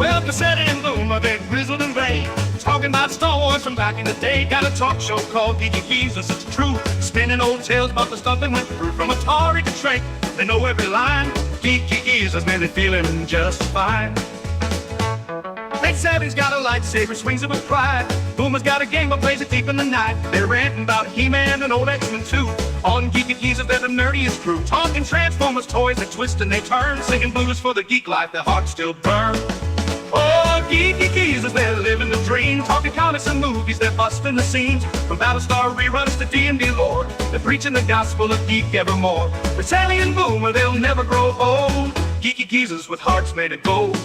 Well, Pacelli and Boomer, they're grizzled and gray, talking about Star Wars from back in the day. Got a talk show called Geeky, it's true, spinning old tales about the stuff they went through. From Atari to Trek, they know every line. Geeky's has been feeling just fine. Pacelli's got a lightsaber, swings it with pride. Boomer's got a game but plays it deep in the night. They're ranting about He-Man and old X-Men too. On Geeky's, they're the nerdiest crew, talking Transformers toys that twist and they turn, singing blues for the geek life, their hearts still burn. Oh, Geeky as they're living the dream, talking comics and movies, they're busting the scenes. From Battlestar reruns to D&D lore, they're preaching the gospel of geek evermore. Pacelli and Boomer, they'll never grow old. Geeky geezers with hearts made of gold.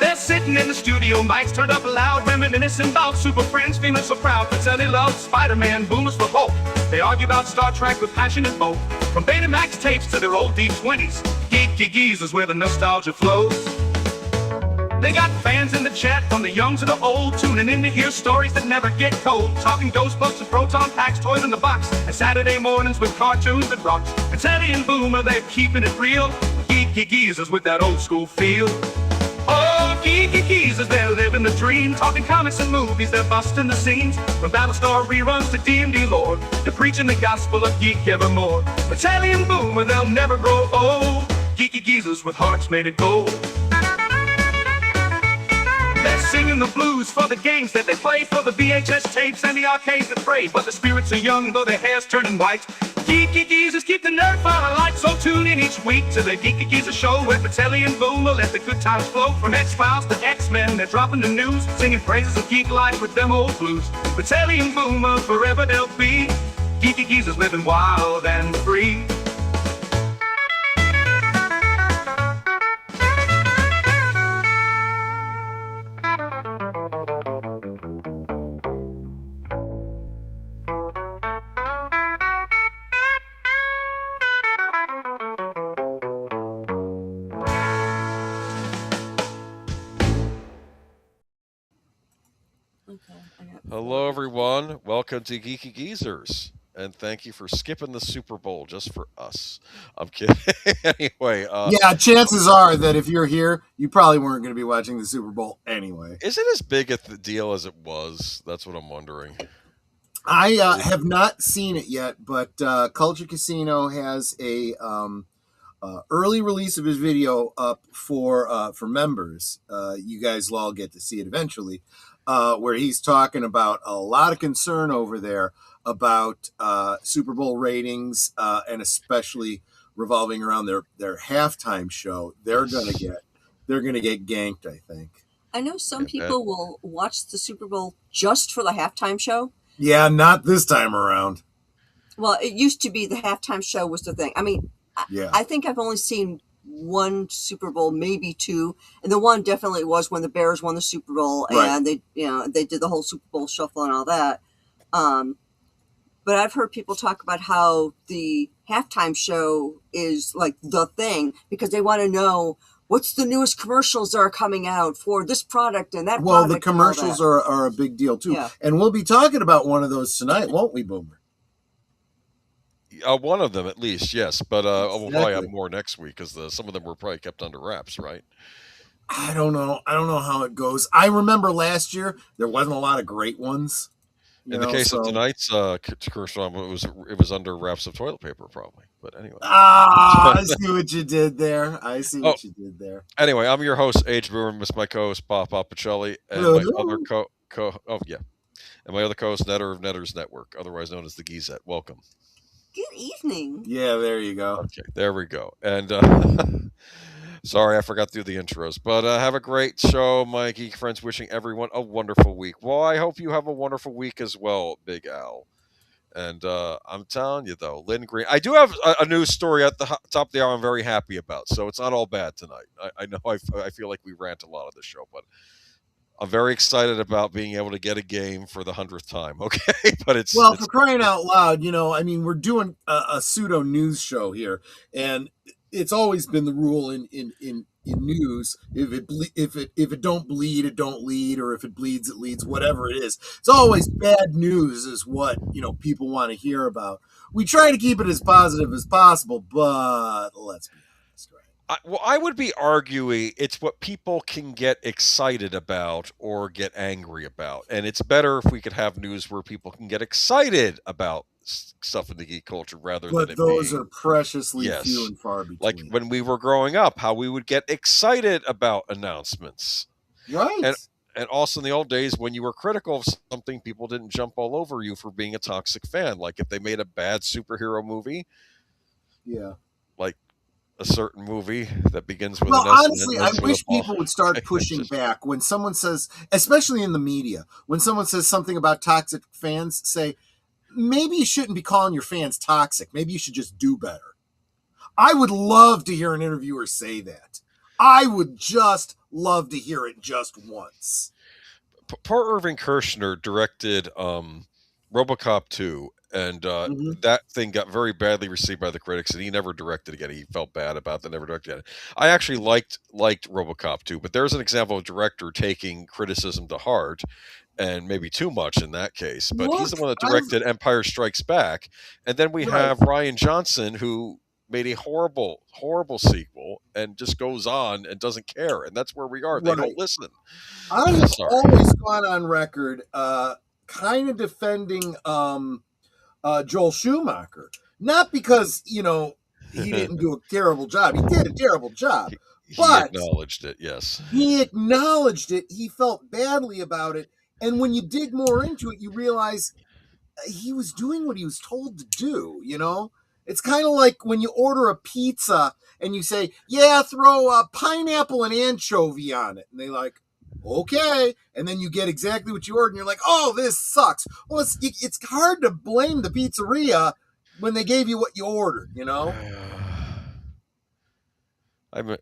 They're sitting in the studio, mics turned up loud, reminiscing about Super Friends, feeling so proud. Pacelli loves Spider-Man, Boomer's for Hulk. They argue about Star Trek with passion and both. From Betamax tapes to their old D20s, Geeky is where the nostalgia flows. They got fans in the chat, from the young to the old, tuning in to hear stories that never get cold. Talking Ghostbusters, proton packs, toys in the box, and Saturday mornings with cartoons that rocks. Pacelli and Boomer, they're keeping it real. Geeky is with that old school feel. Oh, Geeky as they're living the dream, talking comics and movies, they're busting the scenes. From Battlestar reruns to D&D lore, they're preaching the gospel of geek evermore. Pacelli and Boomer, they'll never grow old. Geeky geezers with hearts made of gold. They're singing the blues for the games that they play, for the VHS tapes and the arcades that pray. But the spirits are young, though their hair's turning white. Geeky geezers keep the nerd fire alight, so tune in each week to the Geeky Geezer Show, where Pacelli and Boomer let the good times flow. From X-Files to X-Men, they're dropping the news, singing praises of geek life with them old blues. Pacelli and Boomer, forever they'll be Geeky Geezers living wild and free. Hello, everyone. Welcome to Geeky Geezers, and thank you for skipping the Super Bowl just for us. I'm kidding. Anyway, yeah, chances are that if you're here, you probably weren't going to be watching the Super Bowl anyway. Is it as big a deal as it was? That's what I'm wondering. I have not seen it yet, but Culture Casino has a early release of his video up for members. You guys will all get to see it eventually. Where he's talking about a lot of concern over there about Super Bowl ratings, and especially revolving around their halftime show. They're gonna get ganked, I think. I know some people will watch the Super Bowl just for the halftime show. Yeah, not this time around. Well, it used to be the halftime show was the thing. I mean, yeah. I think I've only seen one Super Bowl, maybe two, and the one definitely was when the Bears won the Super Bowl, and they did the whole Super Bowl shuffle and all that. But I've heard people talk about how the halftime show is like the thing because they want to know what's the newest commercials that are coming out for this product and that. Well, the commercials are a big deal too, and we'll be talking about one of those tonight, won't we, Boomer? One of them at least, yes. But we'll probably have more next week because some of them were probably kept under wraps, right? I don't know how it goes. I remember last year there wasn't a lot of great ones. In the case of tonight's commercial, it was under wraps of toilet paper, probably. But anyway. I see what you did there. Anyway, I'm your host, Age Boomer, with my co-host, Papa Pacelli, and my other and my other co-host, Netter of Netter's Network, otherwise known as the Geezette. Welcome. Good evening. Yeah, there you go. Okay, there we go. And sorry, I forgot to do the intros, but have a great show, my geek friends. Wishing everyone a wonderful week. Well, I hope you have a wonderful week as well, Big Al. And I'm telling you, though, Lynn Green. I do have a news story at the top of the hour I'm very happy about, so it's not all bad tonight. I know I feel like we rant a lot of the show, but I'm very excited about being able to get a game for the 100th time. Okay, but for crying out loud, I mean, we're doing a pseudo news show here, and it's always been the rule in news: if it don't bleed, it don't lead, or if it bleeds, it leads. Whatever it is, it's always bad news is what people want to hear about. We try to keep it as positive as possible, but let's be honest, right? I would be arguing it's what people can get excited about or get angry about. And it's better if we could have news where people can get excited about stuff in the geek culture rather than But it those being, are preciously yes, few and far between. like when we were growing up, how we would get excited about announcements. Right. And also in the old days, when you were critical of something, people didn't jump all over you for being a toxic fan. Like if they made a bad superhero movie, Yeah. like a certain movie that begins with Well, an S honestly, and I ends with wish a ball. people would start pushing back when someone says, especially in the media, when someone says something about toxic fans, say, maybe you shouldn't be calling your fans toxic. Maybe you should just do better. I would love to hear an interviewer say that. I would just love to hear it just once. Poor Irving Kershner directed RoboCop 2, and that thing got very badly received by the critics, and he never directed again. He felt bad about that, never directed again. I actually liked RoboCop 2, but there's an example of a director taking criticism to heart, and maybe too much in that case. But he's the one that directed Empire Strikes Back, and then we have Rian Johnson, who made a horrible sequel and just goes on and doesn't care, and that's where we are. They don't listen. I have always gone on record kind of defending Joel Schumacher, not because he didn't do a terrible job. He did a terrible job, but he acknowledged it. Yes, he acknowledged it. He felt badly about it, and when you dig more into it, you realize he was doing what he was told to do. It's kind of like when you order a pizza and you say, yeah, throw a pineapple and anchovy on it. And they like, okay. And then you get exactly what you ordered and you're like, oh, this sucks. Well, it's hard to blame the pizzeria when they gave you what you ordered,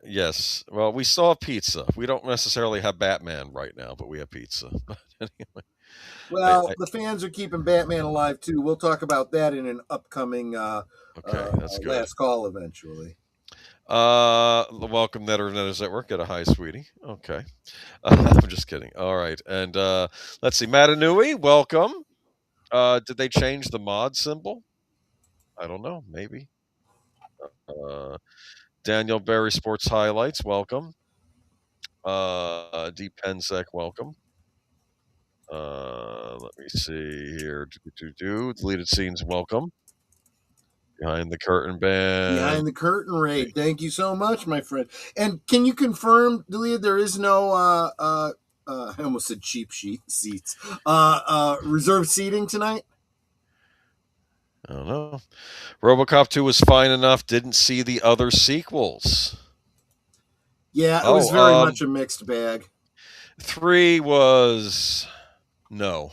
Yes. Well, we still have pizza. We don't necessarily have Batman right now, but we have pizza. Anyway. Well, the fans are keeping Batman alive too. We'll talk about that in an upcoming that's good. Last call eventually. Welcome, Netters Network. Get a hi, sweetie. Okay. I'm just kidding. All right. And let's see. Matanui, welcome. Did they change the mod symbol? I don't know. Maybe. Daniel Berry Sports Highlights, welcome. Deep Pensec, welcome. Let me see here. Deleted scenes, welcome. Behind the Curtain Band. Behind the Curtain Raid. Thank you so much, my friend. And can you confirm, Deleted, there is no I almost said cheap seats. Reserved seating tonight? I don't know. RoboCop 2 was fine enough. Didn't see the other sequels. Yeah, it was very much a mixed bag. 3 was no.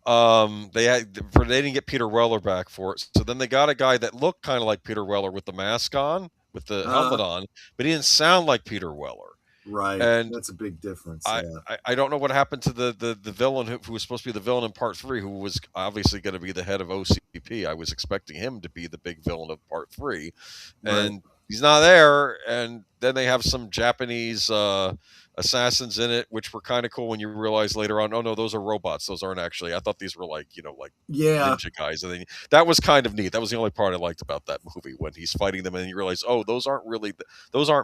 They didn't get Peter Weller back for it, so then they got a guy that looked kind of like Peter Weller with the mask on, with the helmet on, but he didn't sound like Peter Weller. Right, and that's a big difference. I don't know what happened to the villain who was supposed to be the villain in Part 3, who was obviously going to be the head of OCP. I was expecting him to be the big villain of Part 3, and he's not there. And then they have some Japanese assassins in it, which were kind of cool when you realize later on, oh no, those are robots. Those aren't actually. I thought these were like ninja guys. And that was kind of neat. That was the only part I liked about that movie, when he's fighting them and you realize, oh, those aren't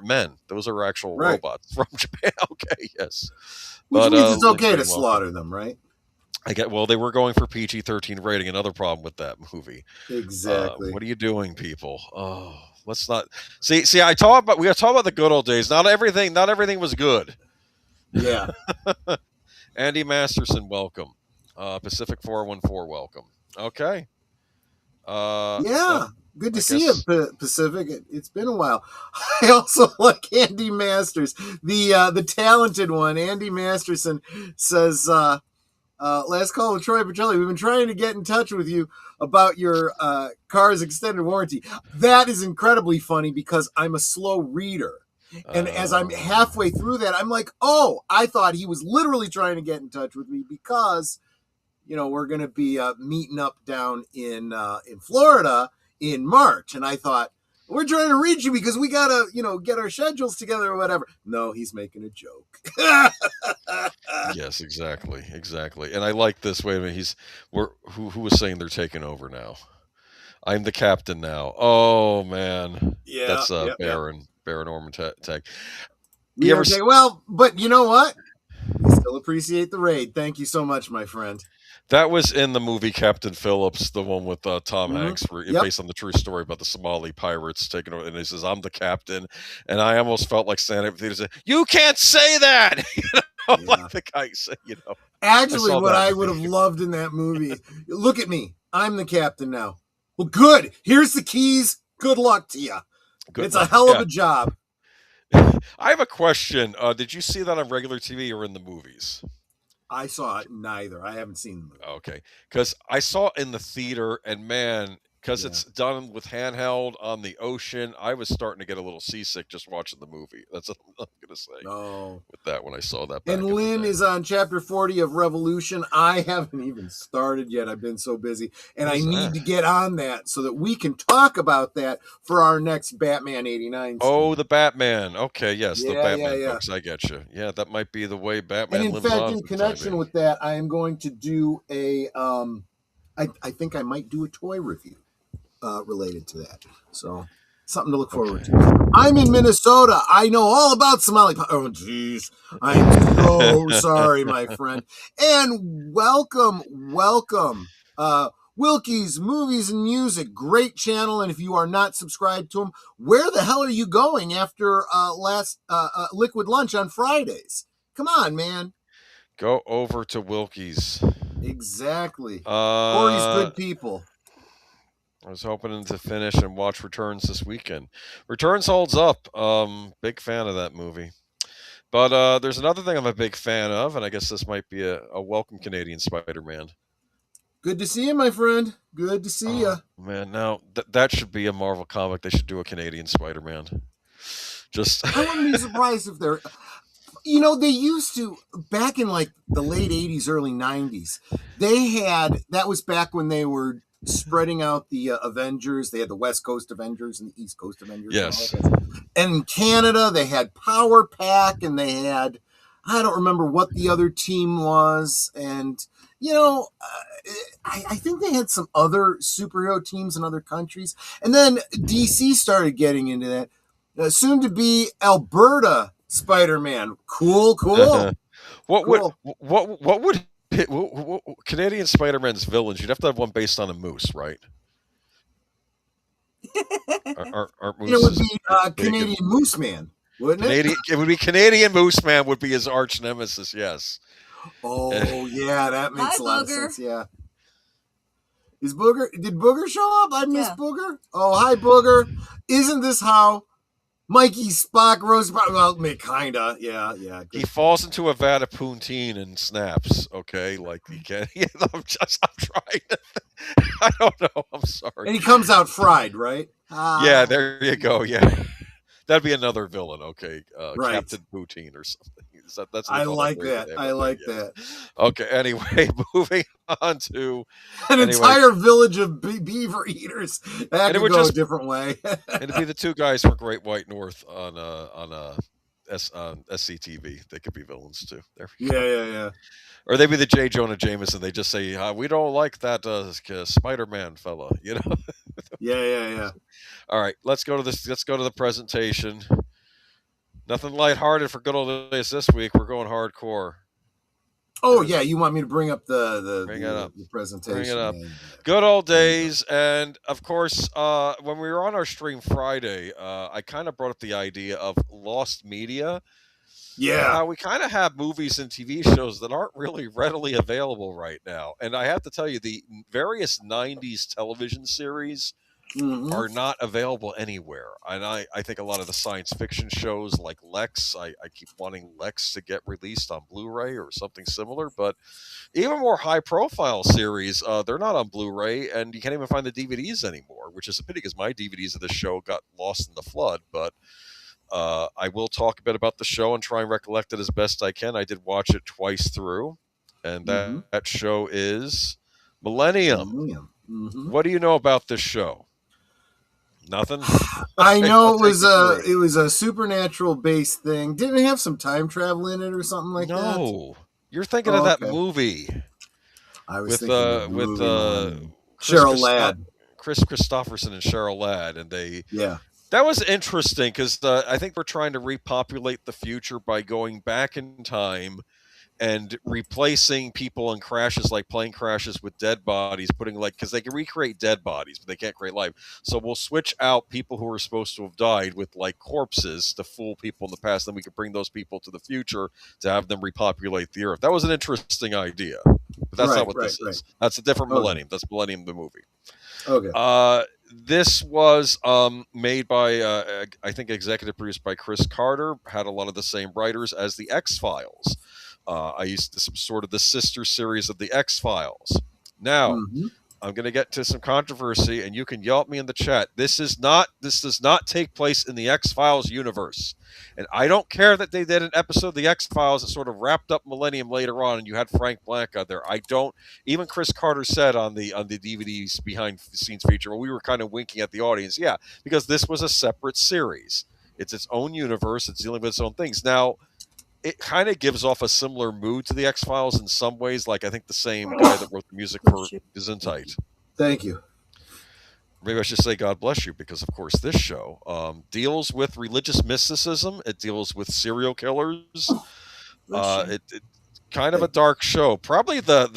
men. Those are actual robots from Japan. Okay, yes. Which means it's okay to slaughter them, right? Well, they were going for PG-13 rating. Another problem with that movie. Exactly. What are you doing, people? Oh, let's not see. We are talking about the good old days. Not everything was good. Yeah. Andy Masterson, welcome. Pacific 414, welcome. Okay. Good to see you, Pacific. It's been a while. I also like Andy Masters, the talented one. Andy Masterson says, last call with Troy Pacelli. We've been trying to get in touch with you about your car's extended warranty. That is incredibly funny because I'm a slow reader. And as I'm halfway through that, I'm like, oh, I thought he was literally trying to get in touch with me because, we're going to be meeting up down in Florida in March. And I thought, we're trying to reach you because we got to, get our schedules together or whatever. No, he's making a joke. Yes, exactly. And I like this. Wait a minute. Who was saying they're taking over now? I'm the captain now. Oh man. Yeah. That's Baron. Paranorman tag. Well, but you know what? We still appreciate the raid. Thank you so much, my friend. That was in the movie Captain Phillips, the one with Tom Hanks, Yep. based on the true story about the Somali pirates taking over. And he says, "I'm the captain," and I almost felt like standing up there and said, "You can't say that." Like the guy said, Actually, what I would have loved in that movie. Look at me. I'm the captain now. Well, good. Here's the keys. Good luck to you. It's a hell of a job. I have a question. Did you see that on regular TV or in the movies? I saw it neither. I haven't seen the movie. Okay, because I saw it in the theater, and man, because it's done with handheld on the ocean, I was starting to get a little seasick just watching the movie. That's what I'm going to say. No. With that, when I saw that. And Lynn is on chapter 40 of Revolution. I haven't even started yet. I've been so busy. And I need to get on that so that we can talk about that for our next Batman 89. Oh, the Batman. Okay, yes, the Batman books. I get you. Yeah, that might be the way Batman lives on. And in fact, in connection with that, I am going to do a, I think I might do a toy review related to that. So something to look forward to. I'm in Minnesota. I know all about Somali. Oh, geez. I'm so sorry, my friend. And welcome. Wilkie's Movies and Music, great channel. And if you are not subscribed to him, where the hell are you going after last Liquid Lunch on Fridays? Come on, man. Go over to Wilkie's. Exactly. Corey's good people. I was hoping to finish and watch Returns this weekend. Returns holds up. Big fan of that movie. But there's another thing I'm a big fan of, and I guess this might be a welcome Canadian Spider-Man. Good to see you, my friend. Good to see you. Man, now that should be a Marvel comic. They should do a Canadian Spider-Man. I wouldn't be surprised if they're... they used to, back in like the late 80s, early 90s, that was back when they were spreading out the Avengers. They had the West Coast Avengers and the East Coast Avengers. Yes. And in Canada, they had Power Pack, and they had, I don't remember what the other team was. And, I think they had some other superhero teams in other countries. And then DC started getting into that. Soon to be Alberta Spider-Man. Cool. What would Canadian Spider-Man's villains? You'd have to have one based on a moose, right? Aren't it would be Canadian Moose Man, wouldn't it? It would be Canadian Moose Man would be his arch nemesis. Yes. Oh yeah, that makes a lot of sense. Yeah. Did Booger show up? I missed Booger. Oh, hi Booger. Isn't this how Mikey Spock rose? Well, kinda. Yeah. He falls into a vat of poutine and snaps. Okay, like he can. I'm trying. I don't know. I'm sorry. And he comes out fried, right? Yeah, there you go. Yeah, that'd be another villain. Okay, right. Captain Poutine or something. That's I like that. I like that. Okay. Anyway, moving on to an entire village of beaver eaters. That could go a different way. And it'd be the two guys from Great White North on SCTV. They could be villains too. Yeah. Or they'd be the J. Jonah Jameson. They just say, "We don't like that Spider-Man fella," Yeah. All right, let's go to this. Let's go to the presentation. Nothing lighthearted for good old days this week. We're going hardcore. Oh yeah, you want me to bring up the presentation? Bring it up. Good old days, and of course, when we were on our stream Friday, I kind of brought up the idea of lost media. Yeah, we kind of have movies and TV shows that aren't really readily available right now, and I have to tell you, the various '90s television series are not available anywhere. And I think a lot of the science fiction shows like Lex, I keep wanting Lex to get released on Blu-ray or something similar, but even more high-profile series, they're not on Blu-ray, and you can't even find the DVDs anymore, which is a pity because my DVDs of the show got lost in the flood, but I will talk a bit about the show and try and recollect it as best I can. I did watch it twice through, and that show is Millennium. What do you know about this show? Nothing. I know it was a supernatural based thing. Didn't it have some time travel in it or something like that? No, you're thinking of that movie. I was with Cheryl Ladd, Chris Christopherson and Cheryl Ladd, and they That was interesting because I think we're trying to repopulate the future by going back in time and replacing people in crashes like plane crashes with dead bodies, putting like, because they can recreate dead bodies, but they can't create life. So we'll switch out people who are supposed to have died with like corpses to fool people in the past. Then we could bring those people to the future to have them repopulate the earth. That was an interesting idea, but that's not what this is. That's a different Millennium. That's Millennium, the movie. Okay. This was made by, I think, executive produced by Chris Carter. Had a lot of the same writers as the X-Files. I used to sort of the sister series of the X-Files. Now, I'm going to get to some controversy, and you can yell at me in the chat. This does not take place in the X-Files universe. And I don't care that they did an episode of the X-Files that sort of wrapped up Millennium later on, and you had Frank Blanca there. I don't. Even Chris Carter said on the DVD's behind the scenes feature, well, we were kind of winking at the audience, yeah, because this was a separate series. It's its own universe. It's dealing with its own things. Now, it kind of gives off a similar mood to the X-Files in some ways. Like, I think the same guy that wrote the music for Gesundheit. Thank you. Maybe I should say God bless you, because, of course, this show deals with religious mysticism. It deals with serial killers. It kind of a dark show. Probably the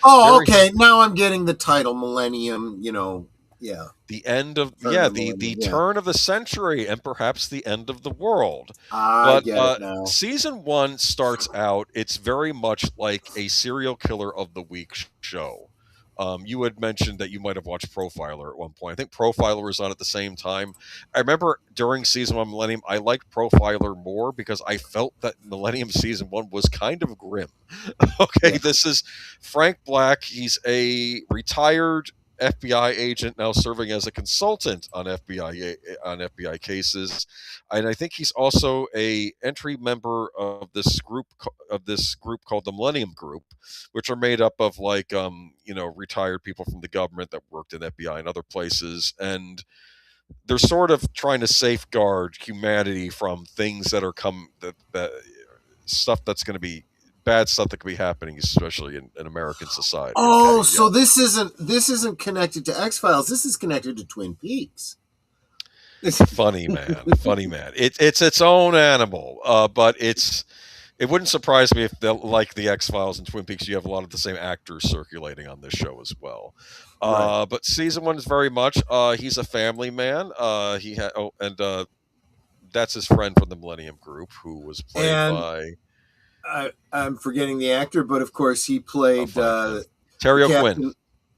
okay. Now I'm getting the title, Millennium, yeah. The end of the turn of the century and perhaps the end of the world. I get it now. Season 1 starts out, it's very much like a serial killer of the week show. You had mentioned that you might have watched Profiler at one point. I think Profiler was on at the same time. I remember during season 1 Millennium, I liked Profiler more because I felt that Millennium season 1 was kind of grim. Okay, This is Frank Black. He's a retired FBI agent now serving as a consultant on FBI cases, and I think he's also a entry member of this group called the Millennium Group, which are made up of like retired people from the government that worked in FBI and other places, and they're sort of trying to safeguard humanity from things that are that stuff that's going to be bad stuff that could be happening, especially in American society. Oh, so this isn't connected to X-Files. This is connected to Twin Peaks. Funny man. It's its own animal, but it wouldn't surprise me if, like the X-Files and Twin Peaks, you have a lot of the same actors circulating on this show as well. Right. But season 1 is very much he's a family man. That's his friend from the Millennium Group, who was played by. I'm forgetting the actor, but of course he played Terry O'Quinn.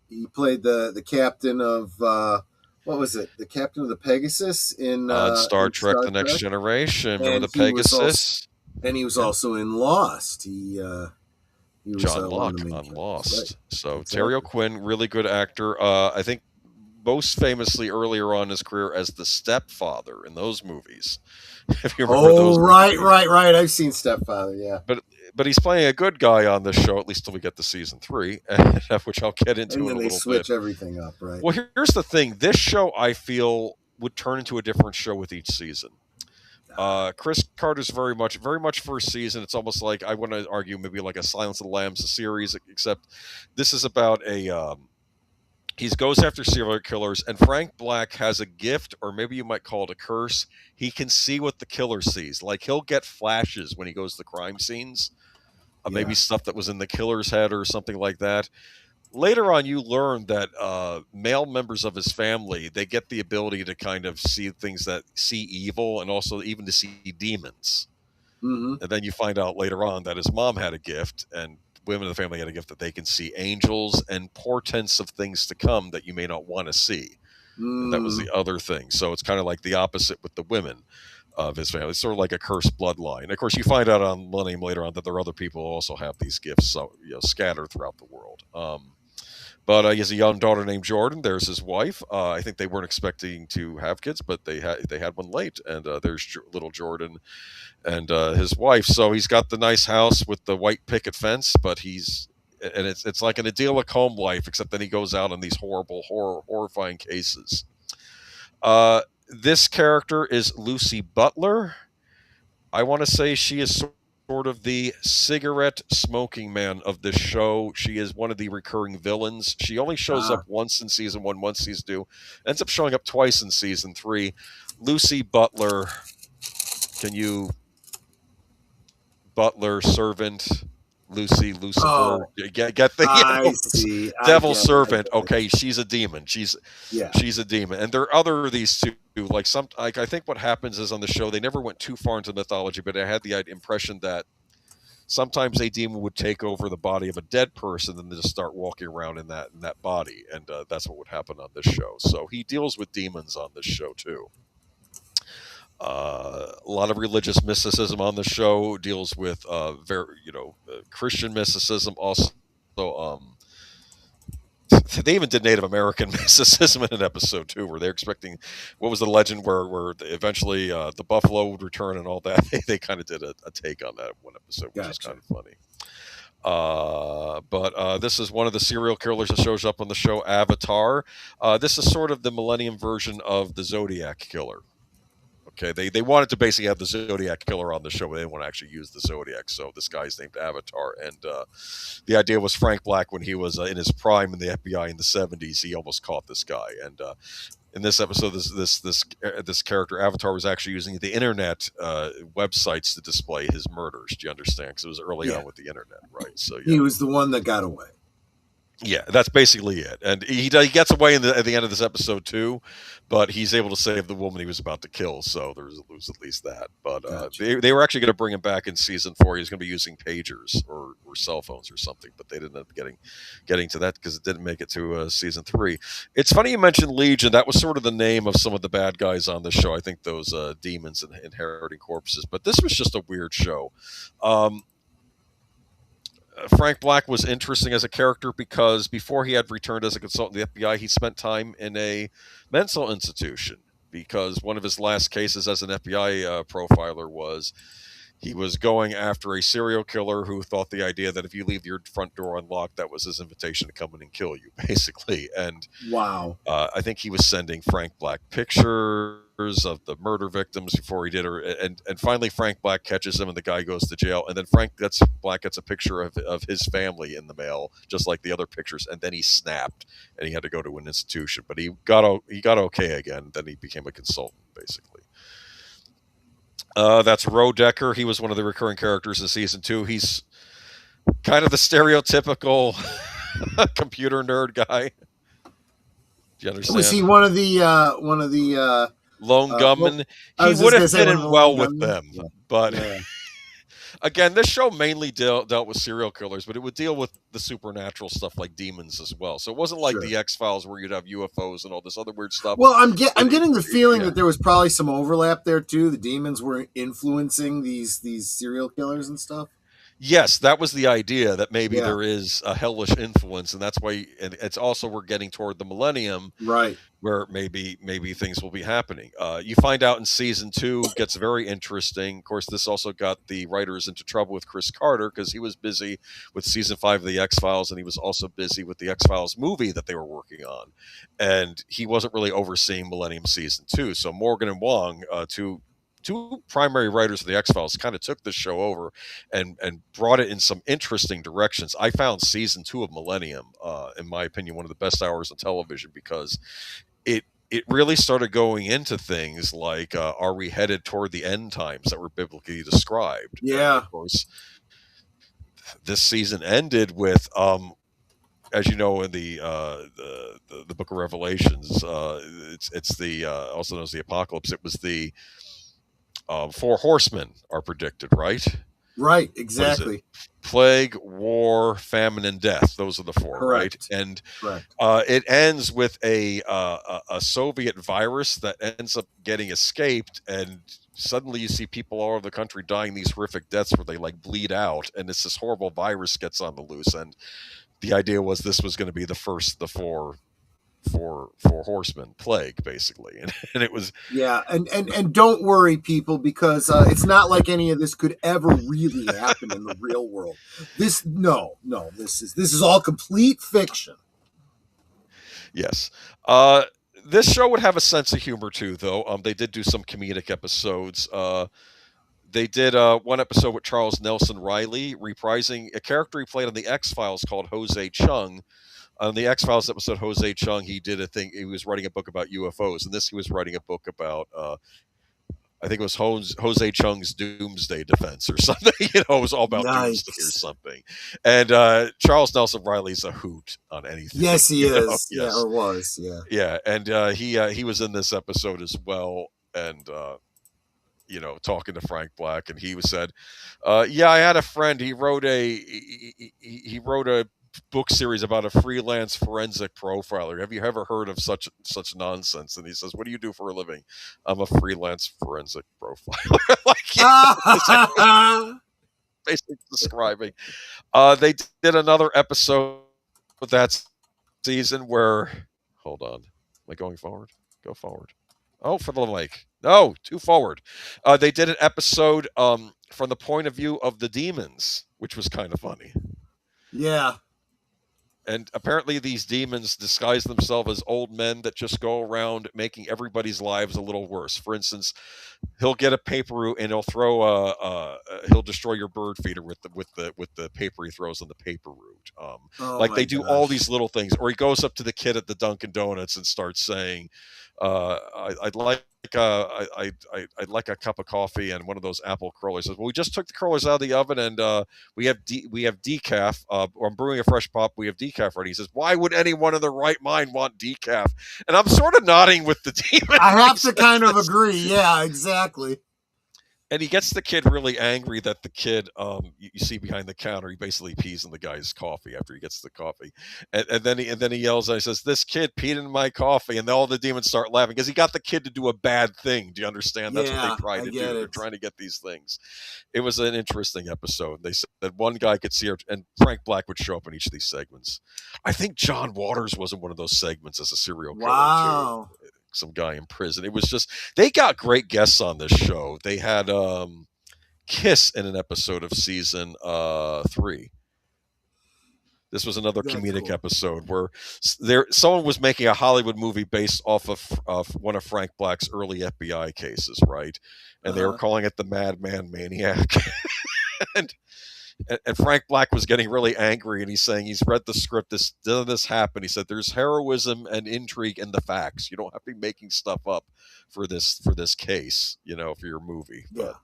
He played the captain of what was it? The captain of the Pegasus in Star Trek: The Next Generation. Remember the Pegasus? And he was also in Lost. He was John Locke on Lost. Right. So exactly. Terry O'Quinn, really good actor. I think most famously earlier on in his career as the stepfather in those movies. If you remember those right. I've seen Stepfather, yeah. But he's playing a good guy on this show, at least till we get to season 3, which I'll get into in a little bit. And then they switch everything up, right? Well, here's the thing. This show, I feel, would turn into a different show with each season. Chris Carter's very much first season. It's almost like, I want to argue, maybe like a Silence of the Lambs series, except this is about he goes after serial killers, and Frank Black has a gift, or maybe you might call it a curse. He can see what the killer sees. Like, he'll get flashes when he goes to crime scenes, maybe stuff that was in the killer's head or something like that. Later on, you learn that male members of his family, they get the ability to kind of see things that see evil, and also even to see demons. Mm-hmm. And then you find out later on that his mom had a gift, and women in the family had a gift that they can see angels and portents of things to come that you may not want to see. And that was the other thing. So it's kind of like the opposite with the women of his family. It's sort of like a cursed bloodline. Of course, you find out on Millennium later on that there are other people who also have these gifts, so scattered throughout the world. But he has a young daughter named Jordan. There's his wife. I think they weren't expecting to have kids, but they had one late. And there's little Jordan and his wife. So he's got the nice house with the white picket fence, but it's like an idyllic home life, except then he goes out on these horrifying cases. This character is Lucy Butler. I want to say she is sort sort of the cigarette smoking man of this show. She is one of the recurring villains. She only shows up once in season 1, once season 2, ends up showing up twice in season 3. Lucy Butler. Can you Butler servant? Lucy, Lucifer, get the see. devil servant. Okay, she's a demon. She's a demon, and there are other of these two. I think what happens is on the show they never went too far into mythology, but I had the impression that sometimes a demon would take over the body of a dead person and then just start walking around in that body, and that's what would happen on this show. So he deals with demons on this show too. A lot of religious mysticism on the show, deals with Christian mysticism. Also, they even did Native American mysticism in an episode too, where they're expecting what was the legend where eventually the buffalo would return and all that. They kind of did a take on that in one episode, which is kind of funny. But this is one of the serial killers that shows up on the show, Avatar. This is sort of the Millennium version of the Zodiac Killer. Okay, they wanted to basically have the Zodiac Killer on the show, but they didn't want to actually use the Zodiac, so this guy's named Avatar. And the idea was Frank Black, when he was in his prime in the FBI in the 70s, he almost caught this guy. And in this episode, this character, Avatar, was actually using the internet websites to display his murders. Do you understand? Because it was early on with the internet, right? So he was the one that got away. Yeah, that's basically it. And he gets away at the end of this episode too, but he's able to save the woman he was about to kill. So there's at least that. But they were actually going to bring him back in season 4. He was going to be using pagers or cell phones or something, but they didn't end up getting to that because it didn't make it to season 3. It's funny you mentioned Legion. That was sort of the name of some of the bad guys on the show. I think those demons and inheriting corpses. But this was just a weird show. Frank Black was interesting as a character because before he had returned as a consultant to the FBI, he spent time in a mental institution, because one of his last cases as an FBI profiler was he was going after a serial killer who thought the idea that if you leave your front door unlocked, that was his invitation to come in and kill you, basically. And wow, I think he was sending Frank Black pictures of the murder victims before he did her, and finally Frank Black catches him and the guy goes to jail, and then Black gets a picture of his family in the mail, just like the other pictures, and then he snapped and he had to go to an institution, but he got okay again. Then he became a consultant, basically. That's Roe Decker. He was one of the recurring characters in season 2. He's kind of the stereotypical computer nerd guy. Do you understand? Was he one of the lone gunman? He would have fit in well with them, but again, this show mainly dealt with serial killers, but it would deal with the supernatural stuff like demons as well. So it wasn't like the X-Files where you'd have UFOs and all this other weird stuff. Well, I'm getting the feeling that there was probably some overlap there too. The demons were influencing these serial killers and stuff. Yes, that was the idea, that maybe there is a hellish influence, and that's why. And it's also, we're getting toward the Millennium, right, where maybe things will be happening. You find out in season 2, gets very interesting. Of course, this also got the writers into trouble with Chris Carter because he was busy with season 5 of the X-Files, and he was also busy with the X-Files movie that they were working on, and he wasn't really overseeing Millennium season 2. So Morgan and Wong, two primary writers of the X-Files, kind of took this show over and brought it in some interesting directions. I found season 2 of Millennium, in my opinion, one of the best hours on television, because it really started going into things like, are we headed toward the end times that were biblically described? Yeah. And of course, this season ended with, as you know, in the Book of Revelations, it's the also known as the Apocalypse. It was the 4 horsemen are predicted, right? Right, exactly. Plague, war, famine, and death. Those are the 4, correct, right? And correct. It ends with a Soviet virus that ends up getting escaped, and suddenly you see people all over the country dying these horrific deaths where they like bleed out, and it's this horrible virus gets on the loose. And the idea was this was going to be the first of the 4 horsemen plague, basically, and it was and don't worry, people, because it's not like any of this could ever really happen in the real world. This is all complete fiction. Yes. This show would have a sense of humor too, though. They did do some comedic episodes. They did one episode with Charles Nelson Riley, reprising a character he played on The X-Files called Jose Chung. On the X-Files episode, Jose Chung, he did a thing. He was writing a book about UFOs, and this he was writing a book about. I think it was Jose Chung's Doomsday Defense or something. It was all about Doomsday or something. And Charles Nelson Riley's a hoot on anything. Yes, he is. Yes. Yeah, or was. Yeah. Yeah, and he was in this episode as well, and talking to Frank Black, and he said, "Yeah, I had a friend. He wrote a book series about a freelance forensic profiler. Have you ever heard of such nonsense?" And he says, "What do you do for a living?" "I'm a freelance forensic profiler." Basically describing. They did another episode with that season where, hold on, am I going forward? Go forward. Oh, for the mic. No, too forward. They did an episode from the point of view of the demons, which was kind of funny. Yeah. And apparently these demons disguise themselves as old men that just go around making everybody's lives a little worse. For instance, he'll get a paper route and he'll destroy your bird feeder with the paper he throws on the paper route. They do all these little things. Or he goes up to the kid at the Dunkin' Donuts and starts saying, I'd like a cup of coffee and one of those apple curlers. He says, "Well, we just took the curlers out of the oven and we have decaf. Or I'm brewing a fresh pop. We have decaf ready." He says, "Why would anyone in their right mind want decaf?" And I'm sort of nodding with the demon. I have to kind of agree. Yeah, exactly. And he gets the kid really angry that the kid, you see behind the counter, he basically pees in the guy's coffee after he gets the coffee. And then he yells and he says, "This kid peed in my coffee." And then all the demons start laughing because he got the kid to do a bad thing. Do you understand? That's what they try to do. They're trying to get these things. It was an interesting episode. They said that one guy could see her, and Frank Black would show up in each of these segments. I think John Waters was in one of those segments as a serial killer. Wow. Too. Some guy in prison. It was just, they got great guests on this show. They had Kiss in an episode of season 3. This was another comedic episode where someone was making a Hollywood movie based off of one of Frank Black's early FBI cases, right? And they were calling it the Madman Maniac. And Frank Black was getting really angry, and he's saying he's read the script. This happened. He said, "There's heroism and intrigue in the facts. You don't have to be making stuff up for this case, for your movie." But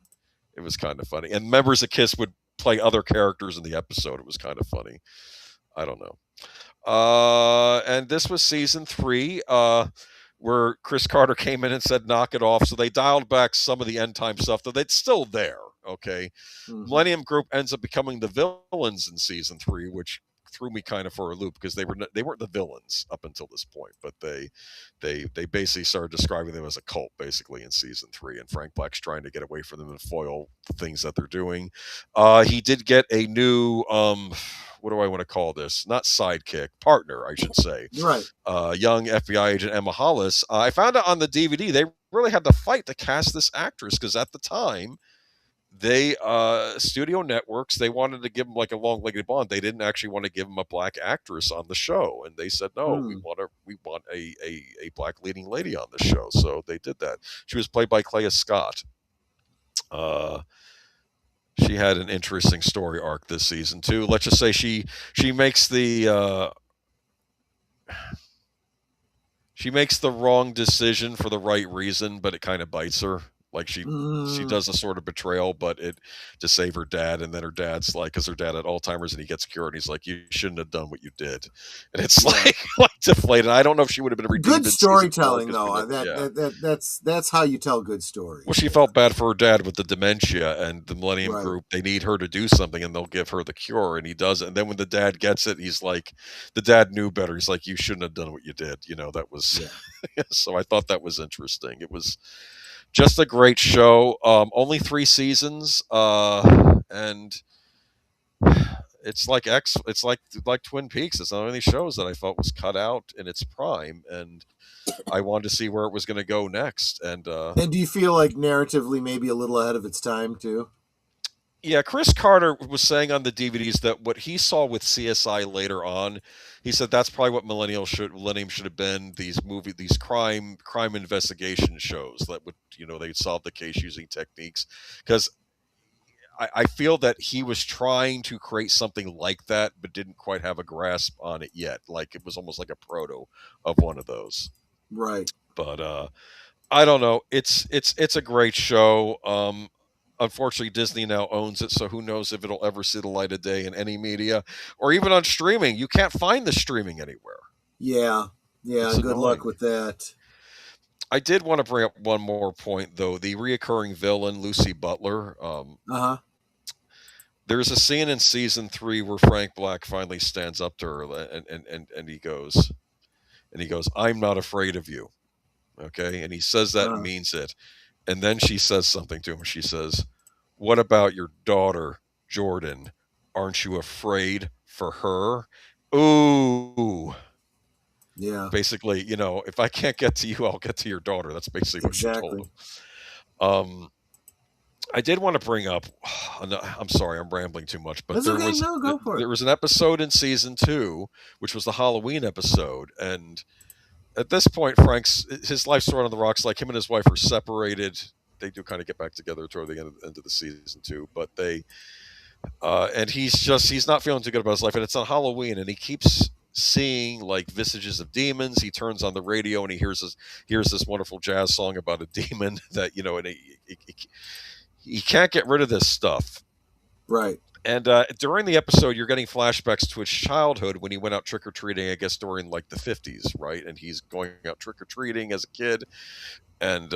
it was kind of funny. And members of Kiss would play other characters in the episode. It was kind of funny. I don't know. And this was season 3, where Chris Carter came in and said, "Knock it off." So they dialed back some of the end time stuff, though it's still there. Okay. Mm-hmm. Millennium Group ends up becoming the villains in season 3, which threw me kind of for a loop because they weren't the villains up until this point, but they basically started describing them as a cult basically in season 3, and Frank Black's trying to get away from them and foil the things that they're doing. He did get a new what do I want to call this? Not sidekick, partner, I should say. Right. Young FBI agent Emma Hollis. I found out on the DVD they really had to fight to cast this actress because at the time, they studio networks, they wanted to give him like a long-legged blonde. They didn't actually want to give him a black actress on the show, and they said no. We want a black leading lady on the show. So they did that. She was played by Clea Scott. She had an interesting story arc this season too. Let's just say she makes the wrong decision for the right reason, but it kind of bites her. Like she does a sort of betrayal, but it to save her dad, and then her dad's like, because her dad had Alzheimer's and he gets cured, and he's like, "You shouldn't have done what you did," and it's like deflated. I don't know if she would have been redeemed. Good storytelling, though. That's how you tell good stories. Well, she felt bad for her dad with the dementia, and the Millennium Group, they need her to do something, and they'll give her the cure, and he does it. And then when the dad gets it, he's like, the dad knew better. He's like, "You shouldn't have done what you did." That was so. I thought that was interesting. It was just a great show. Only 3 seasons, and it's like Twin Peaks. It's not any shows that I felt was cut out in its prime, and I wanted to see where it was going to go next. And do you feel like narratively maybe a little ahead of its time too? Yeah, Chris Carter was saying on the DVDs that what he saw with CSI later on, he said that's probably what Millennium should have been. These crime investigation shows that would, they'd solve the case using techniques. Because I feel that he was trying to create something like that, but didn't quite have a grasp on it yet. Like it was almost like a proto of one of those. Right. But I don't know. It's a great show. Unfortunately, Disney now owns it, so who knows if it'll ever see the light of day in any media or even on streaming. You can't find the streaming anywhere. Yeah. It's Good annoying. luck with that. I did want to bring up one more point, though. The reoccurring villain, Lucy Butler. There's a scene in season 3 where Frank Black finally stands up to her, and he goes, "I'm not afraid of you." Okay, and he says that and means it. And then she says something to him. She says, "What about your daughter, Jordan? Aren't you afraid for her?" Ooh. Yeah. Basically, if I can't get to you, I'll get to your daughter. That's basically what she told him. I did want to bring up. I'm sorry, I'm rambling too much, but there was an episode in season 2, which was the Halloween episode, and at this point, his life's thrown on the rocks. Like him and his wife are separated. They do kind of get back together toward the end of the season 2, but and he's not feeling too good about his life, and it's on Halloween, and he keeps seeing like visages of demons. He turns on the radio and he hears this wonderful jazz song about a demon that and he can't get rid of this stuff. Right. And during the episode, you're getting flashbacks to his childhood when he went out trick-or-treating, I guess, during, like, the 50s, right? And he's going out trick-or-treating as a kid. And,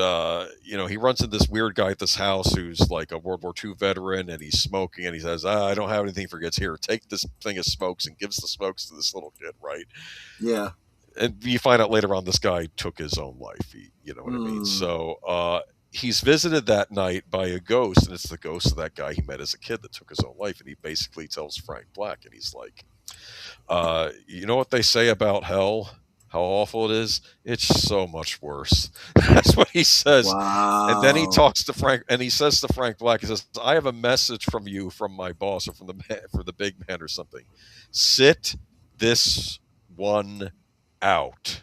he runs into this weird guy at this house who's, like, a World War II veteran, and he's smoking, and he says, I don't have anything for kids. Here, take this thing of smokes, and gives the smokes to this little kid, right? Yeah. And you find out later on this guy took his own life. You know what I mean? So, he's visited that night by a ghost, and it's the ghost of that guy he met as a kid that took his own life. And he basically tells Frank Black, and he's like, you know what they say about hell? How awful it is? It's so much worse. That's what he says. Wow. And then he talks to Frank, and he says to Frank Black, he says, I have a message from you, from my boss, or from the big man or something. Sit this one out.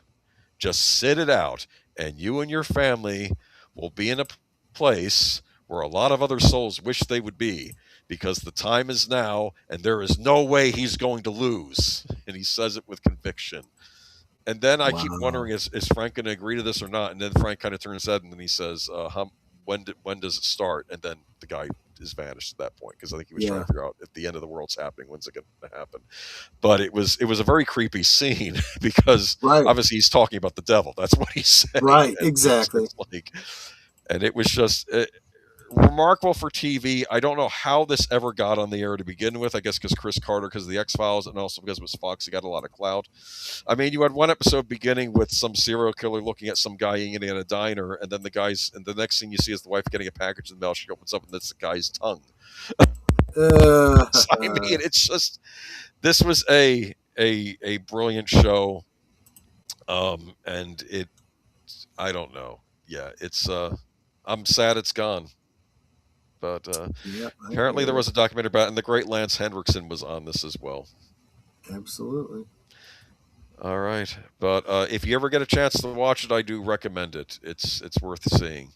Just sit it out, and you and your family will be in a place where a lot of other souls wish they would be, because the time is now and there is no way he's going to lose. And he says it with conviction. And then I keep wondering, is Frank going to agree to this or not? And then Frank kind of turns his head and then he says, when does it start? And then the guy is vanished at that point, because I think he was trying to figure out if the end of the world's happening, when's it going to happen? But it was a very creepy scene because obviously he's talking about the devil. That's what he said. Right, exactly. And it was just remarkable for TV. I don't know how this ever got on the air to begin with. I guess because Chris Carter, because of the X-Files, and also because it was Fox, he got a lot of clout. I mean, you had one episode beginning with some serial killer looking at some guy eating in a diner, and then the next thing you see is the wife getting a package in the mail. She opens up, and it's the guy's tongue. So, I mean, it's just, this was a brilliant show, and I don't know. Yeah, it's I'm sad it's gone. But apparently there was a documentary about it, and the great Lance Henriksen was on this as well. Absolutely. All right. But if you ever get a chance to watch it, I do recommend it. It's worth seeing.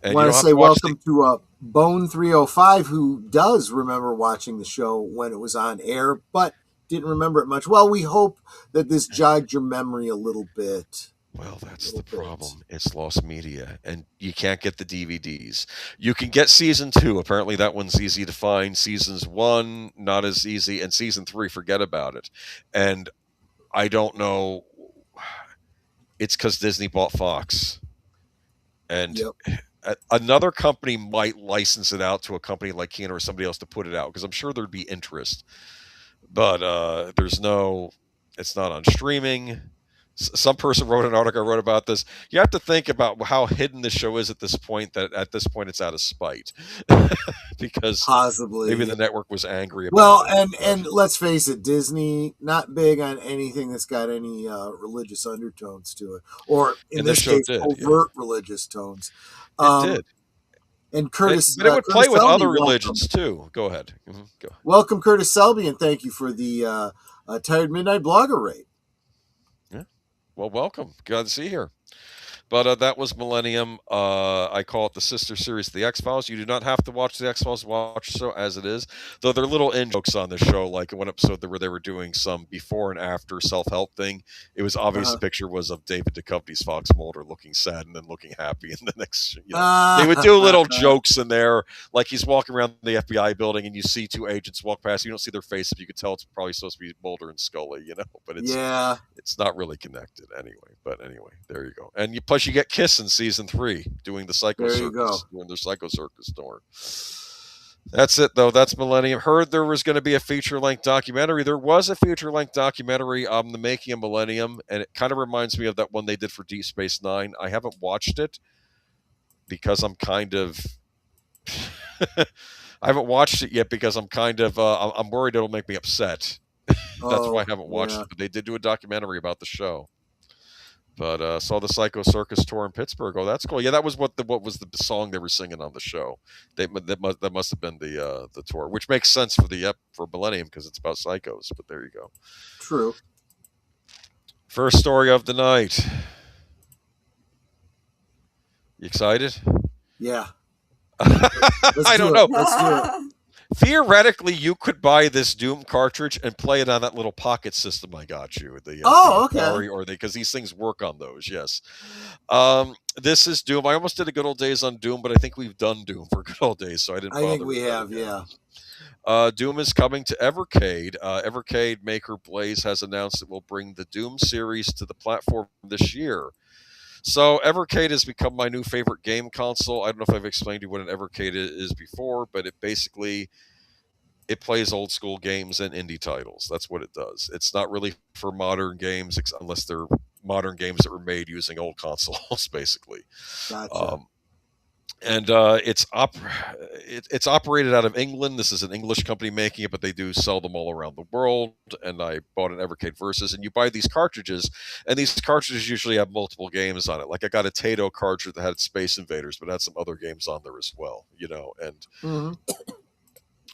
And I want to say welcome to Bone 305, who does remember watching the show when it was on air, but didn't remember it much. Well, we hope that this jogged your memory a little bit. Well, that's the problem. It's lost media, and you can't get the DVDs. You can get season 2. Apparently, that one's easy to find. Seasons 1, not as easy, and season 3, forget about it. And I don't know. It's because Disney bought Fox, and another company might license it out to a company like Kino or somebody else to put it out, because I'm sure there'd be interest. But it's not on streaming. Some person wrote an article I wrote about this. You have to think about how hidden the show is at this point, that at this point it's out of spite. Because possibly maybe the network was angry about it. And let's face it, Disney, not big on anything that's got any religious undertones to it. Or in this case, overt religious tones. It did. And Curtis, but it would play with other religions too. Go ahead. Go. Welcome, Curtis Selby, and thank you for the Tired Midnight Blogger rate. Well, welcome. Glad to see you here. But that was Millennium. I call it the sister series to the X-Files. You do not have to watch the X-Files, watch the show as it is. Though there are little in-jokes on the show, like one episode where they were doing some before and after self-help thing. It was obvious the picture was of David Duchovny's Fox Mulder looking sad and then looking happy. And the next, they would do little jokes in there, like he's walking around the FBI building and you see two agents walk past. You don't see their faces, but you could tell it's probably supposed to be Mulder and Scully, but it's not really connected anyway. But anyway, there you go. And plus you get Kiss in season 3 doing the Psycho Circus, doing their Psycho Circus tour. That's it, though. That's Millennium. Heard there was going to be a feature-length documentary. There was a feature-length documentary on the making of Millennium, and it kind of reminds me of that one they did for Deep Space Nine. I haven't watched it because I'm kind of... I haven't watched it yet because I'm kind of... I'm worried it'll make me upset. That's why I haven't watched it. But they did do a documentary about the show. But saw the Psycho Circus tour in Pittsburgh. Oh, that's cool. Yeah, that was what was the song they were singing on the show. That must have been the tour, which makes sense for Millennium because it's about psychos. But there you go. True. First story of the night. You excited? Yeah. I don't know. Let's do it. Theoretically, you could buy this Doom cartridge and play it on that little pocket system I got you. Okay. Because these things work on those, yes. This is Doom. I almost did a Good Old Days on Doom, but I think we've done Doom for Good Old Days, so I didn't bother. I think we have, yeah. Doom is coming to Evercade. Evercade maker Blaze has announced it will bring the Doom series to the platform this year. So Evercade has become my new favorite game console. I don't know if I've explained to you what an Evercade is before, but it plays old school games and indie titles. That's what it does. It's not really for modern games unless they're modern games that were made using old consoles, basically. Gotcha. And it's operated out of England. This is an English company making it, but they do sell them all around the world. And I bought an Evercade Versus, and you buy these cartridges, and these cartridges usually have multiple games on it. Like I got a Tato cartridge that had Space Invaders, but had some other games on there as well, And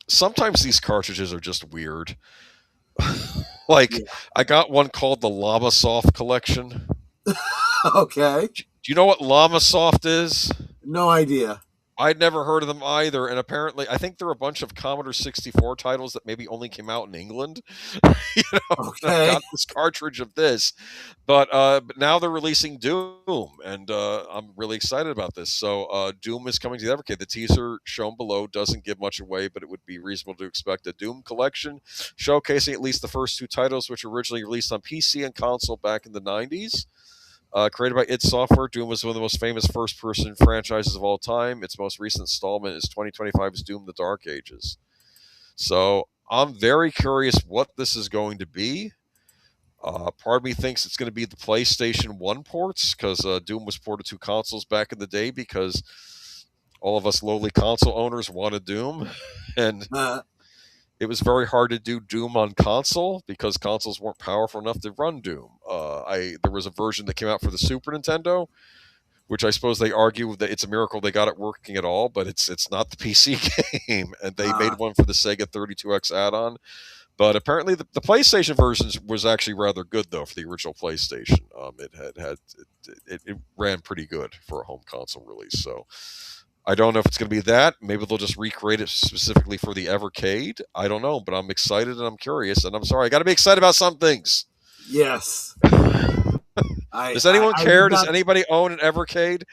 sometimes these cartridges are just weird. I got one called the Llama Soft Collection. Okay. Do you know what Llama Soft is? No idea. I'd never heard of them either, and apparently, I think they're a bunch of Commodore 64 titles that maybe only came out in England. Okay. I got this cartridge of this, but now they're releasing Doom, and I'm really excited about this. So Doom is coming to the Evercade. The teaser shown below doesn't give much away, but it would be reasonable to expect a Doom collection showcasing at least the first 2 titles, which were originally released on PC and console back in the 90s. Created by id Software, Doom was one of the most famous first-person franchises of all time. Its most recent installment is 2025's Doom: The Dark Ages. So I'm very curious what this is going to be. Part of me thinks it's going to be the PlayStation 1 ports, because Doom was ported to consoles back in the day because all of us lowly console owners wanted Doom. And it was very hard to do Doom on console because consoles weren't powerful enough to run Doom. There was a version that came out for the Super Nintendo, which I suppose they argue that it's a miracle they got it working at all, but it's not the PC game. And they made one for the Sega 32X add-on. But apparently the PlayStation version was actually rather good, though, for the original PlayStation. It ran pretty good for a home console release. So I don't know if it's going to be that. Maybe they'll just recreate it specifically for the Evercade. I don't know, but I'm excited and I'm curious. And I'm sorry, I got to be excited about some things. Yes. Does anyone care? Does anybody own an Evercade?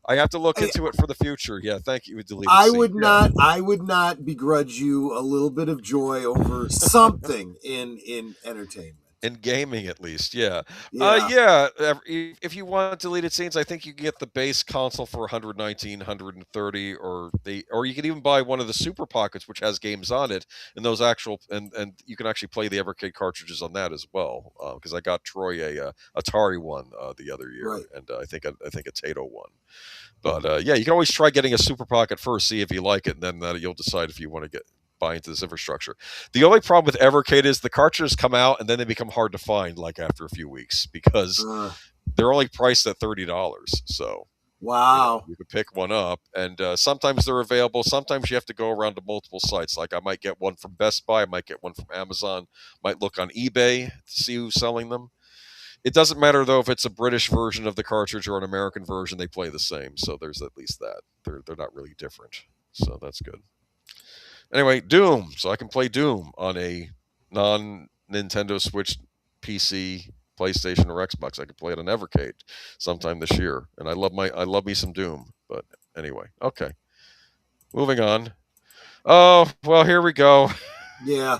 I have to look into it for the future. Yeah, thank you. I would not begrudge you a little bit of joy over something in entertainment. In gaming, at least, yeah. If you want deleted scenes, I think you can get the base console for $119, $130, or you can even buy one of the Super Pockets, which has games on it, and those and you can actually play the Evercade cartridges on that as well. Because I got Troy a Atari one the other year, right. And I think a Tato one. But you can always try getting a Super Pocket first, see if you like it, and then you'll decide if you want to buy into this infrastructure. The only problem with Evercade is the cartridges come out and then they become hard to find after a few weeks because they're only priced at $30. So wow, you can pick one up, and sometimes they're available. Sometimes you have to go around to multiple sites. Like I might get one from Best Buy, I might get one from Amazon, might look on eBay to see who's selling them. It doesn't matter though if it's a British version of the cartridge or an American version; they play the same. So there's at least that. They're not really different. So that's good. Anyway, Doom. So I can play Doom on a non Nintendo Switch PC, PlayStation, or Xbox. I can play it on Evercade sometime this year, and I love me some Doom. But anyway, okay. Moving on. Oh well, here we go. Yeah.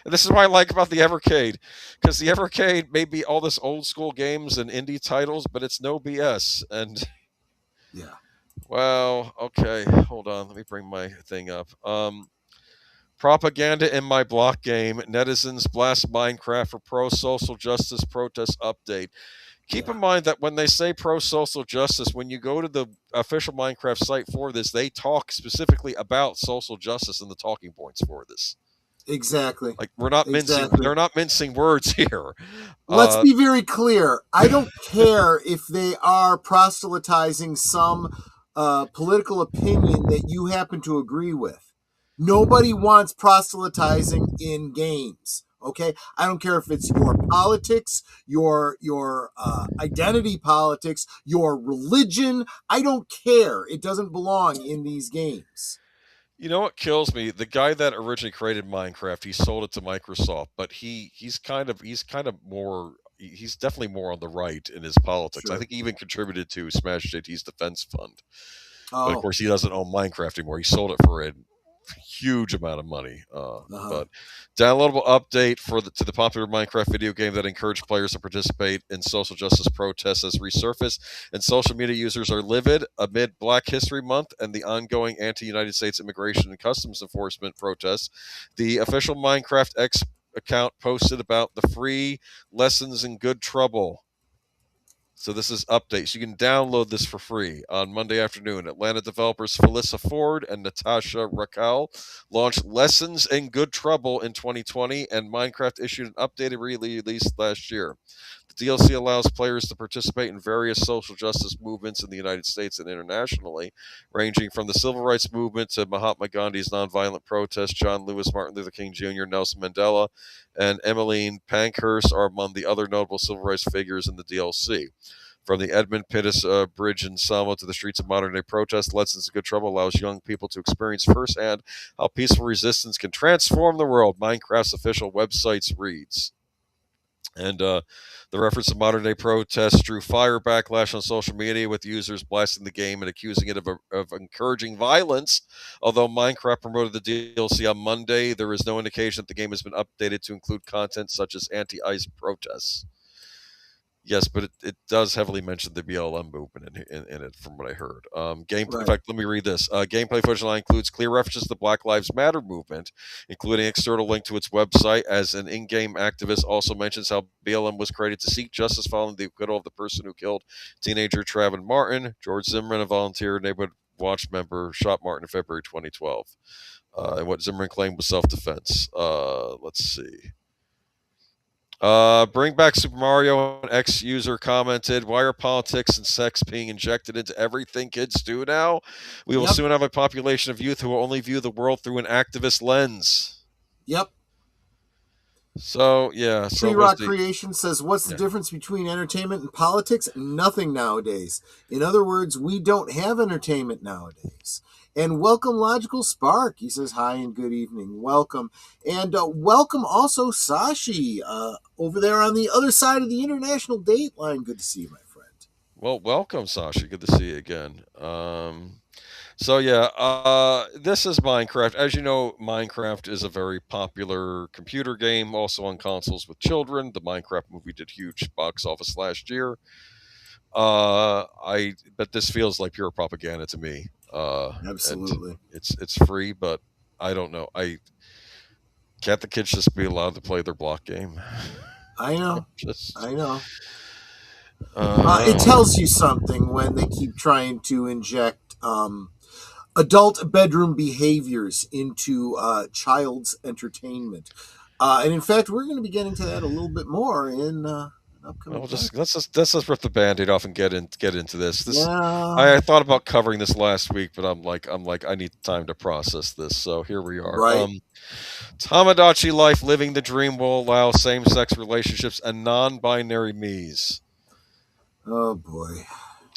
And this is what I like about the Evercade, because the Evercade may be all this old school games and indie titles, but it's no BS. And yeah. Well, okay, hold on. Let me bring my thing up. Propaganda in my block game. Netizens blast Minecraft for pro-social justice protest update. Keep in mind that when they say pro-social justice, when you go to the official Minecraft site for this, they talk specifically about social justice and the talking points for this. Exactly. Like we're not mincing. They're not mincing words here. Let's be very clear. I don't care if they are proselytizing some political opinion that you happen to agree with. Nobody wants proselytizing in games. Okay, I don't care if it's your politics, your identity politics, your religion. I don't care. It doesn't belong in these games. You know what kills me? The guy that originally created Minecraft, he sold it to Microsoft, but he's definitely more on the right in his politics. Sure. I think he even contributed to Smash JT's defense fund. But of course, he doesn't own Minecraft anymore. He sold it for a huge amount of money. But downloadable update to the popular Minecraft video game that encouraged players to participate in social justice protests has resurfaced, and social media users are livid amid Black History Month and the ongoing anti-United States immigration and customs enforcement protests. The official Minecraft X account posted about the free lessons in good trouble. So this is updates. You can download this for free on Monday afternoon. Atlanta developers Felissa Ford and Natasha Raquel launched Lessons in Good Trouble in 2020, and Minecraft issued an updated release last year. The DLC allows players to participate in various social justice movements in the United States and internationally, ranging from the civil rights movement to Mahatma Gandhi's nonviolent protest. John Lewis, Martin Luther King Jr., Nelson Mandela, and Emmeline Pankhurst are among the other notable civil rights figures in the DLC. From the Edmund Pettus Bridge in Selma to the streets of modern-day protest, Lessons in Good Trouble allows young people to experience firsthand how peaceful resistance can transform the world, Minecraft's official website reads. And the reference to modern-day protests drew fire backlash on social media, with users blasting the game and accusing it of encouraging violence. Although Minecraft promoted the DLC on Monday, there is no indication that the game has been updated to include content such as anti-ICE protests. Yes, but it does heavily mention the BLM movement in it, from what I heard. Gameplay, right. In fact, let me read this. Gameplay footage line includes clear references to the Black Lives Matter movement, including an external link to its website, as an in-game activist also mentions how BLM was created to seek justice following the acquittal of the person who killed teenager Trayvon Martin. George Zimmerman, a volunteer neighborhood watch member, shot Martin in February 2012. And what Zimmerman claimed was self-defense. Let's see. Bring back Super Mario. An ex-user commented, "Why are politics and sex being injected into everything kids do now? We will soon have a population of youth who will only view the world through an activist lens." Yep. So, yeah. Tree Rock Creation says, what's the difference between entertainment and politics? Nothing nowadays. In other words, we don't have entertainment nowadays. And welcome Logical Spark. He says hi and good evening. Welcome. And welcome also Sashi over there on the other side of the international date line. Good to see you, my friend. Well, welcome, Sashi. Good to see you again. So, yeah, this is Minecraft. As you know, Minecraft is a very popular computer game, also on consoles with children. The Minecraft movie did huge box office last year. But this feels like pure propaganda to me. Absolutely. It's free, but I don't know. Can't the kids just be allowed to play their block game? I know. I know. It tells you something when they keep trying to inject adult bedroom behaviors into child's entertainment. And in fact, we're going to be getting to that a little bit more in upcoming. Well, let's just rip the Band-Aid off and get into this. Yeah. I thought about covering this last week, but I'm like I need time to process this. So here we are. Right. Tamagotchi Life Living the Dream will allow same-sex relationships and non-binary me's. Oh boy.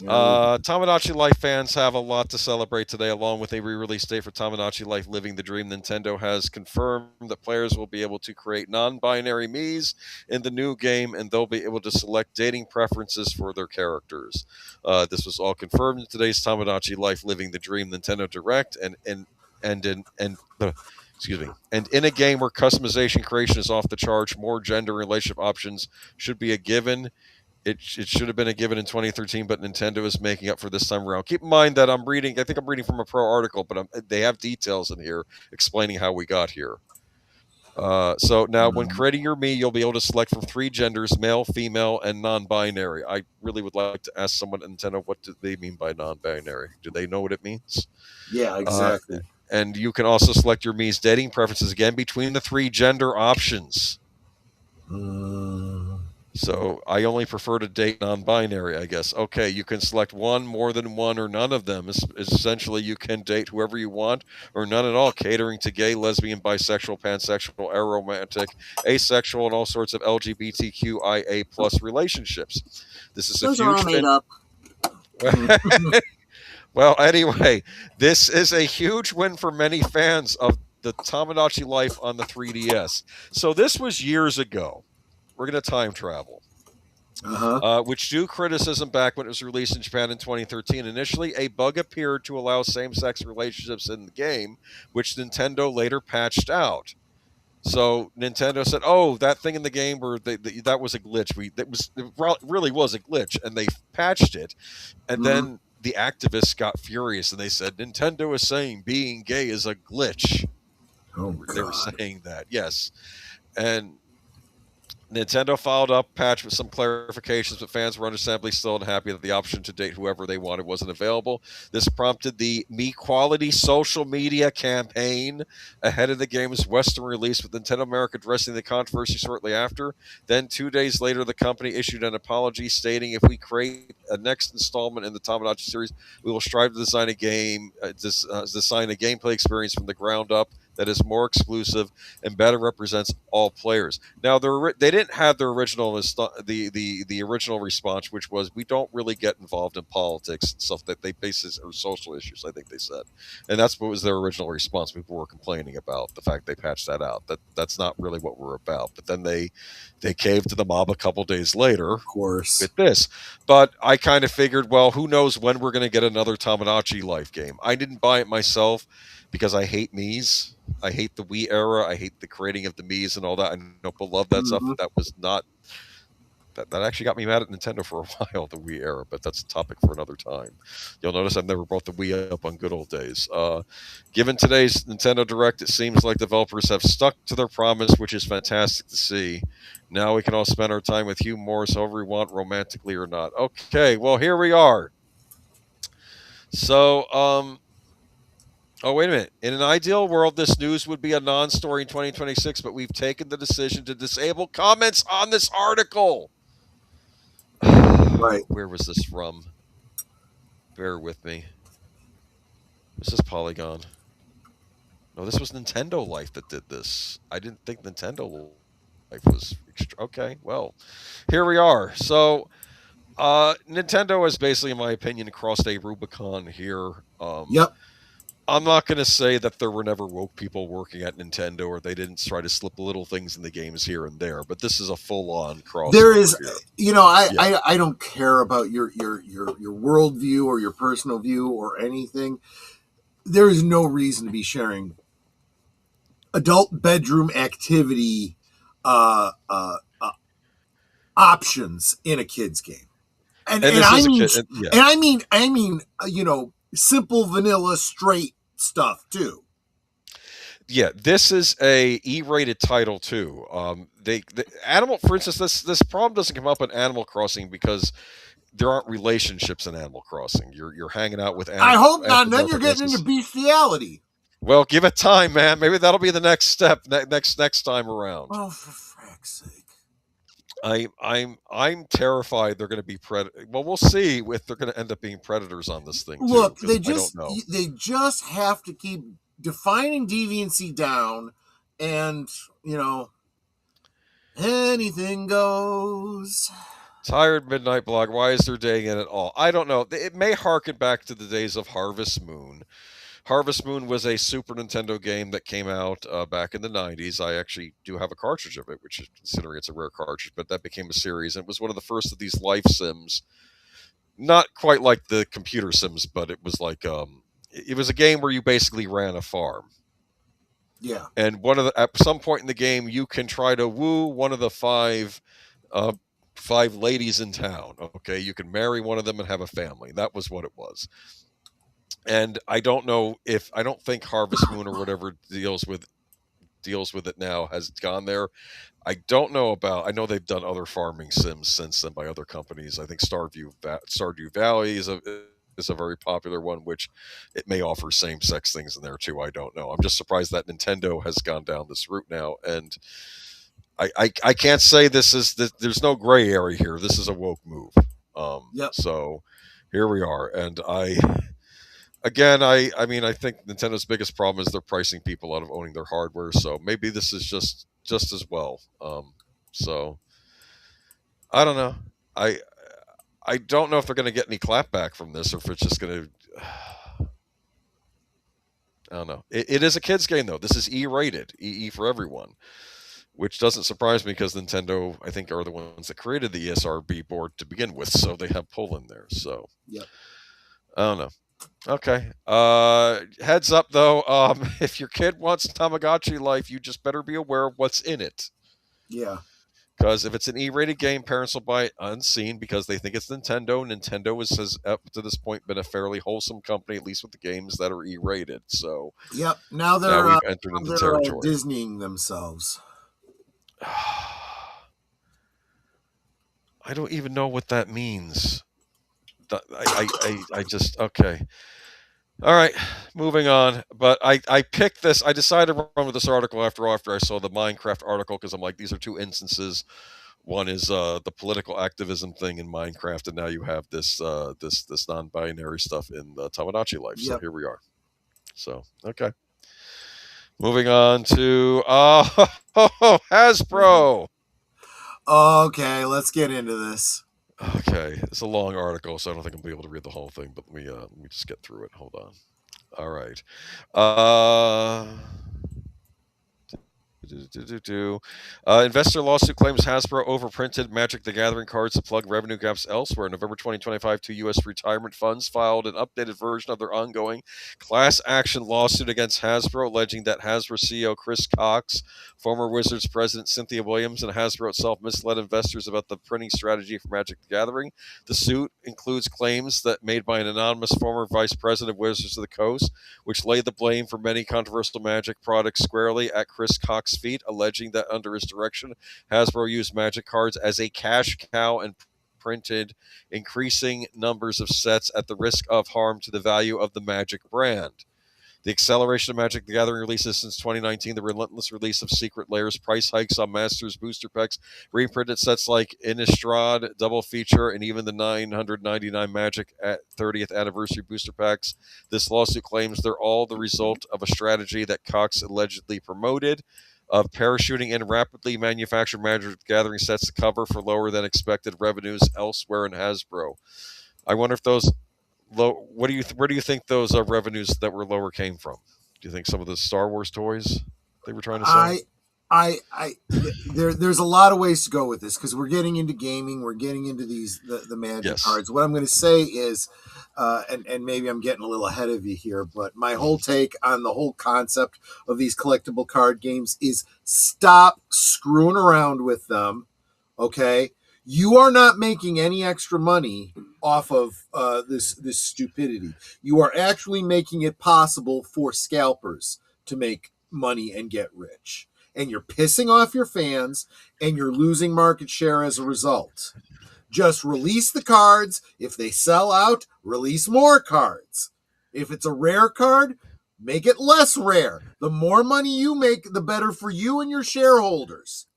Tamagotchi Life fans have a lot to celebrate today, along with a re-release date for Tamagotchi Life Living the Dream. Nintendo has confirmed that players will be able to create non-binary Miis in the new game, and they'll be able to select dating preferences for their characters. This was all confirmed in today's Tamagotchi Life Living the Dream Nintendo Direct, and in a game where customization creation is off the charts, more gender relationship options should be a given. It should have been a given in 2013, but Nintendo is making up for this time around. Keep in mind that I think I'm reading from a pro article, but they have details in here explaining how we got here. So now when creating your Mii, you'll be able to select from 3 genders, male, female, and non-binary. I really would like to ask someone at Nintendo, what do they mean by non-binary? Do they know what it means? Yeah, exactly. And you can also select your Mii's dating preferences, again, between the 3 gender options. So I only prefer to date non-binary, I guess. Okay, you can select one, more than one, or none of them. Essentially, you can date whoever you want, or none at all, catering to gay, lesbian, bisexual, pansexual, aromantic, asexual, and all sorts of LGBTQIA+ relationships. This is Those are all made up. Well, anyway, this is a huge win for many fans of the Tamagotchi Life on the 3DS. So this was years ago. We're going to time travel, which drew criticism back when it was released in Japan in 2013. Initially, a bug appeared to allow same-sex relationships in the game, which Nintendo later patched out. So Nintendo said, "Oh, that thing in the game where that was a glitch. It really was a glitch," and they patched it. And then the activists got furious and they said, "Nintendo is saying being gay is a glitch." Oh, they were saying that, yes, and Nintendo followed up patch with some clarifications, but fans were understandably still unhappy that the option to date whoever they wanted wasn't available. This prompted the MeQuality social media campaign ahead of the game's Western release, with Nintendo America addressing the controversy shortly after. Then 2 days later, the company issued an apology stating, "If we create a next installment in the Tamagotchi series, we will strive to design a gameplay experience from the ground up that is more exclusive and better represents all players." Now, they didn't have their original the original response, which was, "We don't really get involved in politics and stuff that they bases or social issues." I think they said, and that's what was their original response. People were complaining about the fact they patched that out. That's not really what we're about. But then they caved to the mob a couple days later, of course, with this. But I kind of figured, well, who knows when we're going to get another Tamagotchi Life game. I didn't buy it myself because I hate Miis. I hate the Wii era. I hate the creating of the Miis and all that. I know people love that stuff. That was not... That actually got me mad at Nintendo for a while, the Wii era, but that's a topic for another time. You'll notice I've never brought the Wii up on good old days. Given today's Nintendo Direct, it seems like developers have stuck to their promise, which is fantastic to see. Now we can all spend our time with Hugh Morris however we want, romantically or not. Okay, well, here we are. So, oh, wait a minute. In an ideal world, this news would be a non-story in 2026, but we've taken the decision to disable comments on this article. Right. Where was this from? Bear with me. Was this Polygon? No, this was Nintendo Life that did this. I didn't think Nintendo Life was... Okay, well, here we are. So, Nintendo has basically, in my opinion, crossed a Rubicon here. Yep. I'm not going to say that there were never woke people working at Nintendo or they didn't try to slip little things in the games here and there, but this is a full-on crossover. There is, here. I don't care about your worldview or your personal view or anything. There is no reason to be sharing adult bedroom activity options in a kid's game. And I mean, simple vanilla straight stuff too. Yeah, this is a E-rated title too. The Animal, for instance, this problem doesn't come up in Animal Crossing because there aren't relationships in Animal Crossing. You're hanging out with animals. I hope not. And then you're getting into bestiality. Well, give it time, man. Maybe that'll be the next step next time around. Oh, for frack's sake. I'm terrified they're going to be Well, we'll see if they're going to end up being predators on this thing. Look, too, they just have to keep defining deviancy down, and anything goes. Tired Midnight Blog. Why is there day in it all? I don't know. It may harken back to the days of Harvest Moon. Harvest Moon was a Super Nintendo game that came out back in the 90s. I actually do have a cartridge of it, which is considering it's a rare cartridge, but that became a series. And it was one of the first of these life sims. Not quite like the computer sims, but it was like it was a game where you basically ran a farm. Yeah. And at some point in the game, you can try to woo one of the five ladies in town. Okay, you can marry one of them and have a family. That was what it was. And I don't think Harvest Moon or whatever deals with it now has gone there. I know they've done other farming sims since then by other companies. I think Stardew Valley is a very popular one, which it may offer same-sex things in there too. I don't know. I'm just surprised that Nintendo has gone down this route now, and I can't say there's no gray area here. This is a woke move. Yep. So here we are, and I think Nintendo's biggest problem is they're pricing people out of owning their hardware. So maybe this is just as well. So I don't know. I don't know if they're going to get any clapback from this, or if it's just going to. I don't know. It is a kids game though. This is E-rated, EE for everyone, which doesn't surprise me because Nintendo, I think, are the ones that created the ESRB board to begin with, so they have pull in there. So yep. I don't know. Okay. Heads up though, if your kid wants Tamagotchi life, you just better be aware of what's in it. Yeah. Because if it's an E-rated game, parents will buy it unseen because they think it's Nintendo. Nintendo has up to this point been a fairly wholesome company, at least with the games that are E-rated. So yep. Now we've entered into territory. Disneying themselves. I don't even know what that means. I just okay. All right, moving on. But I picked this. I decided to run with this article after I saw the Minecraft article because I'm like, these are two instances. One is the political activism thing in Minecraft, and now you have this non-binary stuff in the Tamagotchi life. So here we are. So okay, moving on to Hasbro. Okay, let's get into this. Okay, it's a long article, so I don't think I'll be able to read the whole thing, but let me just get through it. Hold on. All right. Investor lawsuit claims Hasbro overprinted Magic the Gathering cards to plug revenue gaps elsewhere. In November 2025, two U.S. retirement funds filed an updated version of their ongoing class action lawsuit against Hasbro, alleging that Hasbro CEO Chris Cox, former Wizards president Cynthia Williams, and Hasbro itself misled investors about the printing strategy for Magic the Gathering. The suit includes claims that made by an anonymous former vice president of Wizards of the Coast, which laid the blame for many controversial Magic products squarely at Chris Cox's feet, alleging that under his direction, Hasbro used Magic cards as a cash cow and printed increasing numbers of sets at the risk of harm to the value of the Magic brand. The acceleration of Magic the Gathering releases since 2019, the relentless release of Secret Layers, price hikes on Masters booster packs, reprinted sets like Innistrad, Double Feature, and even the $999 Magic at 30th Anniversary booster packs. This lawsuit claims they're all the result of a strategy that Cox allegedly promoted of parachuting in rapidly manufactured Magic the Gathering sets to cover for lower than expected revenues elsewhere in Hasbro. I wonder if those where do you think those revenues that were lower came from? Do you think some of the Star Wars toys they were trying to sell? There's a lot of ways to go with this because we're getting into gaming, we're getting into the Magic cards. What I'm going to say is, and maybe I'm getting a little ahead of you here, but my whole take on the whole concept of these collectible card games is stop screwing around with them. Okay. You are not making any extra money off of this stupidity. You are actually making it possible for scalpers to make money and get rich. And you're pissing off your fans, and you're losing market share as a result. Just release the cards. If they sell out, release more cards. If it's a rare card, make it less rare. The more money you make, the better for you and your shareholders.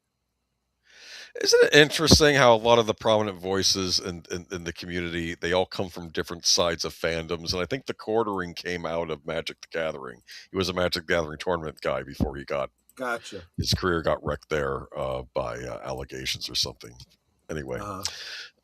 Isn't it interesting how a lot of the prominent voices in the community, they all come from different sides of fandoms? And I think the quartering came out of Magic the Gathering. He was a Magic the Gathering tournament guy before he got Gotcha. his career got wrecked there by allegations or something. Anyway,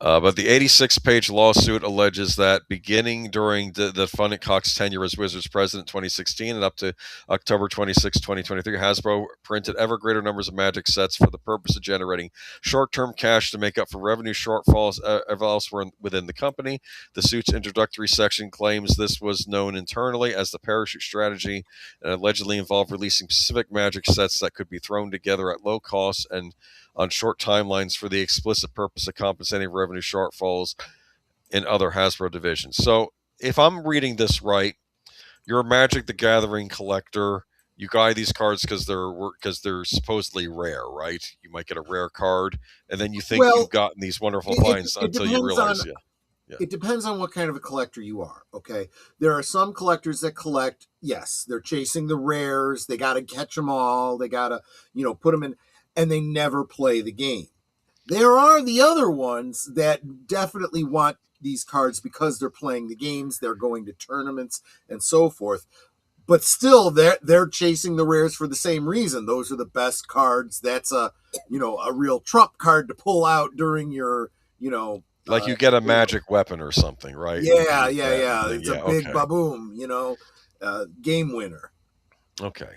but the 86-page lawsuit alleges that beginning during the Fun at Cox's tenure as Wizards president 2016 and up to October 26, 2023, Hasbro printed ever greater numbers of Magic sets for the purpose of generating short-term cash to make up for revenue shortfalls elsewhere within the company. The suit's introductory section claims this was known internally as the parachute strategy and allegedly involved releasing specific Magic sets that could be thrown together at low cost and on short timelines for the explicit purpose of compensating revenue shortfalls in other Hasbro divisions. So if I'm reading this right, you're a Magic the Gathering collector. You buy these cards because they're supposedly rare, right? You might get a rare card, and then you think you've gotten these wonderful finds until you realize, It depends on what kind of a collector you are, okay? There are some collectors that collect, yes, they're chasing the rares. They got to catch them all. They got to, put them in, and they never play the game. There are the other ones that definitely want these cards because they're playing the games, they're going to tournaments and so forth. But still, they're chasing the rares for the same reason. Those are the best cards. That's a real trump card to pull out during your, like you get a magic weapon or something, right? Yeah. It's a big baboom, game winner. Okay.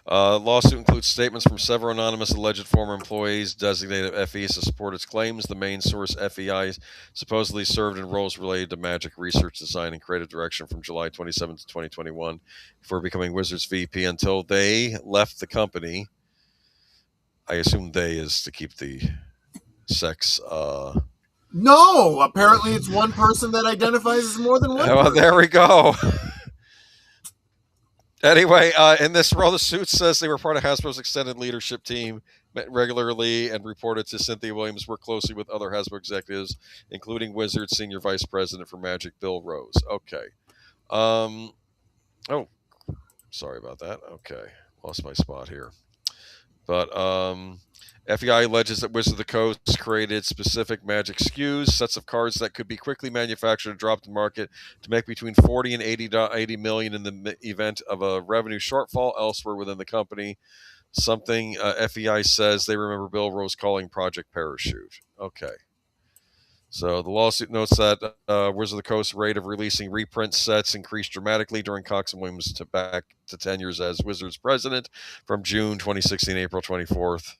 Lawsuit includes statements from several anonymous alleged former employees designated FEs to support its claims. The main source, FEI, supposedly served in roles related to Magic research, design, and creative direction from July 27 to 2021 before becoming Wizards VP until they left the company. I assume they is to keep the sex. No, apparently it's one person that identifies as more than one. Well, there we go. Anyway, in this role, the suit says they were part of Hasbro's extended leadership team, met regularly and reported to Cynthia Williams, worked closely with other Hasbro executives, including Wizards Senior Vice President for Magic, Bill Rose. Okay. Oh, sorry about that. Okay. Lost my spot here. But FEI alleges that Wizards of the Coast created specific Magic SKUs, sets of cards that could be quickly manufactured and dropped to market to make between 40 and 80 million in the event of a revenue shortfall elsewhere within the company. Something FEI says they remember Bill Rose calling Project Parachute. Okay. So the lawsuit notes that Wizards of the Coast rate of releasing reprint sets increased dramatically during Cox and Williams back to tenures as Wizards president from June 2016, April 24th.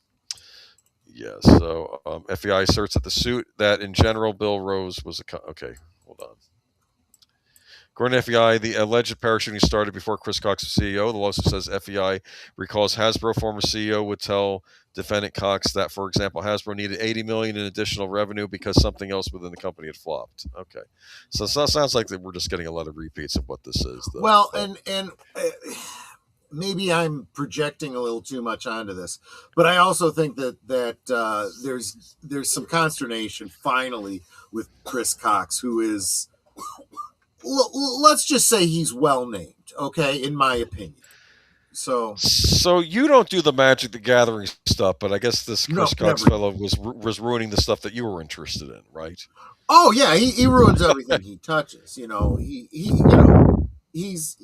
Yes, so FEI asserts that the suit that in general Bill Rose was okay, hold on. According to FEI, the alleged parachuting started before Chris Cox was CEO. The lawsuit says FEI recalls Hasbro former CEO would tell defendant Cox that, for example, Hasbro needed $80 million in additional revenue because something else within the company had flopped. Okay, so it sounds like that we're just getting a lot of repeats of what this is. Though. Well, and maybe I'm projecting a little too much onto this, but I also think that there's some consternation finally with Chris Cox, who is, let's just say he's well named, okay, in my opinion. So you don't do the Magic the Gathering stuff, but I guess this Chris Cox fellow was ruining the stuff that you were interested in, right? Oh yeah, he ruins everything he touches. He's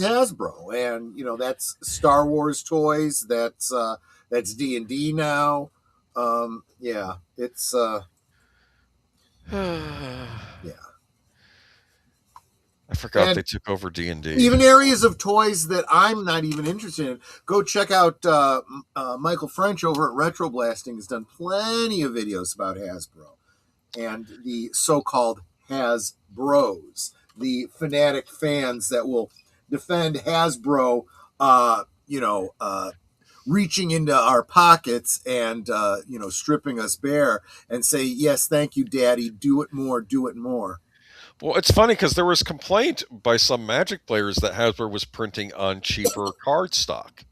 Hasbro, and that's Star Wars toys. That's D&D now. Yeah, it's yeah. I forgot they took over D&D. Even areas of toys that I'm not even interested in. Go check out Michael French over at Retro Blasting has done plenty of videos about Hasbro and the so-called Hasbros, the fanatic fans that will defend Hasbro, reaching into our pockets and stripping us bare and say, yes, thank you, Daddy. Do it more. Do it more. Well, it's funny because there was complaint by some Magic players that Hasbro was printing on cheaper card stock,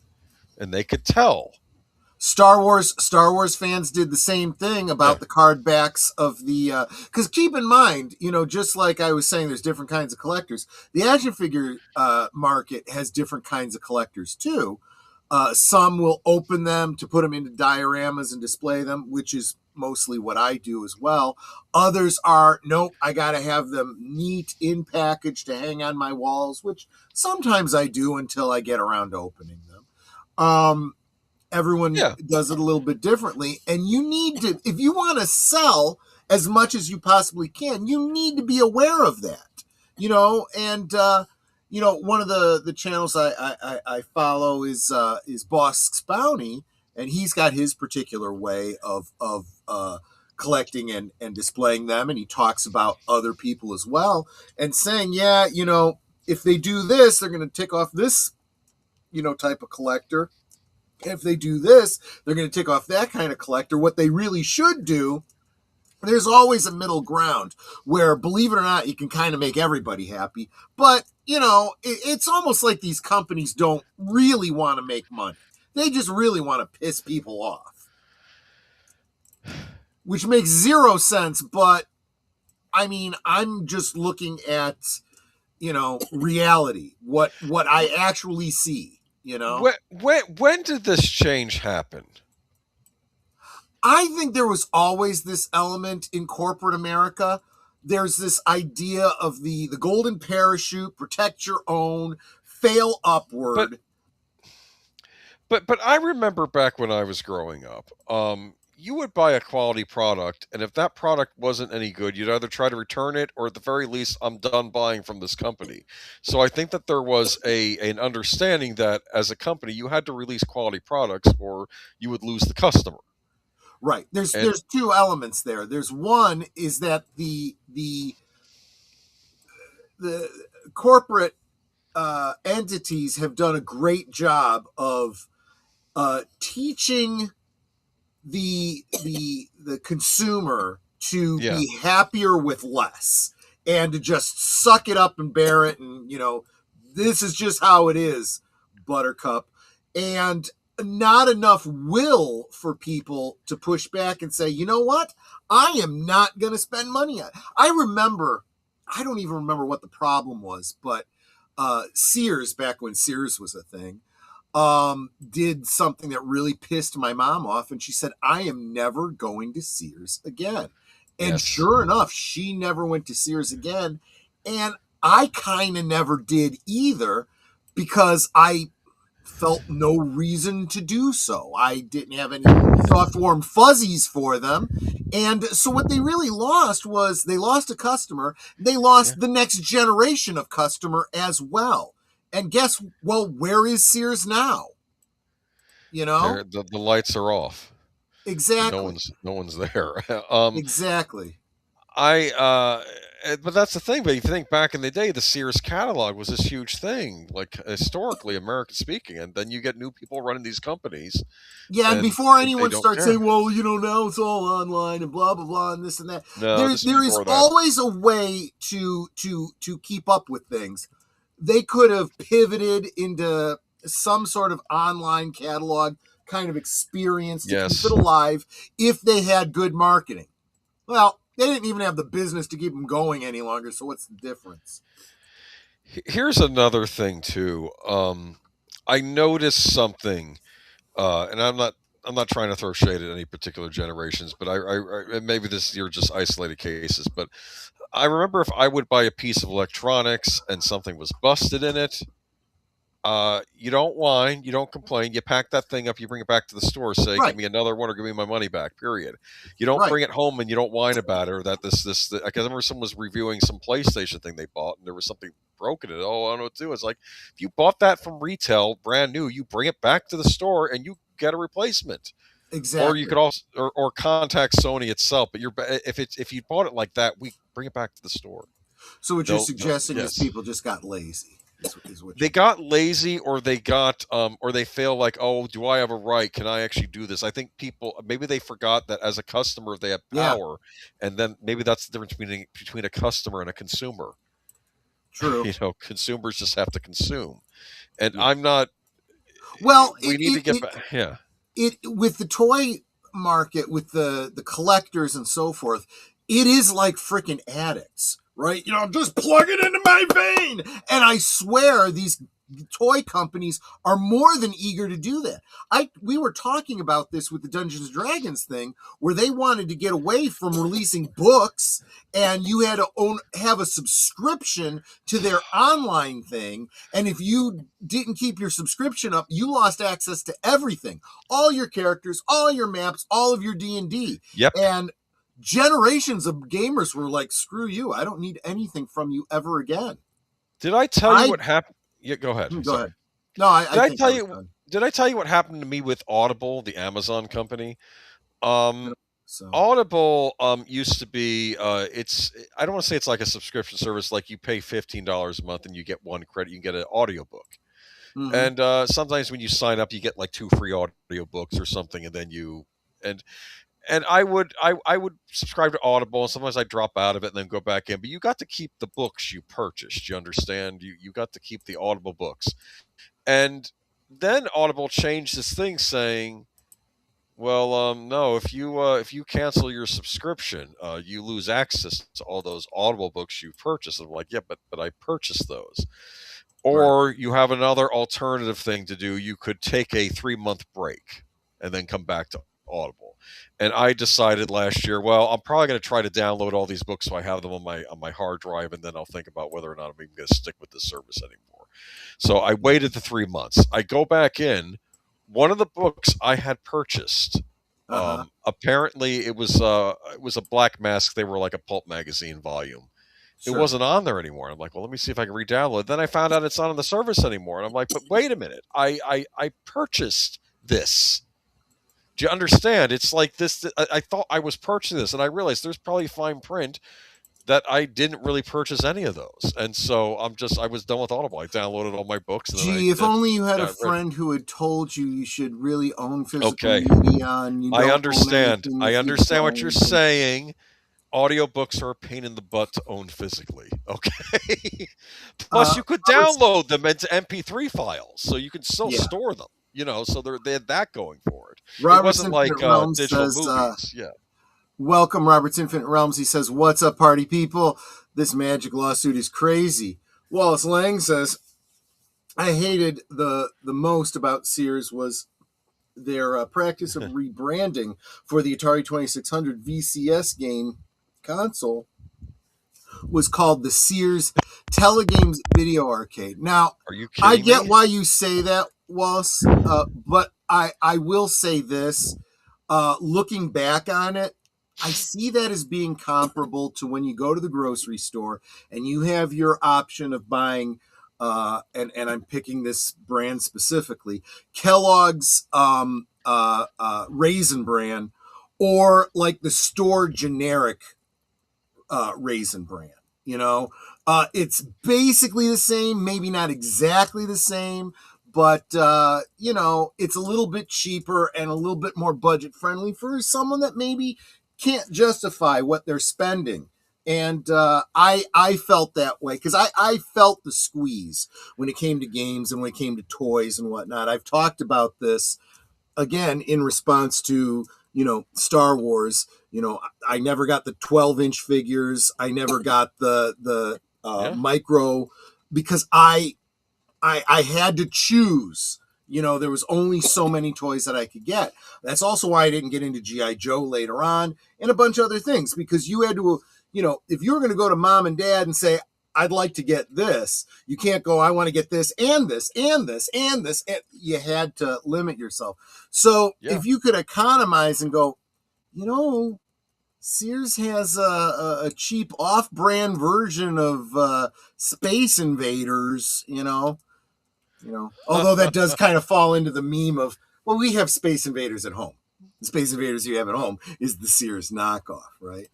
and they could tell. Star Wars fans did the same thing about the card backs of the because keep in mind, just like I was saying, there's different kinds of collectors. The action figure market has different kinds of collectors too. Some will open them to put them into dioramas and display them, which is mostly what I do as well. Others are, nope, I got to have them neat in package to hang on my walls, which sometimes I do until I get around to opening them. Everyone does it a little bit differently. And you need to, if you want to sell as much as you possibly can, you need to be aware of that, and, one of the channels I follow is Bosk's Bounty, and he's got his particular way of collecting and displaying them, and he talks about other people as well, and saying, if they do this, they're going to tick off this, type of collector. If they do this, they're going to tick off that kind of collector. What they really should do, there's always a middle ground where, believe it or not, you can kind of make everybody happy. But, it's almost like these companies don't really want to make money. They just really want to piss people off, which makes zero sense. But, I mean, I'm just looking at, reality, what I actually see, When did this change happen? I think there was always this element in corporate America. There's this idea of the golden parachute, protect your own, fail upward. But I remember back when I was growing up, you would buy a quality product, and if that product wasn't any good, you'd either try to return it, or at the very least, I'm done buying from this company. So I think that there was an understanding that as a company, you had to release quality products, or you would lose the customer. Right. There's two elements there. There's one is that the corporate entities have done a great job of teaching the consumer to be happier with less, and to just suck it up and bear it, and this is just how it is, buttercup. And not enough will for people to push back and say, you know what? I am not going to spend money on it. I don't even remember what the problem was, but Sears, back when Sears was a thing, did something that really pissed my mom off. And she said, I am never going to Sears again. And sure enough, she never went to Sears again. And I kind of never did either, because I felt no reason to do so. I didn't have any soft, warm fuzzies for them. And so what they really lost was they lost a customer. They lost the next generation of customer as well. And where is Sears now? The lights are off. Exactly. No one's there. Exactly. But that's the thing. But if you think back in the day, the Sears catalog was this huge thing, like historically, American speaking. And then you get new people running these companies. Yeah, and before anyone starts saying, well, now it's all online and blah, blah, blah, and this and that. No, there is always a way to keep up with things. They could have pivoted into some sort of online catalog kind of experience to keep it alive if they had good marketing. Well, they didn't even have the business to keep them going any longer, so what's the difference? Here's another thing too. I noticed something, and I'm not trying to throw shade at any particular generations, but I maybe you're just isolated cases, but I remember if I would buy a piece of electronics and something was busted in it, you don't whine, you don't complain, you pack that thing up, you bring it back to the store, say, give me another one or give me my money back, period. You don't bring it home and you don't whine about it, or that I remember someone was reviewing some PlayStation thing they bought and there was something broken in it. Oh, I don't know what to do. It's like, if you bought that from retail, brand new, you bring it back to the store and you get a replacement. Exactly. Or you could also, or contact Sony itself. But if you bought it like that, we bring it back to the store. So what you're suggesting is people just got lazy. They got lazy, or they got, or they feel like, oh, do I have a right? Can I actually do this? I think people, maybe they forgot that as a customer they have power, and then maybe that's the difference between a customer and a consumer. True. Consumers just have to consume, and I'm not. Well, we need to get back. Yeah. It with the toy market, with the collectors and so forth, it is like freaking addicts, right? Just plug it into my vein, and I swear these toy companies are more than eager to do that. We were talking about this with the Dungeons and Dragons thing, where they wanted to get away from releasing books, and you had to have a subscription to their online thing. And if you didn't keep your subscription up, you lost access to everything, all your characters, all your maps, all of your D&D. Yep. And generations of gamers were like, screw you, I don't need anything from you ever again. Did I tell you what happened? Yeah, go ahead. Go ahead. No, Did I tell you what happened to me with Audible, the Amazon company? So. Audible used to be it's, I don't want to say it's like a subscription service, like you pay $15 a month and you get one credit, you can get an audiobook. Mm-hmm. And sometimes when you sign up, you get like 2 free audiobooks or something, and then and I would subscribe to Audible, and sometimes I drop out of it and then go back in. But you got to keep the books you purchased. You understand? You got to keep the Audible books. And then Audible changed this thing saying, well, no, if you cancel your subscription, you lose access to all those Audible books you purchased. I'm like, yeah, but I purchased those. Or you have another alternative thing to do. You could take a 3-month break and then come back to Audible. And I decided last year, well, I'm probably going to try to download all these books so I have them on my hard drive, and then I'll think about whether or not I'm even going to stick with this service anymore. So I waited the 3 months. I go back in. One of the books I had purchased, apparently it was a Black Mask. They were like a pulp magazine volume. Sure. It wasn't on there anymore. I'm like, well, let me see if I can re-download it. Then I found out it's not on the service anymore. And I'm like, but wait a minute. I purchased this. Do you understand? It's like this. I thought I was purchasing this, and I realized there's probably fine print that I didn't really purchase any of those. And so I was done with Audible. I downloaded all my books. And if only you had a friend who had told you should really own physical media. And I understand. I understand what you're saying. Audiobooks are a pain in the butt to own physically. Okay. Plus, you could download them into MP3 files, so you can still store them. So they had that going for it. It wasn't like digital movies. Welcome, Robert's Infinite Realms. He says, what's up, party people? This magic lawsuit is crazy. Wallace Lang says, I hated the most about Sears was their practice of rebranding for the Atari 2600 VCS game console was called the Sears Telegames Video Arcade. Now, are you kidding I get me? why you say that, Wallace, but I will say this. Looking back on it, I see that as being comparable to when you go to the grocery store and you have your option of buying, and I'm picking this brand specifically, Kellogg's Raisin Bran, or like the store generic Raisin Bran. It's basically the same, maybe not exactly the same, but it's a little bit cheaper and a little bit more budget friendly for someone that maybe can't justify what they're spending. And I felt that way because I felt the squeeze when it came to games and when it came to toys and whatnot. I've talked about this again in response to Star Wars. I never got the 12-inch figures. I never got the micro because I had to choose. There was only so many toys that I could get. That's also why I didn't get into G.I. Joe later on and a bunch of other things, because you had to, if you were going to go to mom and dad and say, I'd like to get this, you can't go, I want to get this and this and this and this. And you had to limit yourself. So if you could economize and go, Sears has a cheap off-brand version of Space Invaders, although that does kind of fall into the meme of, well, we have Space Invaders at home. The Space Invaders you have at home is the Sears knockoff, right?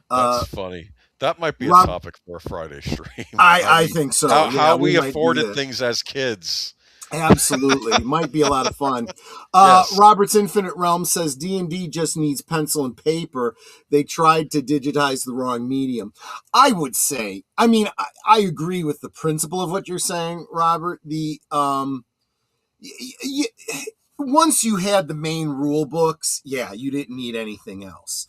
That's funny. That might be a topic for a Friday stream. I think so. How we afforded things as kids. Absolutely. Might be a lot of fun. Yes. Robert's Infinite Realm says D&D just needs pencil and paper. They tried to digitize the wrong medium. I would say, I agree with the principle of what you're saying, Robert. The once you had the main rule books, you didn't need anything else.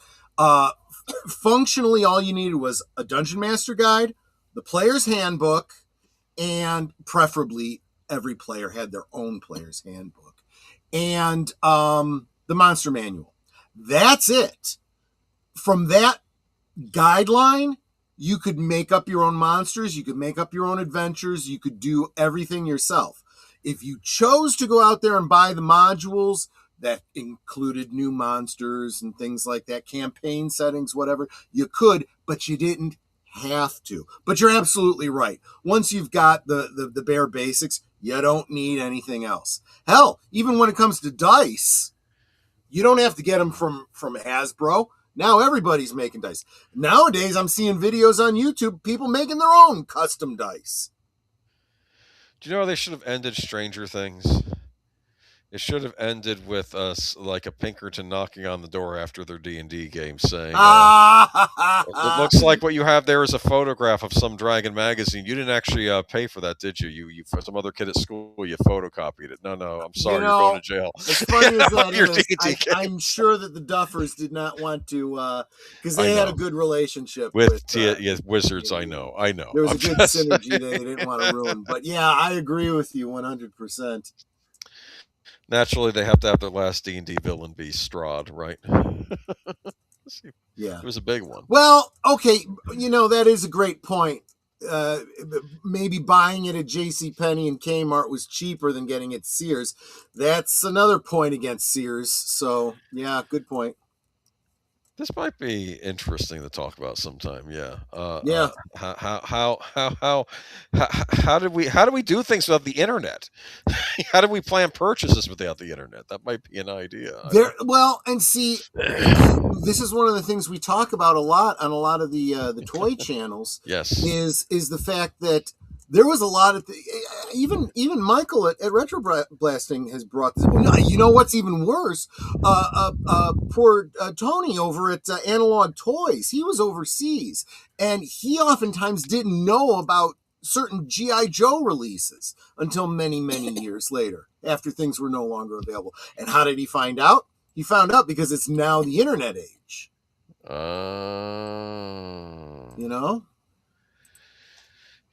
Functionally, all you needed was a Dungeon Master Guide, the Player's Handbook, and preferably every player had their own player's handbook, and the monster manual. That's it. From that guideline, you could make up your own monsters, you could make up your own adventures, you could do everything yourself. If you chose to go out there and buy the modules that included new monsters and things like that, campaign settings, whatever, you could, but you didn't have to. But you're absolutely right. Once you've got the bare basics, you don't need anything else. Hell, even when it comes to dice, you don't have to get them from Hasbro. Now everybody's making dice. Nowadays, I'm seeing videos on YouTube, people making their own custom dice. Do you know they should have ended Stranger Things? It should have ended with us like a Pinkerton knocking on the door after their D&D game saying, it looks like what you have there is a photograph of some Dragon magazine. You didn't actually pay for that, did you? You for some other kid at school, you photocopied it. No, I'm sorry, you're going to jail. As funny as that is, I'm sure that the Duffers did not want to, because they had a good relationship with Wizards. I know. There was a good synergy they didn't want to ruin. But yeah, I agree with you 100%. Naturally, they have to have their last D&D villain be Strahd, right? Yeah. It was a big one. Well, okay, that is a great point. Maybe buying it at JCPenney and Kmart was cheaper than getting it at Sears. That's another point against Sears. So, yeah, good point. This might be interesting to talk about sometime. Yeah. Yeah. How do we do things without the internet? How do we plan purchases without the internet? That might be an idea. And see, this is one of the things we talk about a lot on a lot of the toy channels. Yes. Is the fact that there was a lot of even Michael at Retro Blasting has brought this. You know what's even worse? Poor Tony over at Analog Toys. He was overseas, and he oftentimes didn't know about certain G.I. Joe releases until many, many years later, after things were no longer available. And how did he find out? He found out because it's now the internet age.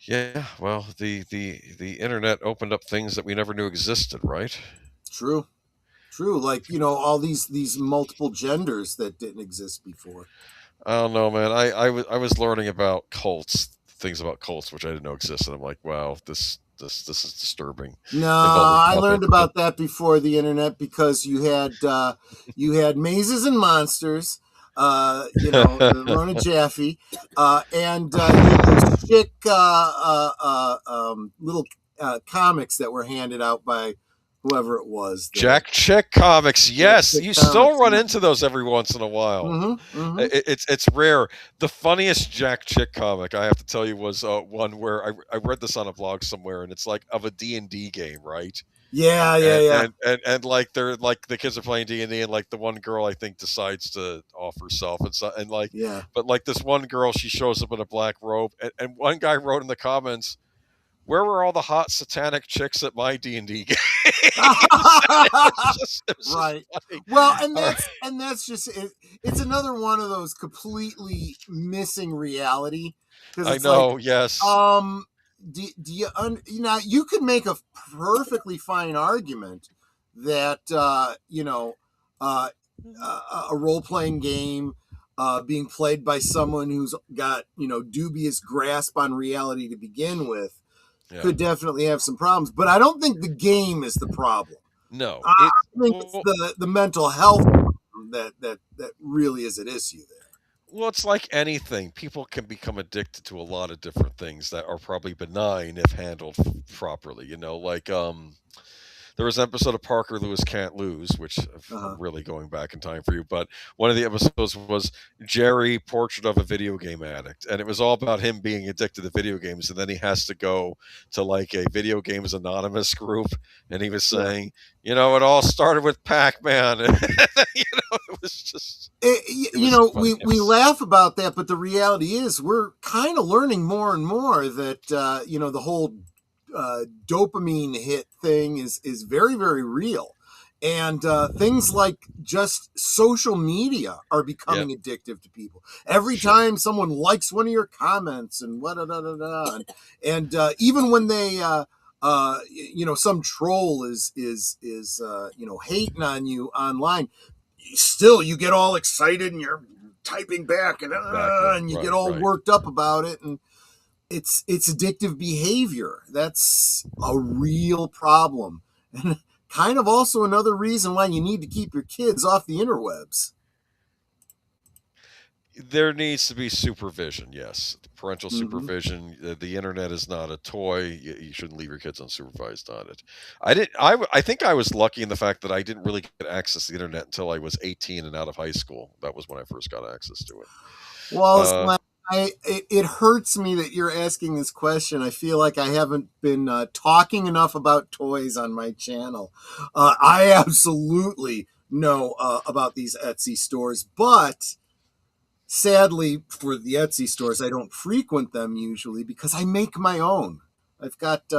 Yeah, well, the internet opened up things that we never knew existed, right? True. Like, all these multiple genders that didn't exist before. I don't know, man. I was learning about things about cults, which I didn't know existed. I'm like, wow, this is disturbing. No, I learned about that before the internet because you had Mazes and Monsters. Rona Jaffe, and those chick little comics that were handed out by whoever it was. Jack Chick comics, yes. You still run into those every once in a while. Mm-hmm. It's rare. The funniest Jack Chick comic, I have to tell you, was one where I read this on a blog somewhere, and it's like of a D&D game, right? Yeah. And like they're like the kids are playing D&D, and like the one girl I think decides to off herself but like this one girl, she shows up in a black robe, and one guy wrote in the comments, "Where were all the hot satanic chicks at my D&D game?" It was right. Well, and that's just it. It's another one of those completely missing reality. I know. Yes. Do you you could make a perfectly fine argument that a role-playing game being played by someone who's got dubious grasp on reality to begin with could definitely have some problems, but I don't think the game is the problem. No, I think it's the mental health that really is an issue there. Well, it's like anything. People can become addicted to a lot of different things that are probably benign if handled properly. Like there was an episode of Parker Lewis Can't Lose, which I'm really going back in time for you, but one of the episodes was Jerry, Portrait of a Video Game Addict, and it was all about him being addicted to video games, and then he has to go to like a Video Games Anonymous group, and he was saying, it all started with Pac-Man. It was just... we laugh about that, but the reality is we're kind of learning more and more that, the whole dopamine hit thing is very, very real. And things like just social media are becoming addictive to people. Every time someone likes one of your comments and and even when they some troll is hating on you online, still you get all excited and you're typing back and you get all worked up about it, and it's addictive behavior. That's a real problem, and kind of also another reason why you need to keep your kids off the interwebs. There needs to be supervision, yes. Parental supervision. The internet is not a toy. You shouldn't leave your kids unsupervised on it. I think I was lucky in the fact that I didn't really get access to the internet until I was 18 and out of high school. That was when I first got access to it. Well, it hurts me that you're asking this question. I feel like I haven't been talking enough about toys on my channel. I absolutely know about these Etsy stores, but sadly for the Etsy stores, I don't frequent them usually because I make my own. I've got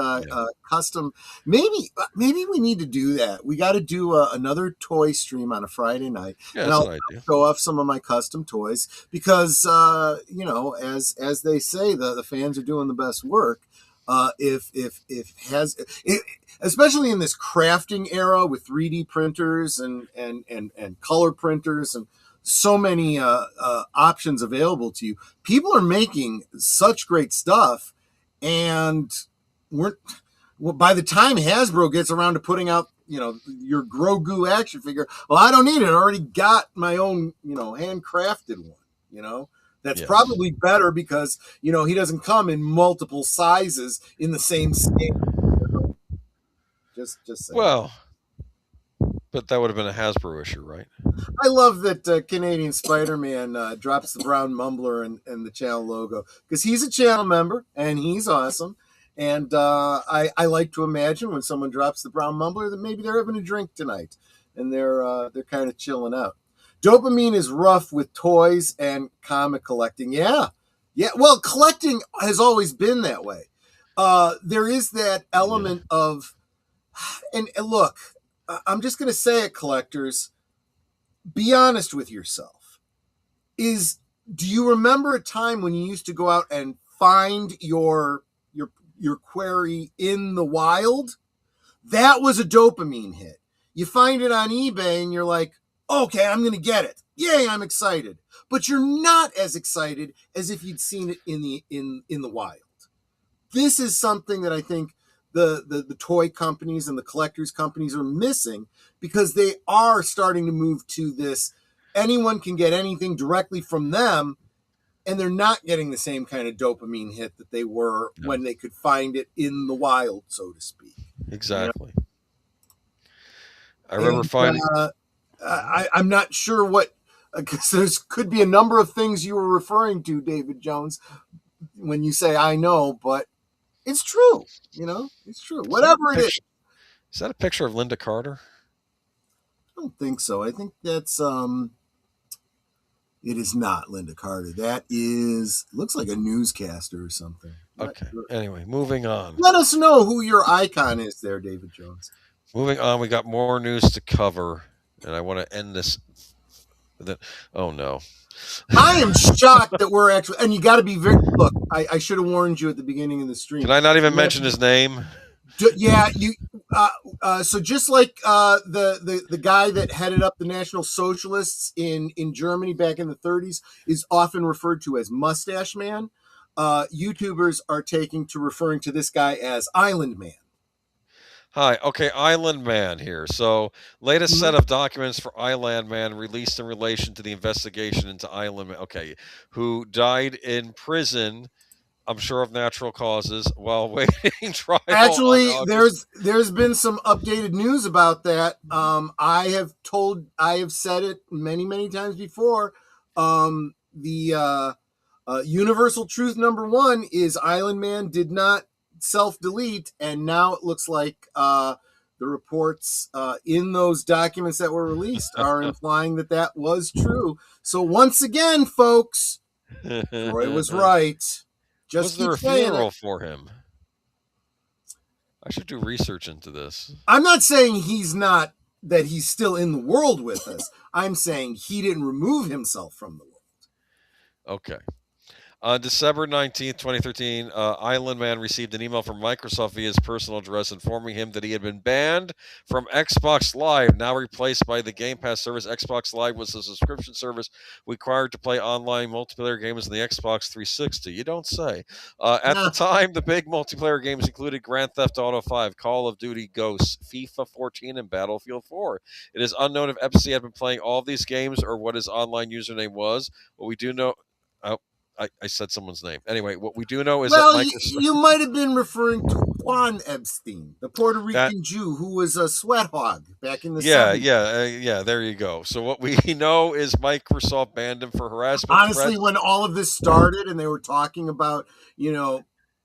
custom. Maybe we need to do that. We got to do another toy stream on a Friday night, and I'll show off some of my custom toys because as they say, the fans are doing the best work. Especially in this crafting era with 3D printers and color printers and so many options available to you, people are making such great stuff, and by the time Hasbro gets around to putting out your Grogu action figure, well, I don't need it. I already got my own handcrafted one. That's probably better because he doesn't come in multiple sizes in the same scale. Just saying. Well, but that would have been a Hasbro issue, right? I love that Canadian Spider-Man drops the brown mumbler and the channel logo because he's a channel member and he's awesome. And I like to imagine when someone drops the brown mumbler that maybe they're having a drink tonight and they're kind of chilling out. Dopamine is rough with toys and comic collecting. Yeah. Well, collecting has always been that way. There is that element of, and look, I'm just going to say it, collectors, be honest with yourself. Do you remember a time when you used to go out and find your query in the wild? That was a dopamine hit. You find it on eBay and you're like, okay, I'm going to get it. Yay, I'm excited. But you're not as excited as if you'd seen it in the wild. This is something that I think the toy companies and the collectors companies are missing because they are starting to move to this. Anyone can get anything directly from them, and they're not getting the same kind of dopamine hit that they were when they could find it in the wild, so to speak. Exactly. I remember finding. I'm not sure what, because there could be a number of things you were referring to, David Jones, when you say I know, but it's true. It's true. Whatever it is. Is that a picture of Linda Carter? I don't think so. I think that's it is not Linda Carter. That looks like a newscaster or something. Okay. Anyway, moving on. Let us know who your icon is there, David Jones. Moving on, we got more news to cover, and I want to end this. Oh no. I am shocked that we're actually, and you got to be look, I should have warned you at the beginning of the stream. Can I not even mention his name? Yeah, so just like the guy that headed up the National Socialists in Germany back in the 30s is often referred to as Mustache Man, YouTubers are taking to referring to this guy as Island Man. Hi, okay, Island Man here. So, latest set of documents for Island Man released in relation to the investigation into Island Man, who died in prison, I'm sure of natural causes, while waiting trial. Actually, there's been some updated news about that. I have said it many times before. The universal truth number one is Island Man did not self-delete, and now it looks like the reports in those documents that were released are implying that was true. So once again, folks, Troy was right. Was there a funeral for him? I should do research into this. I'm not saying that he's still in the world with us. I'm saying he didn't remove himself from the world. Okay. On December 19th, 2013, Island Man received an email from Microsoft via his personal address informing him that he had been banned from Xbox Live, now replaced by the Game Pass service. Xbox Live was a subscription service required to play online multiplayer games on the Xbox 360. You don't say. At the time, the big multiplayer games included Grand Theft Auto 5, Call of Duty Ghosts, FIFA 14, and Battlefield 4. It is unknown if FC had been playing all of these games or what his online username was. What we do know... I said someone's name. Anyway, what we do know is that Microsoft... you might have been referring to Juan Epstein, the Puerto Rican Jew who was a sweat hog back in the 70s. Yeah, there you go. So what we know is Microsoft banned him for harassment. Honestly, when all of this started and they were talking about,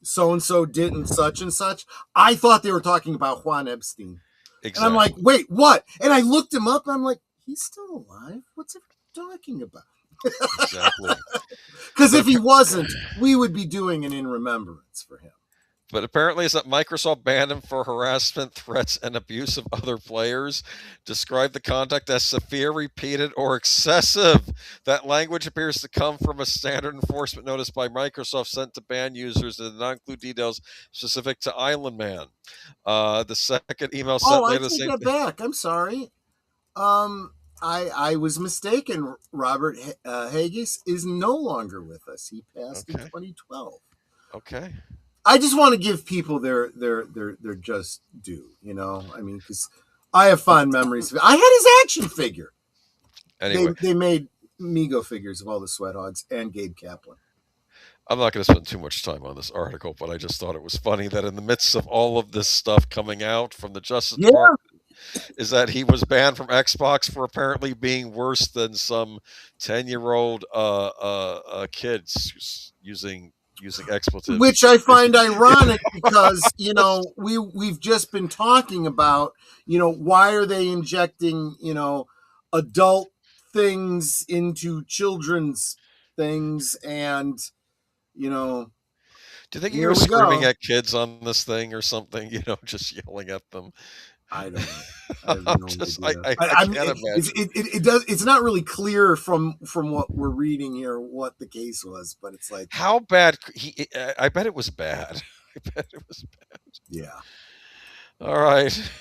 so-and-so did and such, I thought they were talking about Juan Epstein. Exactly. And I'm like, wait, what? And I looked him up and I'm like, he's still alive? What's he talking about? Exactly. Because if he wasn't, we would be doing an in remembrance for him. But apparently it's that Microsoft banned him for harassment, threats, and abuse of other players. Described the conduct as severe, repeated, or excessive. That language appears to come from a standard enforcement notice by Microsoft sent to ban users and did not include details specific to Island Man. The second email sent later the same... I take that back. I'm sorry. I was mistaken. Robert Haggis is no longer with us. He passed in 2012. Okay. I just want to give people their just due, I mean, because I have fond memories of it. I had his action figure. Anyway. They made Mego figures of all the Sweat Hogs and Gabe Kaplan. I'm not going to spend too much time on this article, but I just thought it was funny that in the midst of all of this stuff coming out from the Justice Department, is that he was banned from Xbox for apparently being worse than some 10-year-old kids using expletives. Which I find ironic because, we've just been talking about, why are they injecting, adult things into children's things and, Do you think you were screaming at kids on this thing or something, just yelling at them? I don't know. I can't imagine. It's not really clear from what we're reading here what the case was, but it's like how bad. I bet it was bad. Yeah. All right.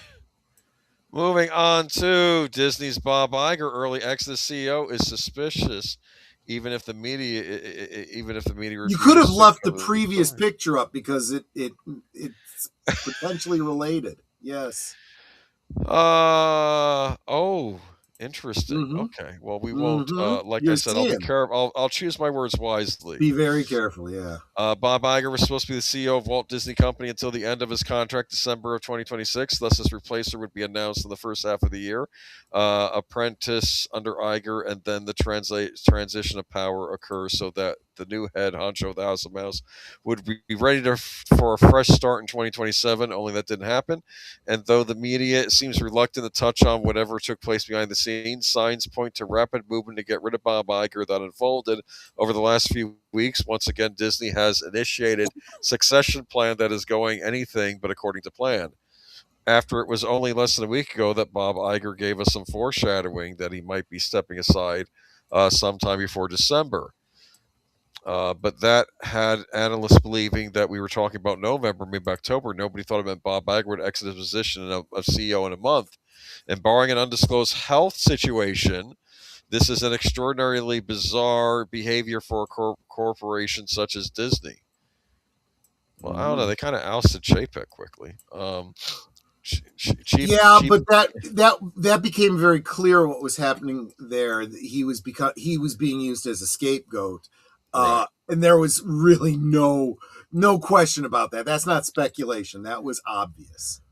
Moving on to Disney's Bob Iger, early exodus CEO, is suspicious. Even if the media you could have left the previous picture up because it's potentially related. Yes. Interesting. Mm-hmm. Okay. Well, we won't. Like I said, I'll be careful. I'll choose my words wisely. Be very careful. Yeah. Bob Iger was supposed to be the CEO of Walt Disney Company until the end of his contract, December of 2026. Thus, his replacer would be announced in the first half of the year. Apprentice under Iger, and then the transition of power occurs so that the new head honcho of the House of Mouse would be ready for a fresh start in 2027. Only that didn't happen. And though the media seems reluctant to touch on whatever took place behind the scenes, signs point to rapid movement to get rid of Bob Iger that unfolded over the last few weeks. Once again, Disney has initiated succession plan that is going anything but according to plan. After it was only less than a week ago that Bob Iger gave us some foreshadowing that he might be stepping aside sometime before December. But that had analysts believing that we were talking about November, maybe October. Nobody thought it meant Bob Iger would exit his position of CEO in a month. And barring an undisclosed health situation, this is an extraordinarily bizarre behavior for a corporation such as Disney. Well, I don't know. They kind of ousted Chapek quickly. But that became very clear what was happening there. He was being used as a scapegoat. Right. And there was really no question about that. That's not speculation. That was obvious.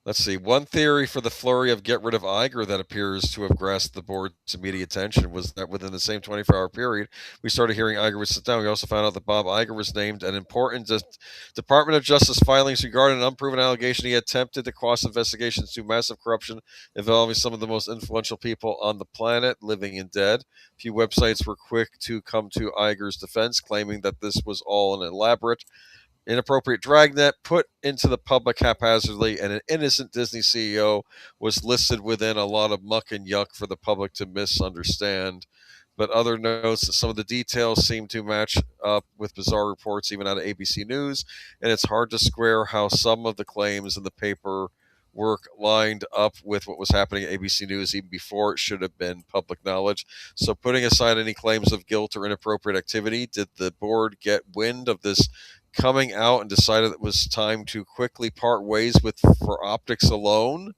Let's see. One theory for the flurry of get rid of Iger that appears to have grasped the board's immediate attention was that within the same 24-hour period, we started hearing Iger would sit down. We also found out that Bob Iger was named an important Department of Justice filings regarding an unproven allegation he attempted to quash investigations into massive corruption involving some of the most influential people on the planet, living and dead. A few websites were quick to come to Iger's defense, claiming that this was all an elaborate, inappropriate dragnet put into the public haphazardly, and an innocent Disney CEO was listed within a lot of muck and yuck for the public to misunderstand. but other notes that some of the details seem to match up with bizarre reports even out of ABC News, and it's hard to square how some of the claims in the paper work lined up with what was happening at ABC News even before it should have been public knowledge. So putting aside any claims of guilt or inappropriate activity, did the board get wind of this coming out and decided it was time to quickly part ways with for optics alone?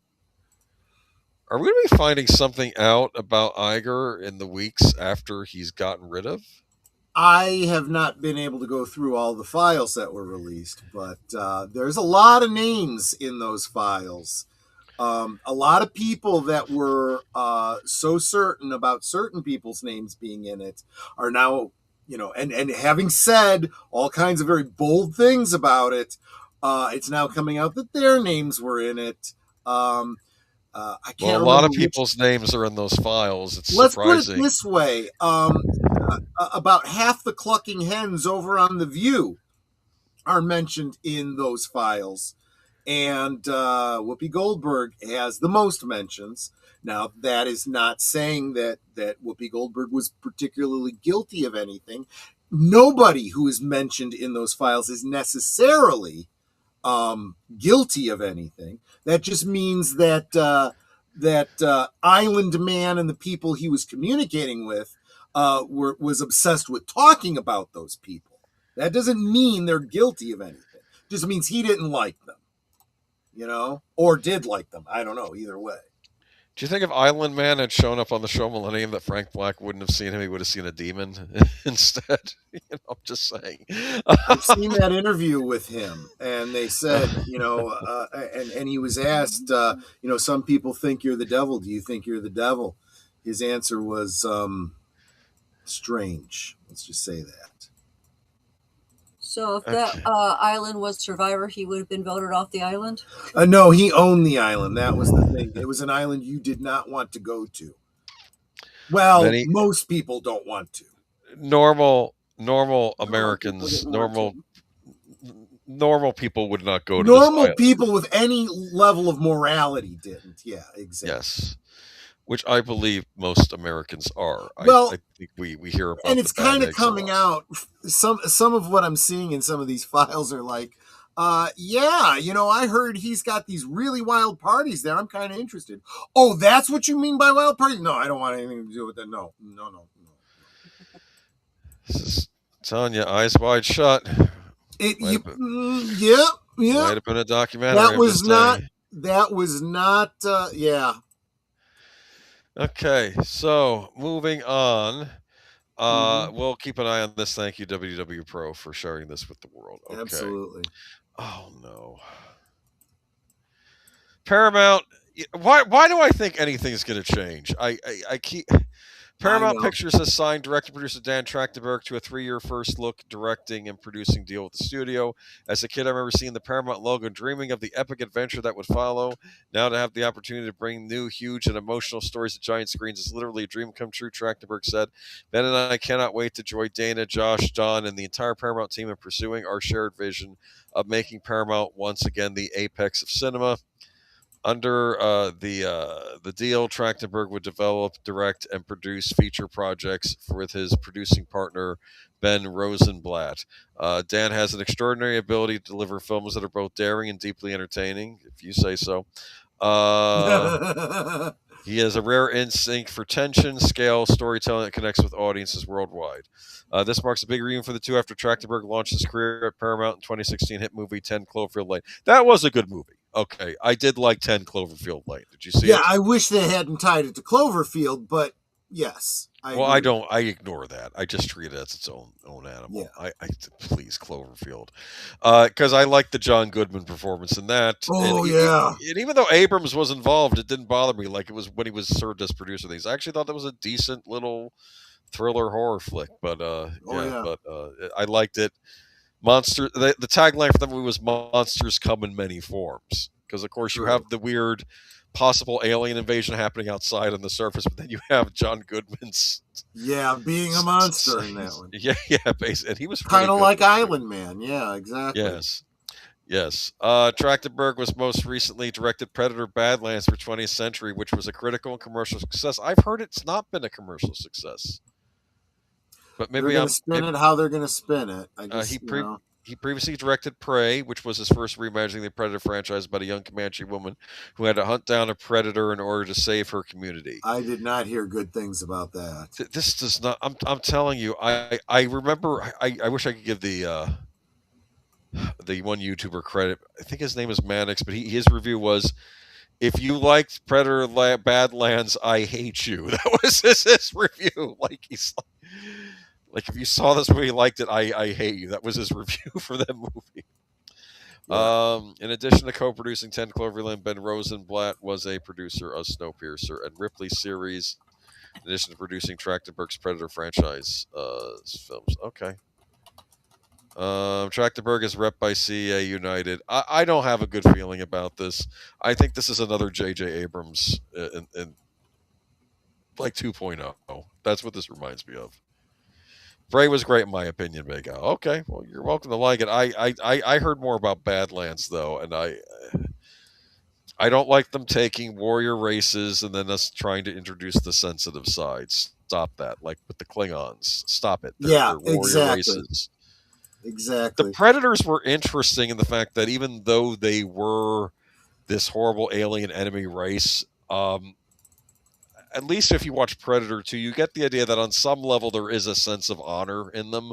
Are we going to be finding something out about Iger in the weeks after he's gotten rid of? I have not been able to go through all the files that were released, but there's a lot of names in those files. A lot of people that were so certain about certain people's names being in it are now, and having said all kinds of very bold things about it, it's now coming out that their names were in it. I can't. Well, a lot of people's names are in those files. It's Let's surprising. put it this way: about half the clucking hens over on The View are mentioned in those files, and Whoopi Goldberg has the most mentions. Now, that is not saying that Whoopi Goldberg was particularly guilty of anything. Nobody who is mentioned in those files is necessarily guilty of anything. That just means that Island Man and the people he was communicating with was obsessed with talking about those people. That doesn't mean they're guilty of anything. It just means he didn't like them, or did like them. I don't know. Either way. Do you think if Island Man had shown up on the show Millennium that Frank Black wouldn't have seen him? He would have seen a demon instead. I'm just saying. I've seen that interview with him, and they said, and he was asked, some people think you're the devil. Do you think you're the devil? His answer was strange. Let's just say that. So if that island was Survivor, he would have been voted off the island? No, he owned the island. That was the thing. It was an island you did not want to go to. Well, most people don't want to. Normal Americans, normal people would not go to normal this people with any level of morality didn't. Yeah, exactly. Yes. Which I believe most Americans are. Well, I think we hear about, and it's kind of coming out. Some of what I'm seeing in some of these files are like, I heard he's got these really wild parties there. I'm kind of interested. Oh, that's what you mean by wild parties? No, I don't want anything to do with that. No. This is telling you, eyes wide shut. Yeah. Might have been a documentary. That was not. Yeah. Okay, so moving on. We'll keep an eye on this. Thank you, WW Pro, for sharing this with the world. Okay. Absolutely. Oh no. Paramount. Why do I think anything's going to change? I keep. Paramount Pictures has signed director-producer Dan Trachtenberg to a 3-year first-look directing and producing deal with the studio. As a kid, I remember seeing the Paramount logo and dreaming of the epic adventure that would follow. Now to have the opportunity to bring new, huge, and emotional stories to giant screens is literally a dream come true, Trachtenberg said. Ben and I cannot wait to join Dana, Josh, Don, and the entire Paramount team in pursuing our shared vision of making Paramount once again the apex of cinema. Under the deal, Trachtenberg would develop, direct, and produce feature projects with his producing partner, Ben Rosenblatt. Dan has an extraordinary ability to deliver films that are both daring and deeply entertaining, if you say so. He has a rare instinct for tension, scale, storytelling that connects with audiences worldwide. This marks a big reunion for the two after Trachtenberg launched his career at Paramount in 2016 hit movie 10 Cloverfield Lane. That was a good movie. Okay, I did like 10 Cloverfield Lane. Did you see it? Yeah, I wish they hadn't tied it to Cloverfield, but yes. I ignore that. I just treat it as its own animal. Yeah. I please, Cloverfield. Because I like the John Goodman performance in that. Oh, yeah. And even though Abrams was involved, it didn't bother me like it was when he was served as producer of these. I actually thought that was a decent little thriller horror flick. But, I liked it. The tagline for the movie was "Monsters come in many forms," because of course you have the weird possible alien invasion happening outside on the surface, but then you have John Goodman's being a monster in that one. Yeah, basically, and he was kind of like Island Man. Yeah, exactly. Yes. Trachtenberg was most recently directed Predator: Badlands for 20th Century, which was a critical and commercial success. I've heard it's not been a commercial success. but maybe they're going to spin it how they're going to spin it. I just, he previously directed Prey, which was his first reimagining the Predator franchise about a young Comanche woman who had to hunt down a predator in order to save her community. I did not hear good things about that. This does not. I'm telling you. I remember. I wish I could give the one YouTuber credit. I think his name is Mannix, but his review was, "If you liked Predator Badlands, I hate you." That was his review. Like he's like if you saw this movie, liked it, I hate you. That was his review for that movie. Yeah. In addition to co-producing 10 Cloverfield, Ben Rosenblatt was a producer of Snowpiercer and Ripley's series, in addition to producing Trachtenberg's Predator franchise films. Okay. Trachtenberg is rep by CA United. I don't have a good feeling about this. I think this is another J.J. Abrams in like 2.0. That's what this reminds me of. Bray was great in my opinion, Big Al. Okay, well, you're welcome to like it. I heard more about Badlands though, and I don't like them taking warrior races and then us trying to introduce the sensitive sides. Stop that. Like with the Klingons. Stop it. They're warrior exactly. Races. Exactly. The Predators were interesting in the fact that even though they were this horrible alien enemy race, at least if you watch Predator 2, you get the idea that on some level there is a sense of honor in them.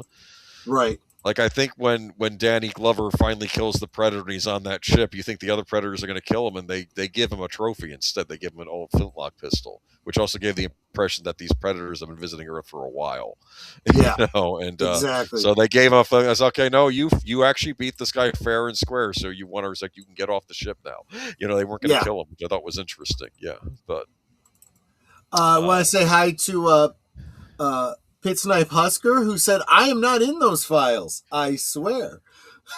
Right. Like I think when Danny Glover finally kills the Predator and he's on that ship, you think the other Predators are going to kill him, and they give him a trophy instead. They give him an old flintlock pistol, which also gave the impression that these Predators have been visiting Earth for a while. Yeah. And exactly. So they gave him a thing. I was okay. No, you actually beat this guy fair and square, so you won. Like you can get off the ship now. They weren't going to kill him, which I thought was interesting. Yeah, but. I want to say hi to Pit Snipe Husker, who said, "I am not in those files. I swear."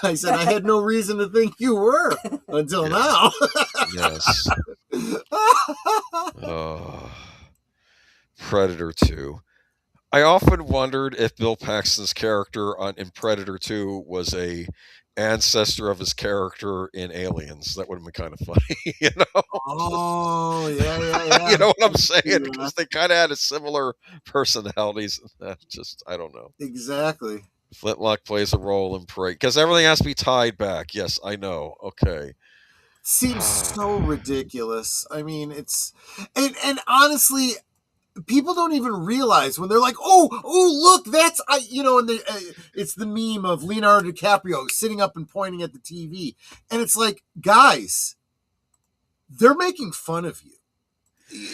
I said, "I had no reason to think you were until now." Yes. Predator 2. I often wondered if Bill Paxton's character in Predator 2 was a ancestor of his character in Aliens. That would have been kind of funny, Oh, yeah. You know what I'm saying? Because they kind of had a similar personalities. Just, I don't know. Exactly. Flintlock plays a role in Prey. Because everything has to be tied back. Yes, I know. Okay. Seems so ridiculous. I mean, it's... And honestly... people don't even realize when they're like, oh, look, that's, and it's the meme of Leonardo DiCaprio sitting up and pointing at the TV. And it's like, guys, they're making fun of you.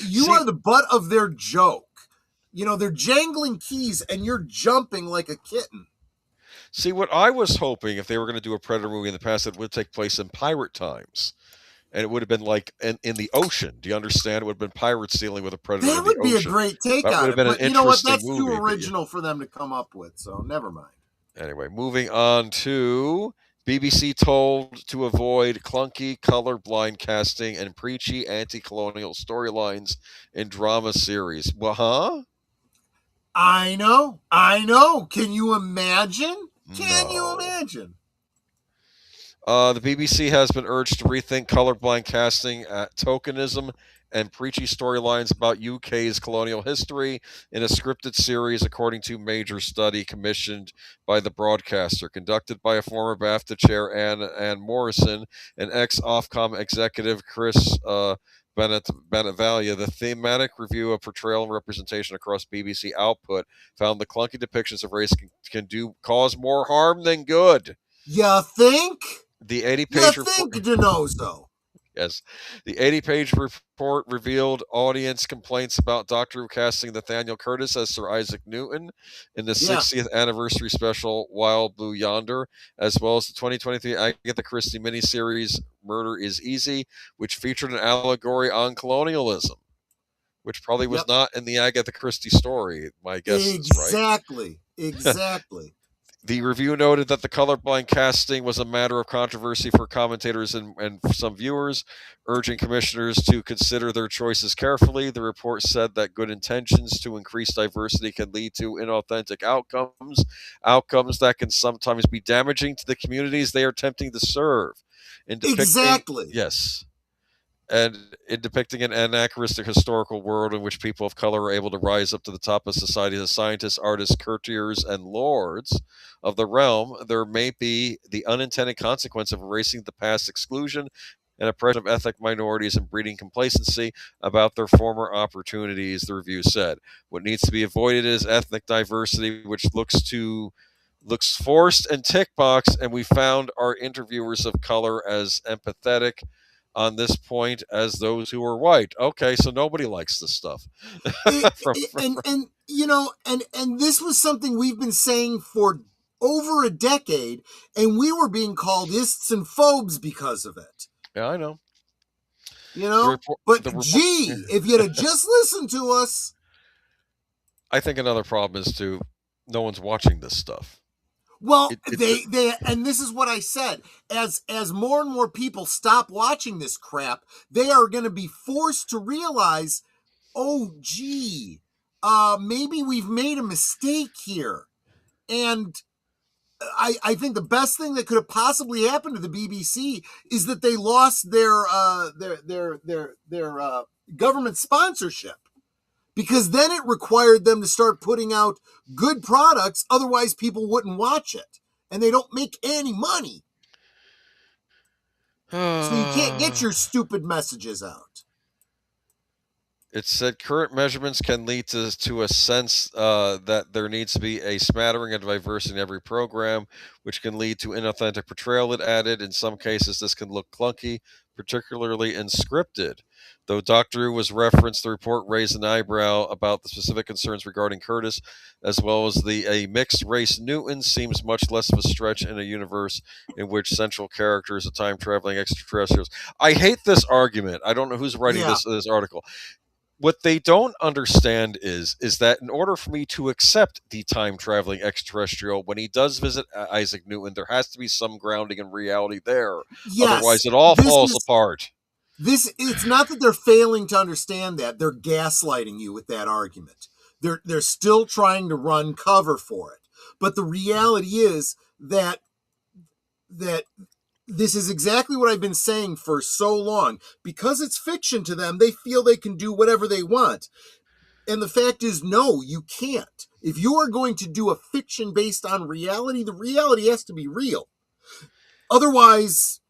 You are the butt of their joke. They're jangling keys and you're jumping like a kitten. See, what I was hoping, if they were going to do a Predator movie in the past, it would take place in pirate times. And it would have been like in the ocean. Do you understand? It would have been pirates dealing with a predator. That would be a great take on it. But you know what? That's too original for them to come up with. So never mind. Anyway, moving on to BBC told to avoid clunky, colorblind casting and preachy anti-colonial storylines in drama series. Well, huh? I know. Can you imagine? Can you imagine? The BBC has been urged to rethink colorblind casting at tokenism and preachy storylines about UK's colonial history in a scripted series, according to a major study commissioned by the broadcaster, conducted by a former BAFTA chair, Anne Morrison, and ex-Ofcom executive Chris Benavalia. The thematic review of portrayal and representation across BBC output found the clunky depictions of race can cause more harm than good. You think? The 80-page report. DiNozzo. Yes. The 80-page report revealed audience complaints about Doctor Who casting Nathaniel Curtis as Sir Isaac Newton in the 60th anniversary special Wild Blue Yonder, as well as the 2023 Agatha Christie miniseries Murder is Easy, which featured an allegory on colonialism, which probably was not in the Agatha Christie story, my guess is, right? Exactly. The review noted that the colorblind casting was a matter of controversy for commentators and some viewers, urging commissioners to consider their choices carefully. The report said that good intentions to increase diversity can lead to inauthentic outcomes that can sometimes be damaging to the communities they are attempting to serve. Exactly. Yes. and in depicting an anachronistic historical world in which people of color are able to rise up to the top of society as scientists, artists, courtiers, and lords of the realm, there may be the unintended consequence of erasing the past exclusion and oppression of ethnic minorities and breeding complacency about their former opportunities, the review said. What needs to be avoided is ethnic diversity, which looks forced and tick box, and we found our interviewers of color as empathetic on this point as those who are white. Okay, so nobody likes this stuff. And you know, and this was something we've been saying for over a decade, and we were being called ists and phobes because of it. Yeah, I know. You know, if you'd have just listened to us. I think another problem is no one's watching this stuff. Well, they and this is what I said. As more and more people stop watching this crap, they are going to be forced to realize, oh, gee, maybe we've made a mistake here. And I think the best thing that could have possibly happened to the BBC is that they lost their government sponsorship, because then it required them to start putting out good products. Otherwise, people wouldn't watch it, and they don't make any money. So you can't get your stupid messages out. It said current measurements can lead to a sense that there needs to be a smattering of diversity in every program, which can lead to inauthentic portrayal, it added. In some cases, this can look clunky, particularly in scripted. Though Doctor Who was referenced, the report raised an eyebrow about the specific concerns regarding Curtis, as well as a mixed-race Newton seems much less of a stretch in a universe in which central characters are time-traveling extraterrestrials. I hate this argument. I don't know who's writing this article. What they don't understand is that in order for me to accept the time-traveling extraterrestrial, when he does visit Isaac Newton, there has to be some grounding in reality there. Yes, otherwise, it all falls apart. It's not that they're failing to understand that. They're gaslighting you with that argument. They're still trying to run cover for it. But the reality is that this is exactly what I've been saying for so long. Because it's fiction to them, they feel they can do whatever they want. And the fact is, no, you can't. If you are going to do a fiction based on reality, the reality has to be real. Otherwise,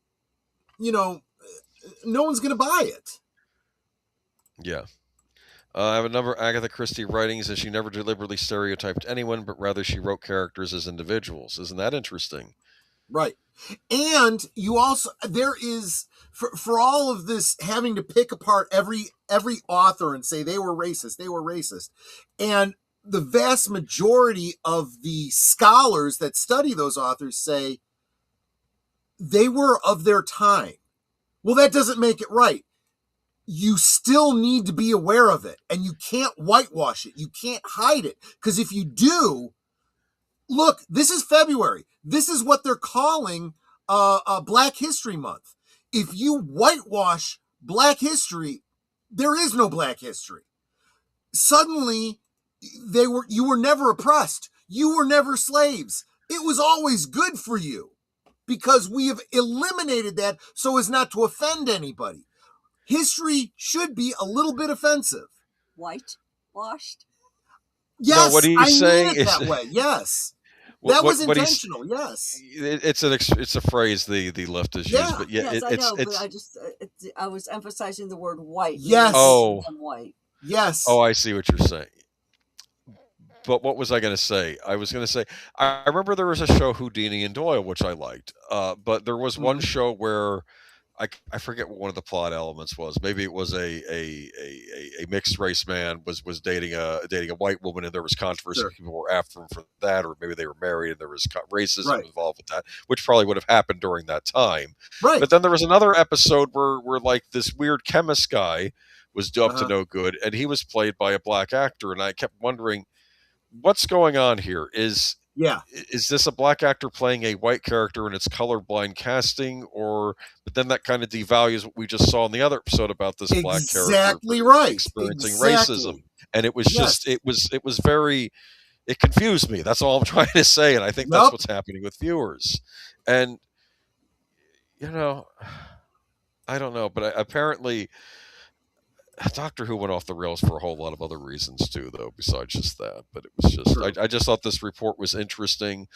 no one's going to buy it. Yeah. I have a number of Agatha Christie writings, and she never deliberately stereotyped anyone, but rather she wrote characters as individuals. Isn't that interesting? Right. And you also, there is, for all of this having to pick apart every author and say they were racist. And the vast majority of the scholars that study those authors say they were of their time. Well, that doesn't make it right. You still need to be aware of it, and you can't whitewash it. You can't hide it, because if you do, look, this is February. This is what they're calling Black History Month. If you whitewash Black history, there is no Black history. Suddenly, you were never oppressed. You were never slaves. It was always good for you, because we have eliminated that so as not to offend anybody. History should be a little bit offensive. Whitewashed? Yes, no, what he's saying mean it that way. Yes. That was intentional. Yes, it's a phrase the left has used, but yes, I know. But I was emphasizing the word white. Yes. Oh, white. Yes. Oh, I see what you're saying. But what was I going to say? I was going to say I remember there was a show Houdini and Doyle, which I liked. But there was one show where I forget what one of the plot elements was. Maybe it was a mixed race man was dating a white woman, and there was controversy. Sure. People were after him for that, or maybe they were married and there was racism involved with that, which probably would have happened during that time. Right. But then there was another episode where like this weird chemist guy was up to no good, and he was played by a black actor, and I kept wondering what's going on here. Is this a black actor playing a white character and it's colorblind casting, but then that kind of devalues what we just saw in the other episode about this black character experiencing racism. And it was just it was very, it confused me. That's all I'm trying to say, and I think that's what's happening with viewers. And I don't know, but apparently Doctor Who went off the rails for a whole lot of other reasons too, though, besides just that. But it was just, I just thought this report was interesting.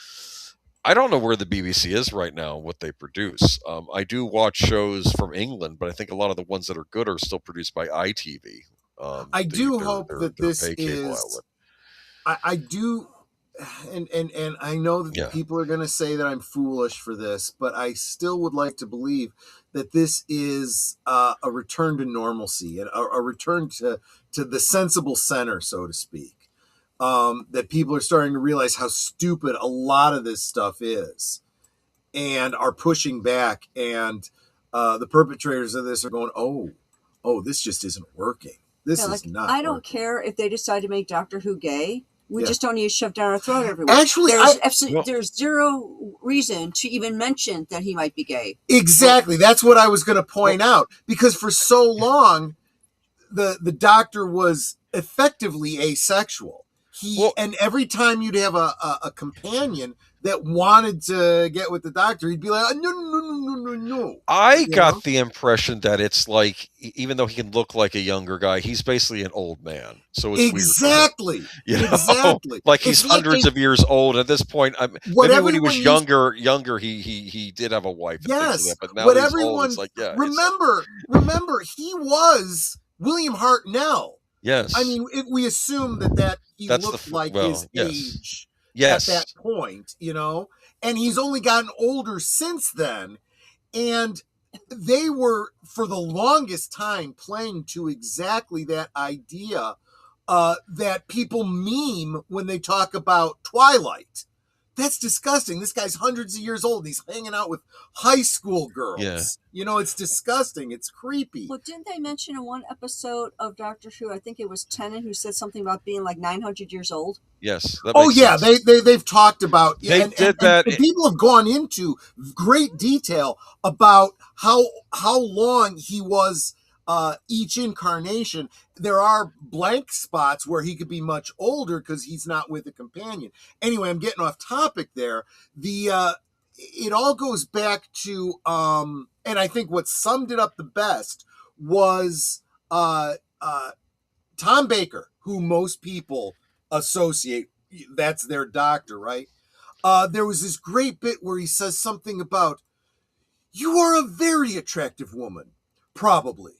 I don't know where the BBC is right now, what they produce. I do watch shows from England, but I think a lot of the ones that are good are still produced by ITV. I do hope that this pay cable is. outlet. I do, and I know that people are going to say that I'm foolish for this, but I still would like to believe that this is a return to normalcy and a return to the sensible center, so to speak. That people are starting to realize how stupid a lot of this stuff is and are pushing back. And the perpetrators of this are going, oh, this just isn't working. This is not I don't working. care if they decide to make Doctor Who gay. We just don't need to shove down our throat everywhere. Actually, there's zero reason to even mention that he might be gay. Exactly. That's what I was going to point out. Because for so long, the Doctor was effectively asexual. And every time you'd have a companion that wanted to get with the Doctor, he'd be like, no. I got the impression that it's like, even though he can look like a younger guy, he's basically an old man. So it's exactly, weird. Exactly. Like he's hundreds of years old at this point. Maybe when he was younger, he did have a wife. Yes, like but now but he's old, it's like, remember, he was William Hartnell. Yes, I mean, if we assume that he looked like his age at that point, and he's only gotten older since then, and they were for the longest time playing to exactly that idea that people meme when they talk about Twilight. That's disgusting. This guy's hundreds of years old. He's hanging out with high school girls. Yeah. It's disgusting. It's creepy. Well, didn't they mention in one episode of Doctor Who, I think it was Tennant, who said something about being like 900 years old? Yes. Sense. They've talked about. They did that. And people have gone into great detail about how long he was each incarnation. There are blank spots where he could be much older because he's not with a companion. Anyway, I'm getting off topic there. It all goes back to, and I think what summed it up the best was Tom Baker, who most people associate, that's their Doctor, right? There was this great bit where he says something about, "You are a very attractive woman, probably."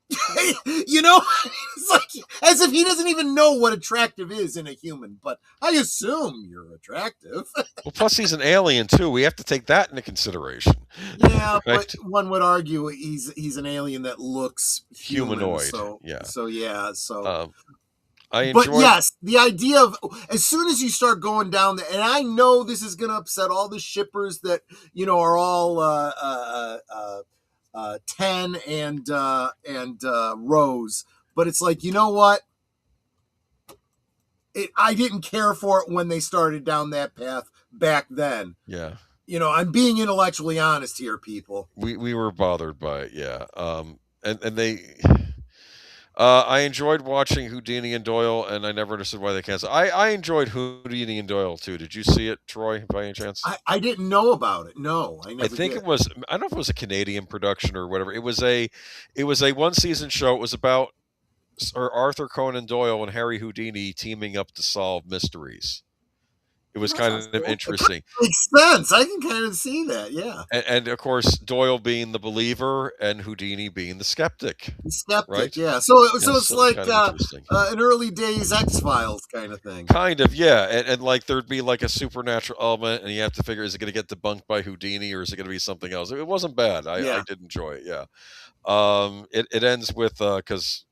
It's like as if he doesn't even know what attractive is in a human, but I assume you're attractive. Well, plus he's an alien too. We have to take that into consideration. Yeah, right? But one would argue he's an alien that looks humanoid. But yes, the idea of as soon as you start going down there, and I know this is going to upset all the shippers that are all 10 and Rose, but it's like, you know what? I didn't care for it when they started down that path back then. Yeah. I'm being intellectually honest here, people. We were bothered by it, yeah. And they I enjoyed watching Houdini and Doyle, and I never understood why they canceled. I enjoyed Houdini and Doyle too. Did you see it, Troy, by any chance? I didn't know about it. No, I never think did. it was. I don't know if it was a Canadian production or whatever. It was a one season show. It was about Arthur Conan Doyle and Harry Houdini teaming up to solve mysteries. It was kind of interesting. It makes sense. I can kind of see that, yeah. And of course, Doyle being the believer and Houdini being the skeptic. The skeptic, right? Yeah. So it's like an early days X-Files kind of thing. Kind of, yeah. And like there'd be like a supernatural element, and you have to figure, is it going to get debunked by Houdini or is it going to be something else? It wasn't bad. I did enjoy it, yeah. It ends with, because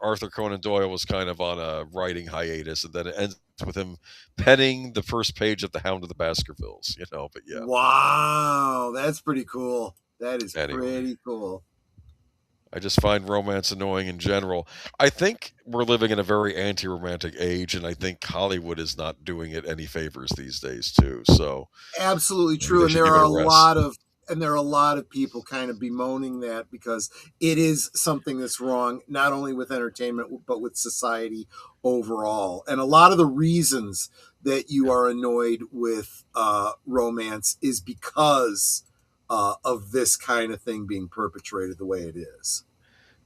Arthur Conan Doyle was kind of on a writing hiatus, and then it ends with him penning the first page of The Hound of the Baskervilles, but yeah. Wow, that's pretty cool. That is pretty cool. I just find romance annoying in general. I think we're living in a very anti-romantic age, and I think Hollywood is not doing it any favors these days too. So absolutely true, and there are a lot of people kind of bemoaning that because it is something that's wrong, not only with entertainment, but with society overall. And a lot of the reasons that you are annoyed with romance is because of this kind of thing being perpetrated the way it is.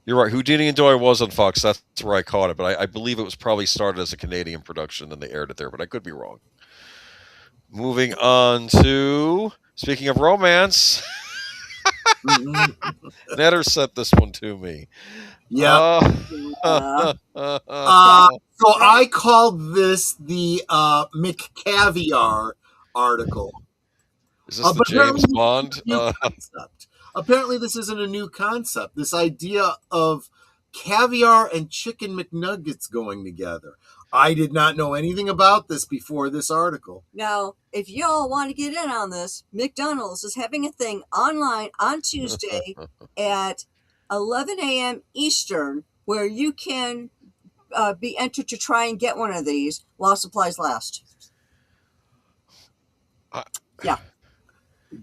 You're right. Houdini and Doyle was on Fox. That's where I caught it. But I believe it was probably started as a Canadian production and they aired it there. But I could be wrong. Moving on to, speaking of romance, Netter sent this one to me. Yeah. So I called this the McCaviar article. Is this the James Bond? Apparently, this isn't a new concept. This idea of caviar and chicken McNuggets going together. I did not know anything about this before this article. Now, if y'all want to get in on this, McDonald's is having a thing online on Tuesday at 11 a.m. Eastern where you can be entered to try and get one of these while supplies last. Yeah.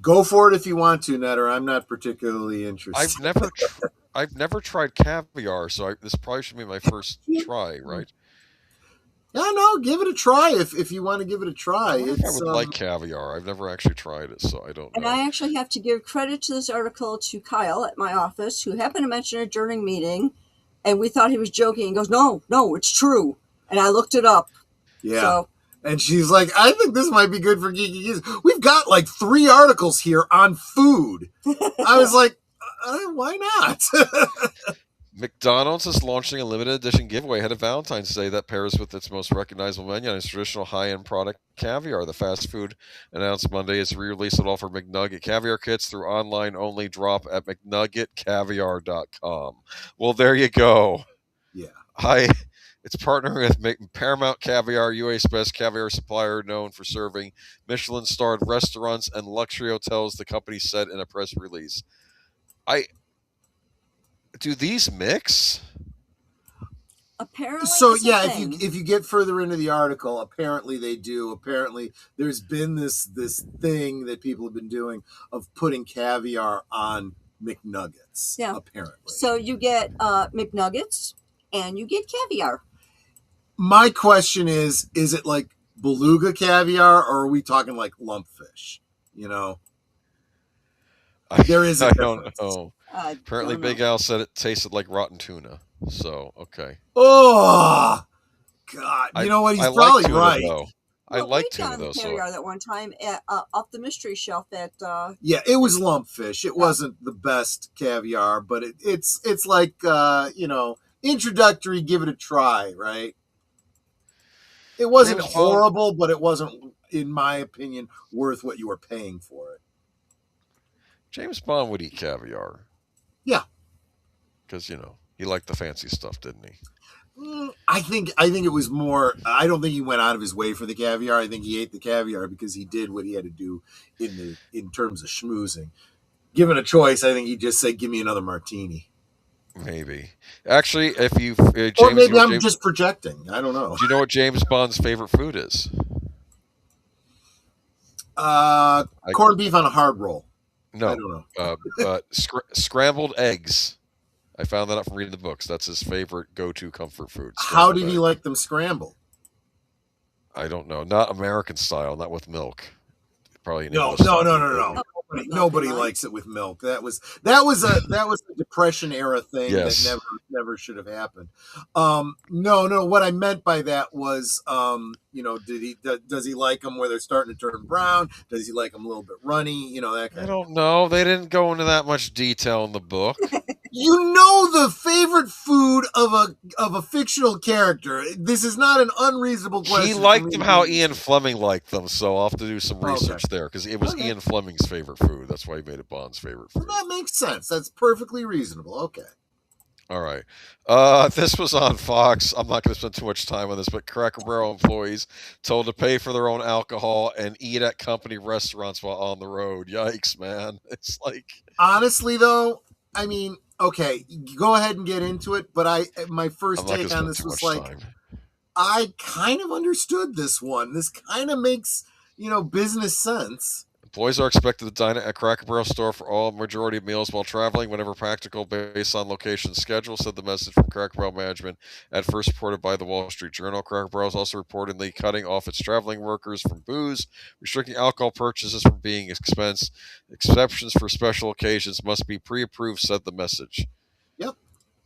Go for it if you want to, Netter. I'm not particularly interested. I've never tried caviar, so this probably should be my first try, right? Yeah, no, give it a try if you want to give it a try. I would like caviar. I've never actually tried it, so I don't know. And I actually have to give credit to this article to Kyle at my office, who happened to mention it during meeting, and we thought he was joking. He goes, no, it's true. And I looked it up. Yeah. So, and she's like, I think this might be good for Geeky Geeks. We've got like 3 articles here on food. I was like, why not? McDonald's is launching a limited edition giveaway ahead of Valentine's Day that pairs with its most recognizable menu and its traditional high-end product, caviar. The fast food announced Monday its re-release of offer McNugget caviar kits through online-only drop at McNuggetCaviar.com. Well, there you go. Yeah. It's partnering with Paramount Caviar, UA's best caviar supplier, known for serving Michelin-starred restaurants and luxury hotels, the company said in a press release. Do these mix? Apparently. So yeah, if you get further into the article, apparently they do. Apparently there's been this thing that people have been doing of putting caviar on McNuggets. Yeah. Apparently. So you get McNuggets and you get caviar. My question is it like beluga caviar or are we talking like lumpfish? You know? There is a difference. I don't know. Apparently, Big Al said it tasted like rotten tuna. So, okay. Oh, God. You know what? He's probably tuna, right. Though. I like tuna, though. Caviar that one time off the mystery shelf at... Yeah, it was lumpfish. It wasn't the best caviar, but it's like, introductory, give it a try, right? It wasn't horrible, but it wasn't, in my opinion, worth what you were paying for it. James Bond would eat caviar. Yeah. Because, he liked the fancy stuff, didn't he? I think it was more, I don't think he went out of his way for the caviar. I think he ate the caviar because he did what he had to do in terms of schmoozing. Given a choice, I think he'd just say, give me another martini. Maybe. Actually, if you... James, or maybe I'm just projecting. I don't know. Do you know what James Bond's favorite food is? Corned beef on a hard roll. No. I don't know. Scrambled eggs. I found that out from reading the books. That's his favorite go-to comfort food. How did he like them scrambled? I don't know. Not American style, not with milk. Probably no. Nobody likes it with milk. That was a Depression era thing that never should have happened. No. What I meant by that was, does he like them where they're starting to turn brown? Does he like them a little bit runny? That kind I don't know. They didn't go into that much detail in the book. The favorite food of a fictional character. This is not an unreasonable question. He liked them how Ian Fleming liked them, so I'll have to do some research there because it was Ian Fleming's favorite food. That's why he made it Bond's favorite food. Well, that makes sense. That's perfectly reasonable. Okay. All right. This was on Fox. I'm not going to spend too much time on this, but Cracker Barrel employees told to pay for their own alcohol and eat at company restaurants while on the road. Yikes, man. It's like... Honestly, though, I mean... Okay, go ahead and get into it. But my first take on this was like, I kind of understood this one. This kind of makes, business sense. Employees are expected to dine at Cracker Barrel store for all majority of meals while traveling whenever practical based on location schedule, said the message from Cracker Barrel management at first reported by the Wall Street Journal. Cracker Barrel is also reportedly cutting off its traveling workers from booze, restricting alcohol purchases from being expensed. Exceptions for special occasions must be pre-approved, said the message. Yep.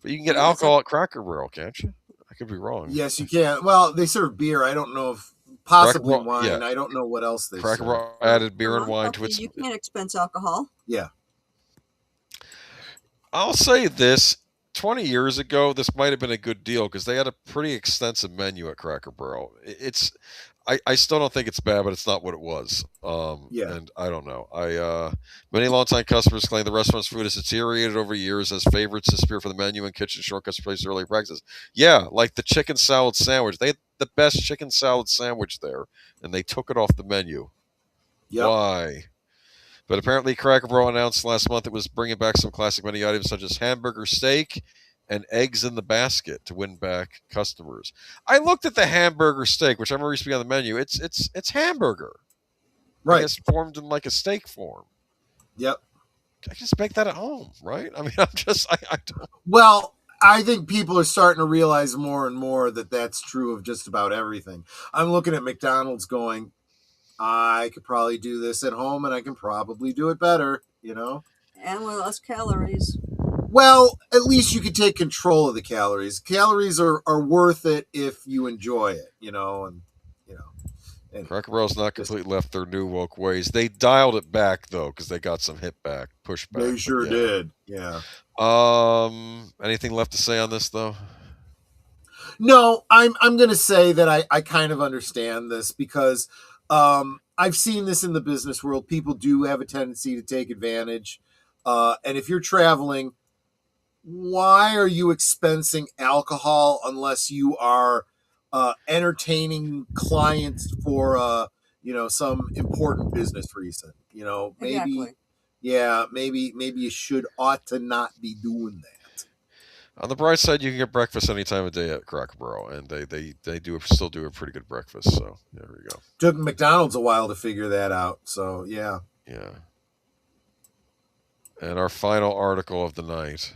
But you can get alcohol at Cracker Barrel, can't you? I could be wrong. Yes, you can. Well, they serve beer. I don't know if possibly wine. Yeah. I don't know what else they Cracker Barrel added beer and wine to its. You can't expense alcohol. Yeah. I'll say this: 20 years ago, this might have been a good deal because they had a pretty extensive menu at Cracker Barrel. I still don't think it's bad, but it's not what it was. Yeah. And I don't know. Many longtime customers claim the restaurant's food has deteriorated over years as favorites disappear from the menu and kitchen shortcuts replace early practices. Yeah, like the chicken salad sandwich. They had the best chicken salad sandwich there, and they took it off the menu. Yep. Why? But apparently Cracker Barrel announced last month it was bringing back some classic menu items such as hamburger steak and eggs in the basket to win back customers. I looked at the hamburger steak, which I remember used to be on the menu. It's hamburger. Right. It's formed in like a steak form. Yep. I just make that at home, right? I mean, I don't. Well, I think people are starting to realize more and more that that's true of just about everything. I'm looking at McDonald's going, I could probably do this at home and I can probably do it better, you know? And with less calories. Well, at least you can take control of the calories. Calories are worth it if you enjoy it, you know, and you know. And Cracker Barrel's not completely left their new woke ways. They dialed it back though, because they got some pushback. They sure did. Yeah. Anything left to say on this though? No, I'm gonna say that I kind of understand this because I've seen this in the business world. People do have a tendency to take advantage. And if you're traveling, why are you expensing alcohol unless you are entertaining clients for some important business reason? You know, maybe exactly. maybe you ought to not be doing that. On the bright side, you can get breakfast any time of day at Cracker Barrel, and they still do a pretty good breakfast. So there we go. Took McDonald's a while to figure that out. So yeah. Yeah. And our final article of the night.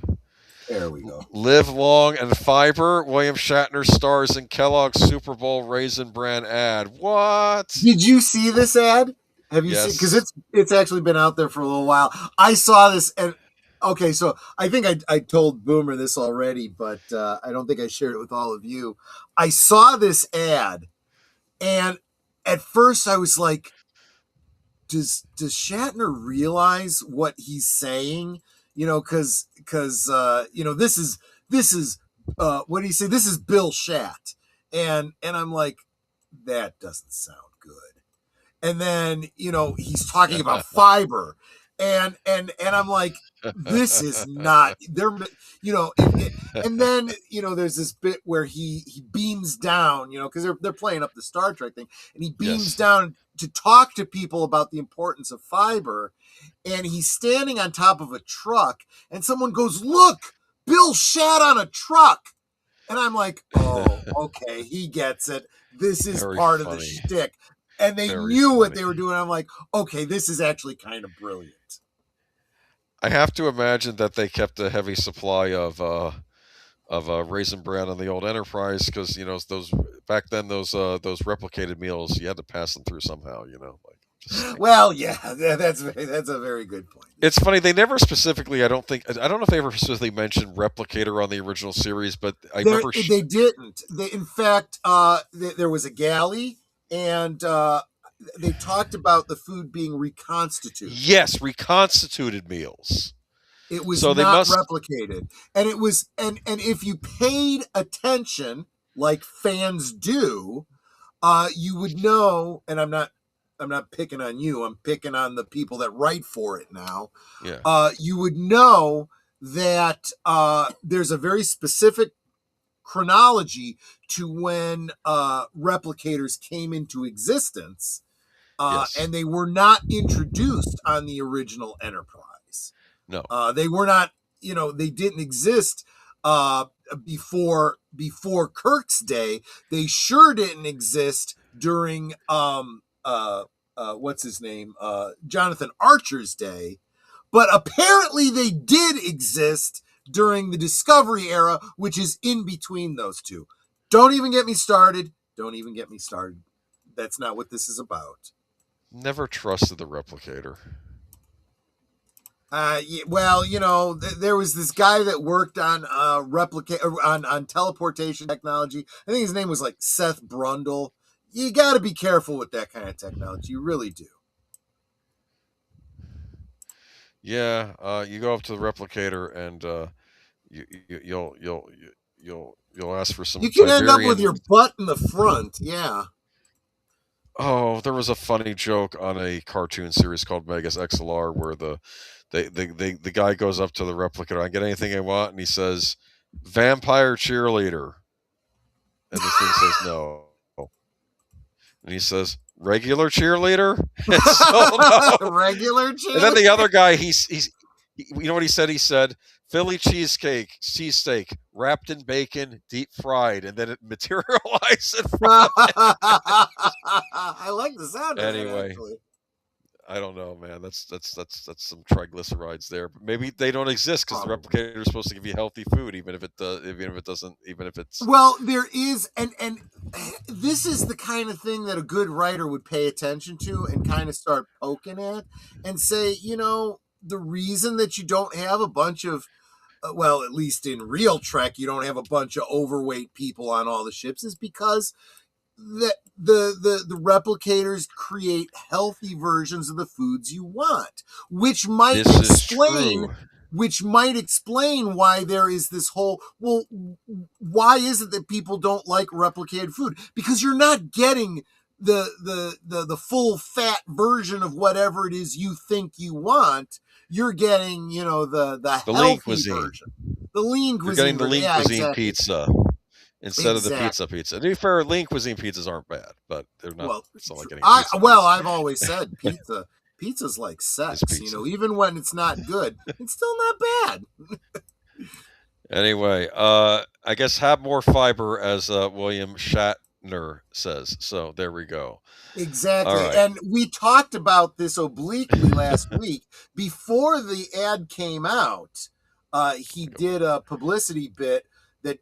There we go. Live long and fiber. William Shatner stars in Kellogg's Super Bowl Raisin Bran ad. What? Did you see this ad? Have you seen? Because it's actually been out there for a little while. I saw this and okay, so I think I told Boomer this already, but I don't think I shared it with all of you. I saw this ad, and at first I was like, does Shatner realize what he's saying? You know, because this is what do you say? This is Bill Shat, and I'm like, that doesn't sound good. And then he's talking about fiber, and I'm like, this is not there. And then there's this bit where he beams down, because they're playing up the Star Trek thing, and he beams down to talk to people about the importance of fiber. And he's standing on top of a truck, and someone goes, "Look, Bill Shat on a truck." And I'm like, "Oh, okay, he gets it. This is part of the shtick." And they knew what they were doing. I'm like, "Okay, this is actually kind of brilliant." I have to imagine that they kept a heavy supply of Raisin Bran on the old Enterprise because those back then those replicated meals you had to pass them through somehow. Well, yeah, that's a very good point. It's funny they never specifically. I don't know if they ever specifically mentioned Replicator on the original series, but they didn't. In fact, there was a galley, and they talked about the food being reconstituted. Yes, reconstituted meals. It was not replicated, and it was, and if you paid attention, like fans do, you would know. And I'm not picking on you. I'm picking on the people that write for it now. Yeah. You would know that there's a very specific chronology to when replicators came into existence, and they were not introduced on the original Enterprise. No. They were not. They didn't exist before Kirk's day. They sure didn't exist during what's his name, Jonathan Archer's day, but apparently they did exist during the Discovery era, which is in between those two. Don't even get me started. Don't even get me started. That's not what this is about. Never trusted the replicator. Well, you know, there was this guy that worked on on teleportation technology. I think his name was like Seth Brundle. You got to be careful with that kind of technology. You really do. Yeah, you go up to the replicator and you'll ask for some. You can Siberian... end up with your butt in the front. Yeah. Oh, there was a funny joke on a cartoon series called Megas XLR where the guy goes up to the replicator. I get anything I want, and he says, "Vampire cheerleader," and the thing says no, and he says, "Regular cheerleader." So, no. Regular cheerleader. And then the other guy, he's you know what he said? He said, "Philly cheesesteak wrapped in bacon, deep fried," and then it materialized in front of him. I like the sound of anyway, that, I don't know, man. That's some triglycerides there. But maybe they don't exist because the replicator is supposed to give you healthy food, even if it doesn't, even if it's. Well, there is, and this is the kind of thing that a good writer would pay attention to and kind of start poking at and say, you know, the reason that you don't have a bunch of, well, at least in real Trek, you don't have a bunch of overweight people on all the ships is because the replicators create healthy versions of the foods you want, which might explain why there is this whole, well, why is it that people don't like replicated food? Because you're not getting the full fat version of whatever it is you think you want. You're getting, you know, the lean cuisine version. The lean cuisine. You're getting the lean cuisine pizza instead of the pizza. To be fair, lean cuisine pizzas aren't bad, but they're not. Well, it's not like any I've always said pizza's like sex. Pizza. You know, even when it's not good, it's still not bad. Anyway, I guess have more fiber, as William Shatner says. So there we go. Exactly. Right. And we talked about this obliquely last week. Before the ad came out, he did a publicity bit that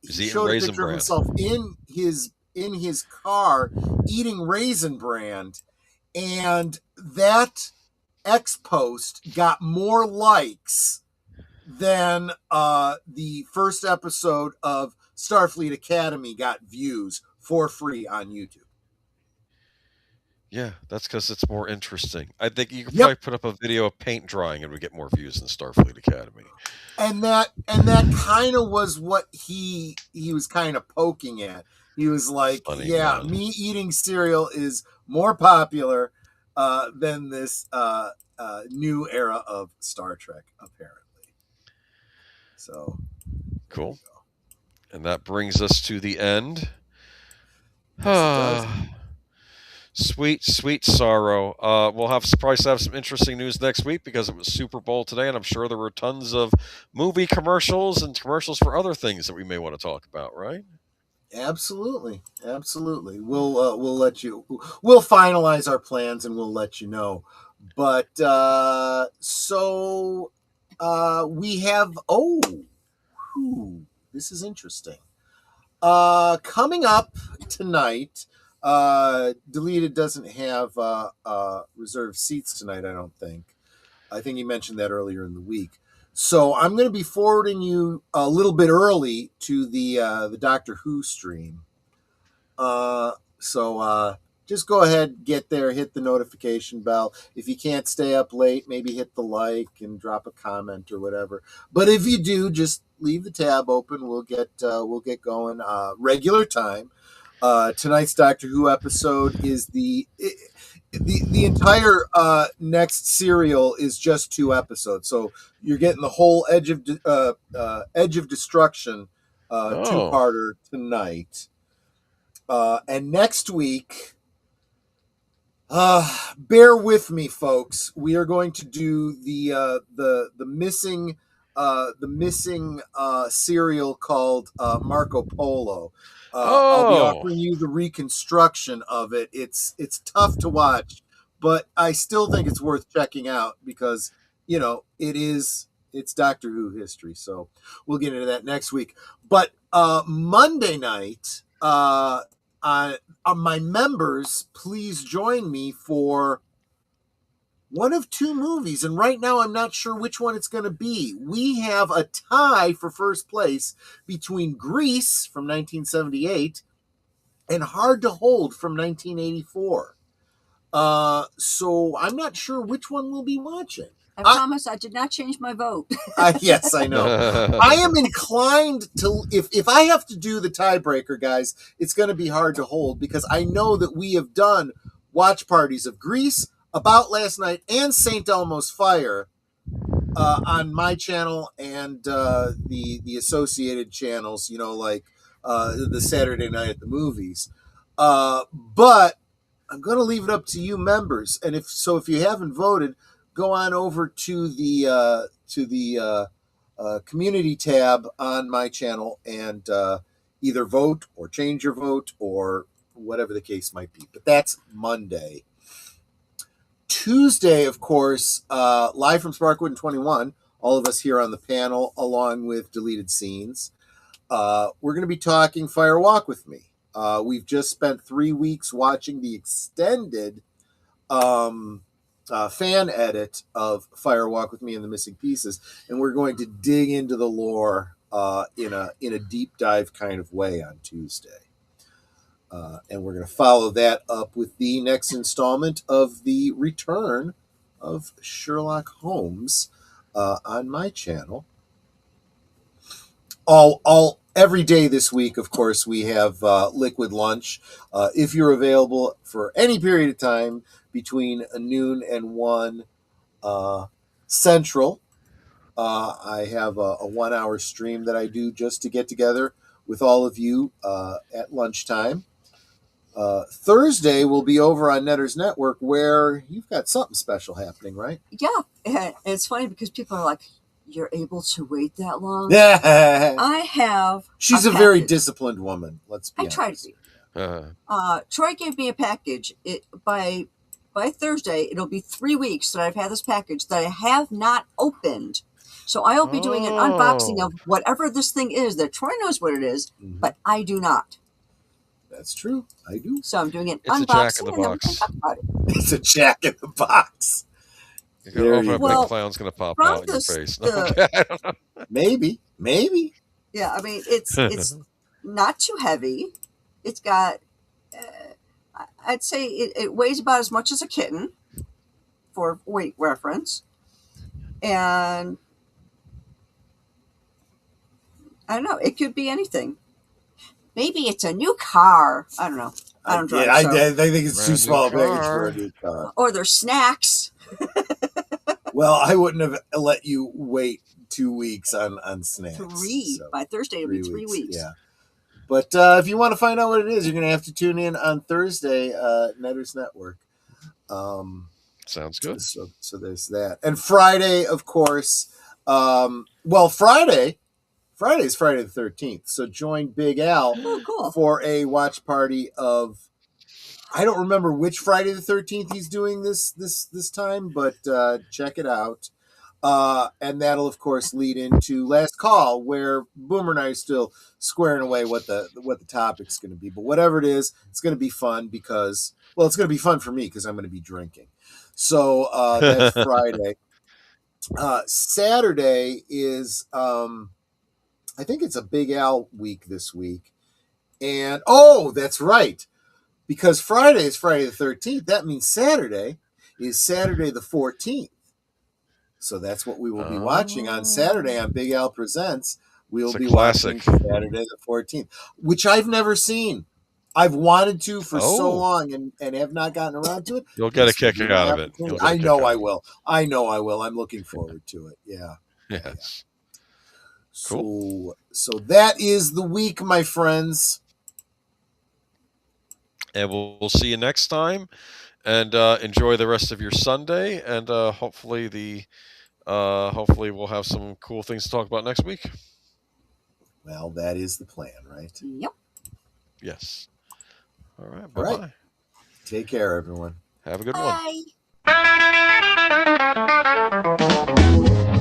he showed a picture of himself in his car eating Raisin Bran, and that X post got more likes than the first episode of Starfleet Academy got views for free on YouTube. Yeah, that's because it's more interesting. I think you could probably put up a video of paint drying and we get more views than Starfleet Academy. And that kind of was what he was kind of poking at. He was like, funny, man. Me eating cereal is more popular than this new era of Star Trek, apparently. So cool. And that brings us to the end. Sweet sorrow. We'll probably have some interesting news next week because it was Super Bowl today, and I'm sure there were tons of movie commercials and commercials for other things that we may want to talk about, right? Absolutely. We'll let you. We'll finalize our plans and we'll let you know. But we have. This is interesting. Coming up tonight. Deleted doesn't have reserved seats tonight, I don't think. I think he mentioned that earlier in the week. So I'm going to be forwarding you a little bit early to the Doctor Who stream. So just go ahead, get there, hit the notification bell. If you can't stay up late, maybe hit the like and drop a comment or whatever. But if you do, just leave the tab open. We'll get going regular time. Tonight's Doctor Who episode is the entire next serial is just 2 episodes, so you're getting the whole Edge of Destruction 2-parter tonight. And next week, bear with me, folks. We are going to do the missing serial called Marco Polo. I'll be offering you the reconstruction of it. It's tough to watch, but I still think it's worth checking out because, it's Doctor Who history. So we'll get into that next week. But Monday night, on my members, please join me for one of two movies. And right now, I'm not sure which one it's going to be. We have a tie for first place between Grease from 1978 and Hard to Hold from 1984. So I'm not sure which one we'll be watching. I promise I did not change my vote. Yes, I know. I am inclined to, if I have to do the tiebreaker, guys, it's going to be Hard to Hold because I know that we have done watch parties of Grease, About Last Night, and St. Elmo's Fire on my channel and the associated channels, like the Saturday Night at the Movies. But I'm going to leave it up to you members. And if you haven't voted, go on over to the community tab on my channel and either vote or change your vote or whatever the case might be. But that's Monday. Tuesday, of course, live from Sparkwood and 21, all of us here on the panel, along with Deleted Scenes. We're going to be talking Fire Walk with Me. We've just spent 3 weeks watching the extended fan edit of Fire Walk with Me and the Missing Pieces, and we're going to dig into the lore in a deep dive kind of way on Tuesday. And we're going to follow that up with the next installment of the return of Sherlock Holmes on my channel. Every day this week, of course, we have Liquid Lunch. If you're available for any period of time between noon and 1 Central, I have a 1-hour stream that I do just to get together with all of you at lunchtime. Thursday will be over on Netter's Network where you've got something special happening, right? Yeah. And it's funny because people are like, you're able to wait that long? Yeah. I have. She's a very disciplined woman. Let's be honest. I try to be. Troy gave me a package. By Thursday, it'll be 3 weeks that I've had this package that I have not opened. So I will be doing an unboxing of whatever this thing is that Troy knows what it is, but I do not. That's true. I do. So I'm doing an It's unboxing. a jack in the box. It's a jack in the box. You're going to open up, that clown's going to pop out in your face. Maybe. Yeah, I mean, it's not too heavy. It's got, I'd say it weighs about as much as a kitten for weight reference. And I don't know, it could be anything. Maybe it's a new car. I don't know. I don't drive. I think it's too small a package for a new car. Or there's snacks. Well, I wouldn't have let you wait 2 weeks on snacks. By Thursday, it'll be 3 weeks. Yeah. But if you want to find out what it is, you're going to have to tune in on Thursday, Netter's Network. Sounds good. So there's that. And Friday, of course. Friday's Friday the 13th. So join Big Al for a watch party of, I don't remember which Friday the 13th he's doing this time, but check it out. And that'll, of course, lead into Last Call, where Boomer and I are still squaring away what the topic's going to be. But whatever it is, it's going to be fun because, well, it's going to be fun for me because I'm going to be drinking. So that's Friday. Saturday is, I think it's a Big Al week this week. And, that's right. Because Friday is Friday the 13th. That means Saturday is Saturday the 14th. So that's what we will be watching on Saturday on Big Al Presents. We'll be watching Saturday the 14th, which I've never seen. I've wanted to for so long and have not gotten around to it. You'll get a kick out of it. I know I will. I'm looking forward to it. Yeah. Yes. Cool. So that is the week, my friends. And we'll see you next time. And enjoy the rest of your Sunday. And hopefully we'll have some cool things to talk about next week. Well, that is the plan, right? Yep. Yes. All right. Bye-bye. All right. Take care, everyone. Have a good Bye. one.